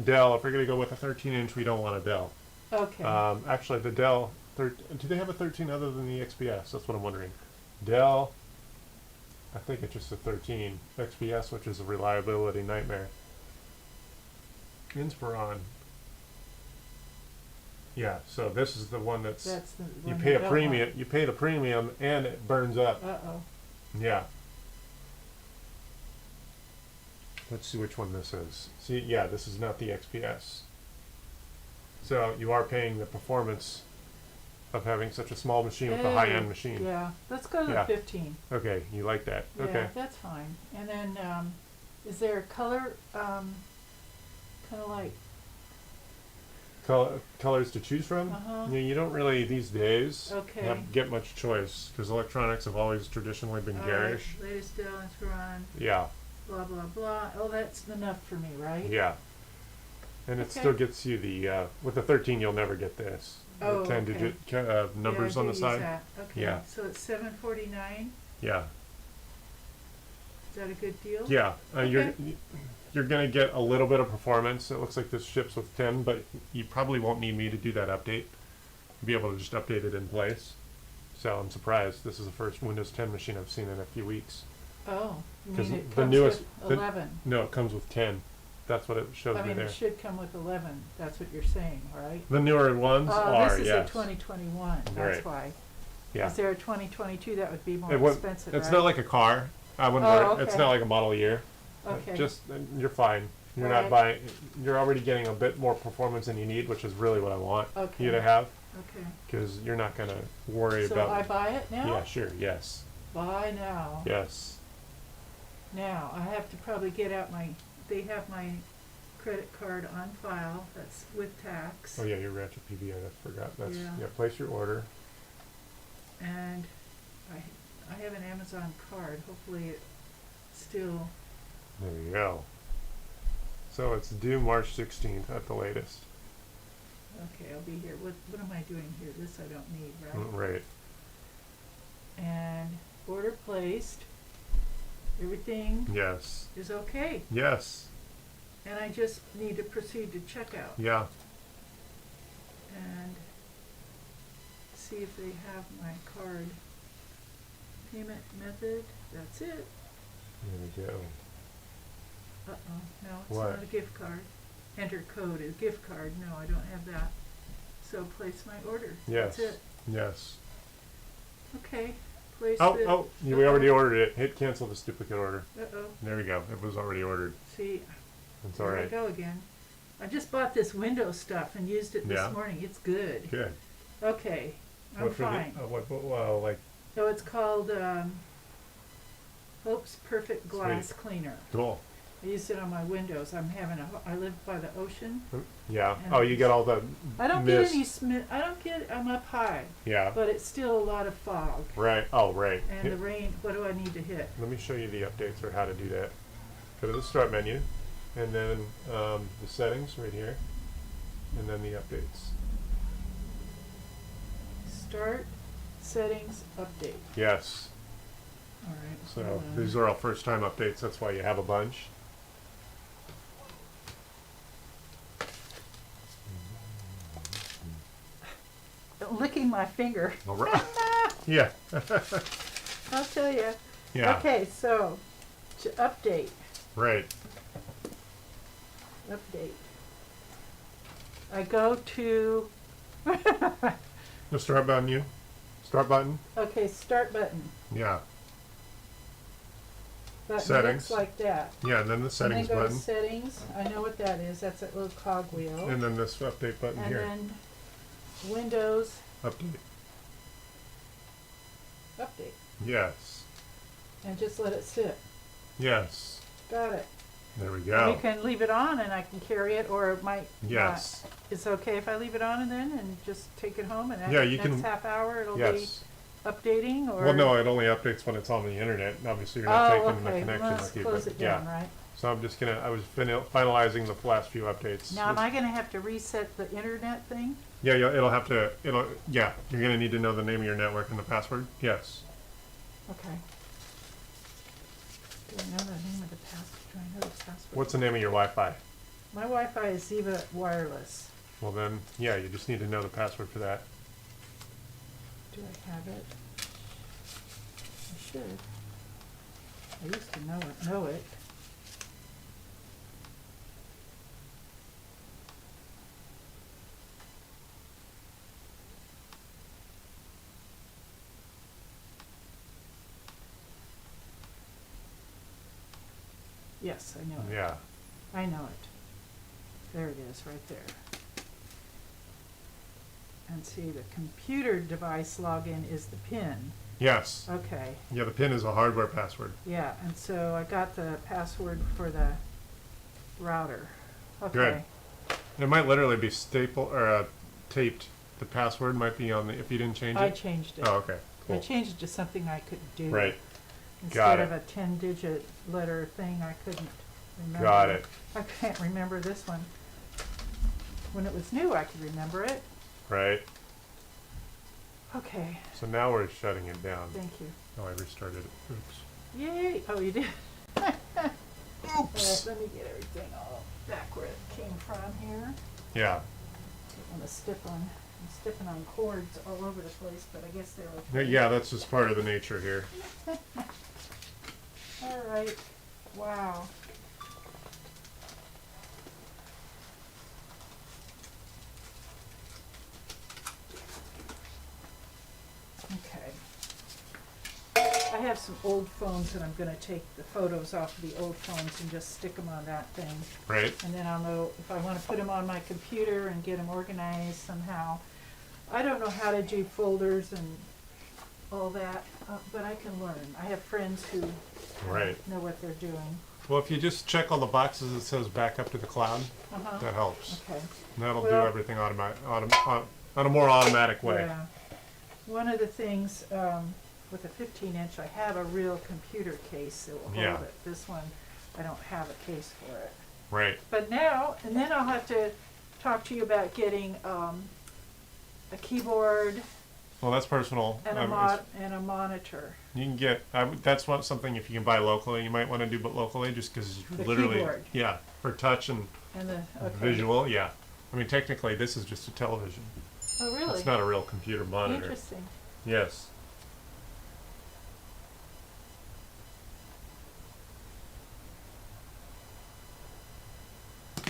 Dell, if we're going to go with a 13-inch, we don't want a Dell. Okay. Actually, the Dell, do they have a 13 other than the XPS? That's what I'm wondering. Dell, I think it's just a 13 XPS, which is a reliability nightmare. Inspiron. Yeah, so this is the one that's That's the you one pay you a don't premium. You pay the premium, and it burns up. want. Uh-oh. Yeah. Let's see which one this is. See, yeah, this is not the XPS. So you are paying the performance of having such a small machine with a high-end machine. Yeah, let's go to Yeah. the 15. Okay, you like that. Yeah, Okay. that's fine. And then, is there a color, kind of like, Colors to choose from? Uh-huh. You don't really, these days, Okay. get much choice, because electronics have always traditionally been all garish. right, latest Dell Inspiron, Yeah, blah, blah, blah. Oh, that's enough for me, right? yeah. And it Okay. still gets you the, with the 13 you'll never get this. Oh, the 10 okay. digit numbers Yeah, I on do the use side. that. Okay, Yeah. so it's $7.49. Yeah. Is that a good deal? Yeah, Okay. you're gonna get a little bit of performance. It looks like this ships with 10, but you probably won't need me to do that update. You'll be able to just update it in place. So I'm surprised. This is the first Windows 10 machine I've seen in a few weeks. Oh, you 'Cause mean it the comes newest- with the- 11? No, it comes with 10. That's what it shows I me mean, there. it should come with 11. That's what you're saying, right? The newer ones Oh, are, this is yes. a 2021. That's Right. why. Yeah. Is there a 2022 that would be more It won't- expensive, it's right? not like a car. I wouldn't Oh, worry. It's okay. not like a model year. Okay. Just, you're fine. You're All not right. buying, you're already getting a bit more performance than you need, which is really what I want Okay. you to have. Okay. Because you're not going to worry So about. I buy it now? Yeah, sure. Yes. Buy now. Yes. Now, I have to probably get out they have my credit card on file. That's with tax. Oh yeah, your Ratchet PV. I forgot. That's Yeah. Place your order. And I have an Amazon card. Hopefully it still, There you go. So it's due March 16th at the latest. Okay, I'll be here. What am I doing here? This I don't need, right? Right. And order placed. Everything Yes. is okay. Yes. And I just need to proceed to checkout Yeah. and see if they have my card payment method. That's it. There we go. Uh-oh, no, it's What? not a gift card. Enter code is gift card. No, I don't have that. So place my order. Yes. That's it. Yes. Okay. Place Oh, it. oh, we already ordered it. Hit cancel this duplicate order. Uh-oh. There we go. It was already ordered. See, It's there I alright. go again. I just bought this Windows stuff and used it this Yeah. morning. It's good. Good. Okay. I'm What for fine. the, well, like, So it's called Hope's Perfect Glass Sweet. Cleaner. cool. I used it on my windows. I live by the ocean. Yeah. And Oh, you get all the I don't mist. get any I'm up high, Yeah. but it's still a lot of fog. Right. Oh, right. And the rain, what do I need to hit? Let me show you the updates or how to do that. Go to the start menu, and then the settings right here, and then the updates. Start, settings, update. Yes. All right. So hold on. these are all first time updates. That's why you have a bunch. Licking my finger. All right. Yeah. I'll tell you. Yeah. Okay, so to update. Right. Update. I go to The start button. Start button. okay, start button. Yeah. Button Settings. looks like that. Yeah, and then the settings and then go button, to settings. I know what that is. That's that little cog wheel. and then this update button And here. then Windows Update. update. Yes. And just let it sit. Yes. Got it. There we You go. can leave it on and I can carry it, or it might Yes. not. It's okay if I leave it on and then and just take it home and Yeah, you next can- half hour it'll Yes. be updating or Well, no, it only updates when it's on the internet. Obviously, you're not oh, taking the okay. connection Let's with you, close but it down, yeah. right? So I'm just gonna. I was finalizing the last few updates. Now, am I going to have to reset the internet thing? Yeah, it'll have to. Yeah, you're gonna need to know the name of your network and the password. Yes. Okay. Do I know the name of the password? Do I know the password? What's the name of your Wi-Fi? My Wi-Fi is Ziva Wireless. Well, then, yeah, you just need to know the password for that. Do I have it? I should. I used to know it. Yes, I know it. Yeah. I know it. There it is, right there. And see, the computer device login is the PIN. Yes. Okay, Yeah, the PIN is a hardware password. yeah, and so I got the password for the router. Okay. Good. It might literally be taped. The password might be on the if you didn't change it. I changed it. Oh, okay. I Cool. changed it to something I could do. Right. Instead Got of it. a 10-digit letter thing, I couldn't remember. Got it. I can't remember this one. When it was new, I could remember it. Right. Okay, So now we're shutting it down. thank you. Oh, I restarted it. Oops. Yay! Oh, you did? Oops. Let me get everything all back where it came from here. Yeah. I'm stepping on cords all over the place, but I guess they're okay. Yeah, that's just part of the nature here. All right. Wow. Okay. I have some old phones that I'm going to take the photos off of the old phones and just stick them on that thing. Right. And then I'll know if I want to put them on my computer and get them organized somehow. I don't know how to do folders and all that, but I can learn. I have friends who Right. know what they're doing. Well, if you just check all the boxes that says back up to the cloud, Uh-huh. that helps. Okay. And that'll do Well- everything on a more automatic way. Yeah. One of the things with a 15-inch, I have a real computer case that will hold Yeah. it. This one, I don't have a case for it. Right. But now, and then I'll have to talk to you about getting a keyboard Well, that's personal. and and a monitor. You can get. That's something if you can buy locally, you might want to do, but locally, just because The literally, keyboard. yeah, for touch and And the visual, yeah. I mean, technically, this is just a television. Oh, really? It's not a real computer monitor. Interesting. Yes.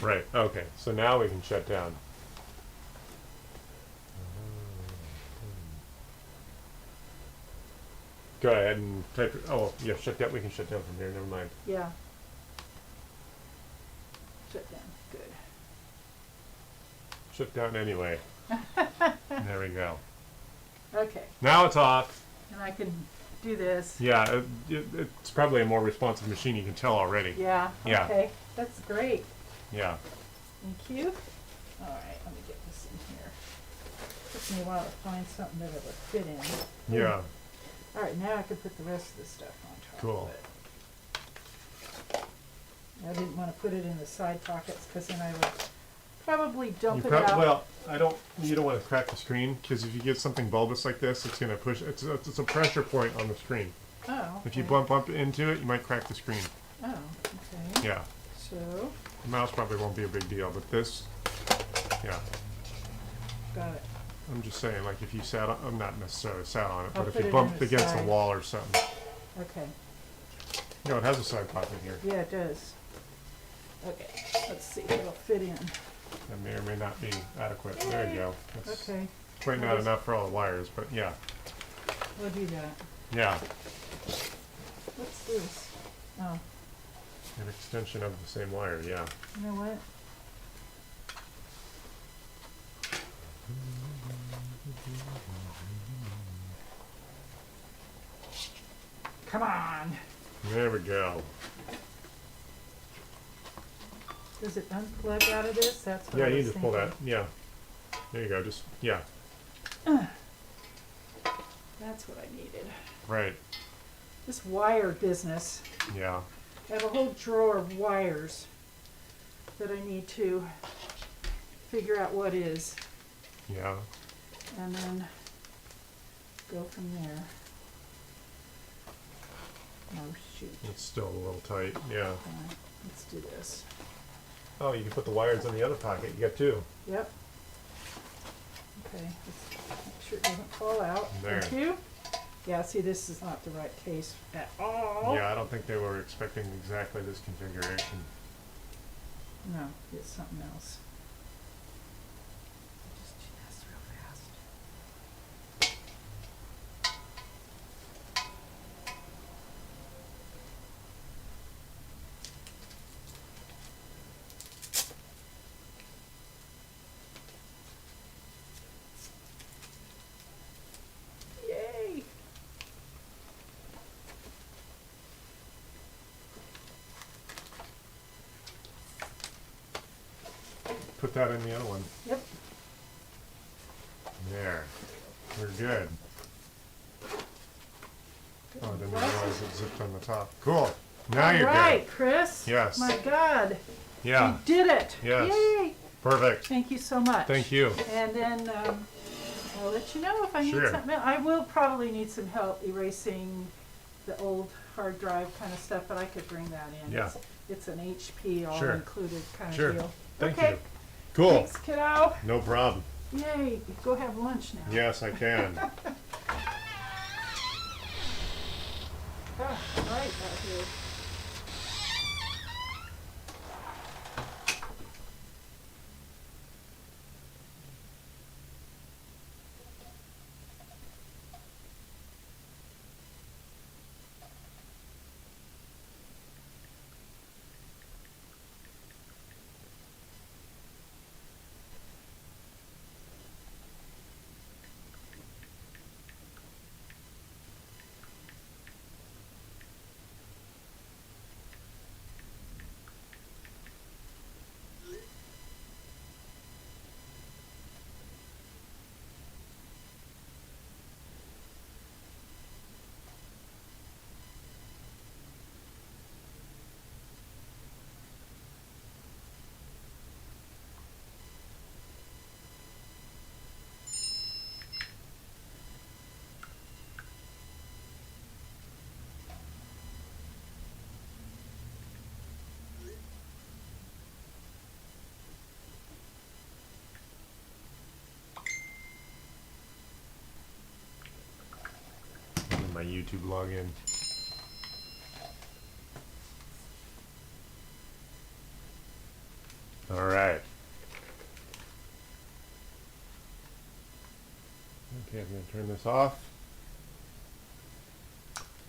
Right. Okay. So now we can shut down. Go ahead and type. Oh, yeah. Shut down. We can shut down from here. Never mind. Yeah. Shut down. Good. Shut down anyway. There we go. Okay. Now it's off. And I can do this. Yeah. It's probably a more responsive machine. You can tell already. Yeah. Yeah. Okay. That's great. Yeah. Thank you. All right. Let me get this in here. Took me a while to find something that it would fit in. Yeah. All right. Now I can put the rest of the stuff on top Cool. of it. I didn't want to put it in the side pockets because then I would probably dump You it out. well, you don't want to crack the screen because if you get something bulbous like this, it's going to push. It's a pressure point on the screen. Oh. If you okay. bump into it, you might crack the screen. Oh. Okay. Yeah. So The mouse probably won't be a big deal, but this, yeah. got it. I'm just saying, like if you sat on, I'm not necessarily sat on it, I'll but if put you it bumped in the against the side. wall or something. Okay. You know, it has a side pocket here. Yeah, it does. Okay. Let's see if it'll fit in. That may or may not be adequate. There you go. That's Okay. quite not enough for all the wires, but yeah. We'll do that. Yeah. What's this? Oh, An extension of the same wire, yeah. you know what? Come on. There we go. Does it unplug out of this? That's what Yeah, I you was just pull that. thinking. Yeah. There you go. Just, yeah. That's what I needed. Right. This wire business. Yeah. I have a whole drawer of wires that I need to figure out what is, Yeah. and then go from there. Oh shoot. It's still a little tight. Yeah. Let's do this. Oh, you can put the wires in the other pocket. You got two. Yep. Okay, let's make sure it doesn't fall out. There. Thank you. Yeah, see, this is not the right case at all. Yeah, I don't think they were expecting exactly this configuration. No, it's something else. Just do this real fast. Yay! Put that in the other one. Yep. There. We're good. Oh, I didn't realize it zipped on the top. Cool. Now you're All right, good. Chris. Yes. My God. Yeah. You did it. Yes. Yay. Perfect. Thank you so much. Thank you. And then I'll let you know if I need Sure. something else. I will probably need some help erasing the old hard drive kind of stuff, but I could bring that in. Yeah. It's an HP all Sure. included kind Sure. of deal. Thank okay. you. Cool. Thanks, kiddo. No problem. Yay. Go have lunch now. Yes, I can. Ah, right out here. my YouTube login. All right. Okay, I'm going to turn this off.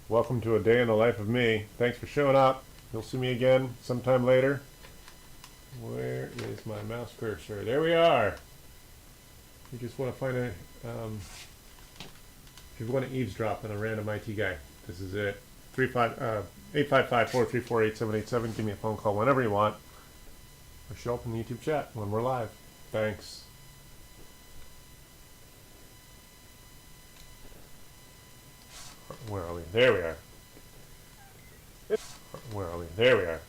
Welcome to a day in the life of me. Thanks for showing up. You'll see me again sometime later. Where is my mouse cursor? There we are. You just want to find a, if you want to eavesdrop on a random IT guy, this is it. 855-434-8787. Give me a phone call whenever you want. Or show up in the YouTube chat when we're live. Thanks. Where are we? There we are. Where are we? There we are.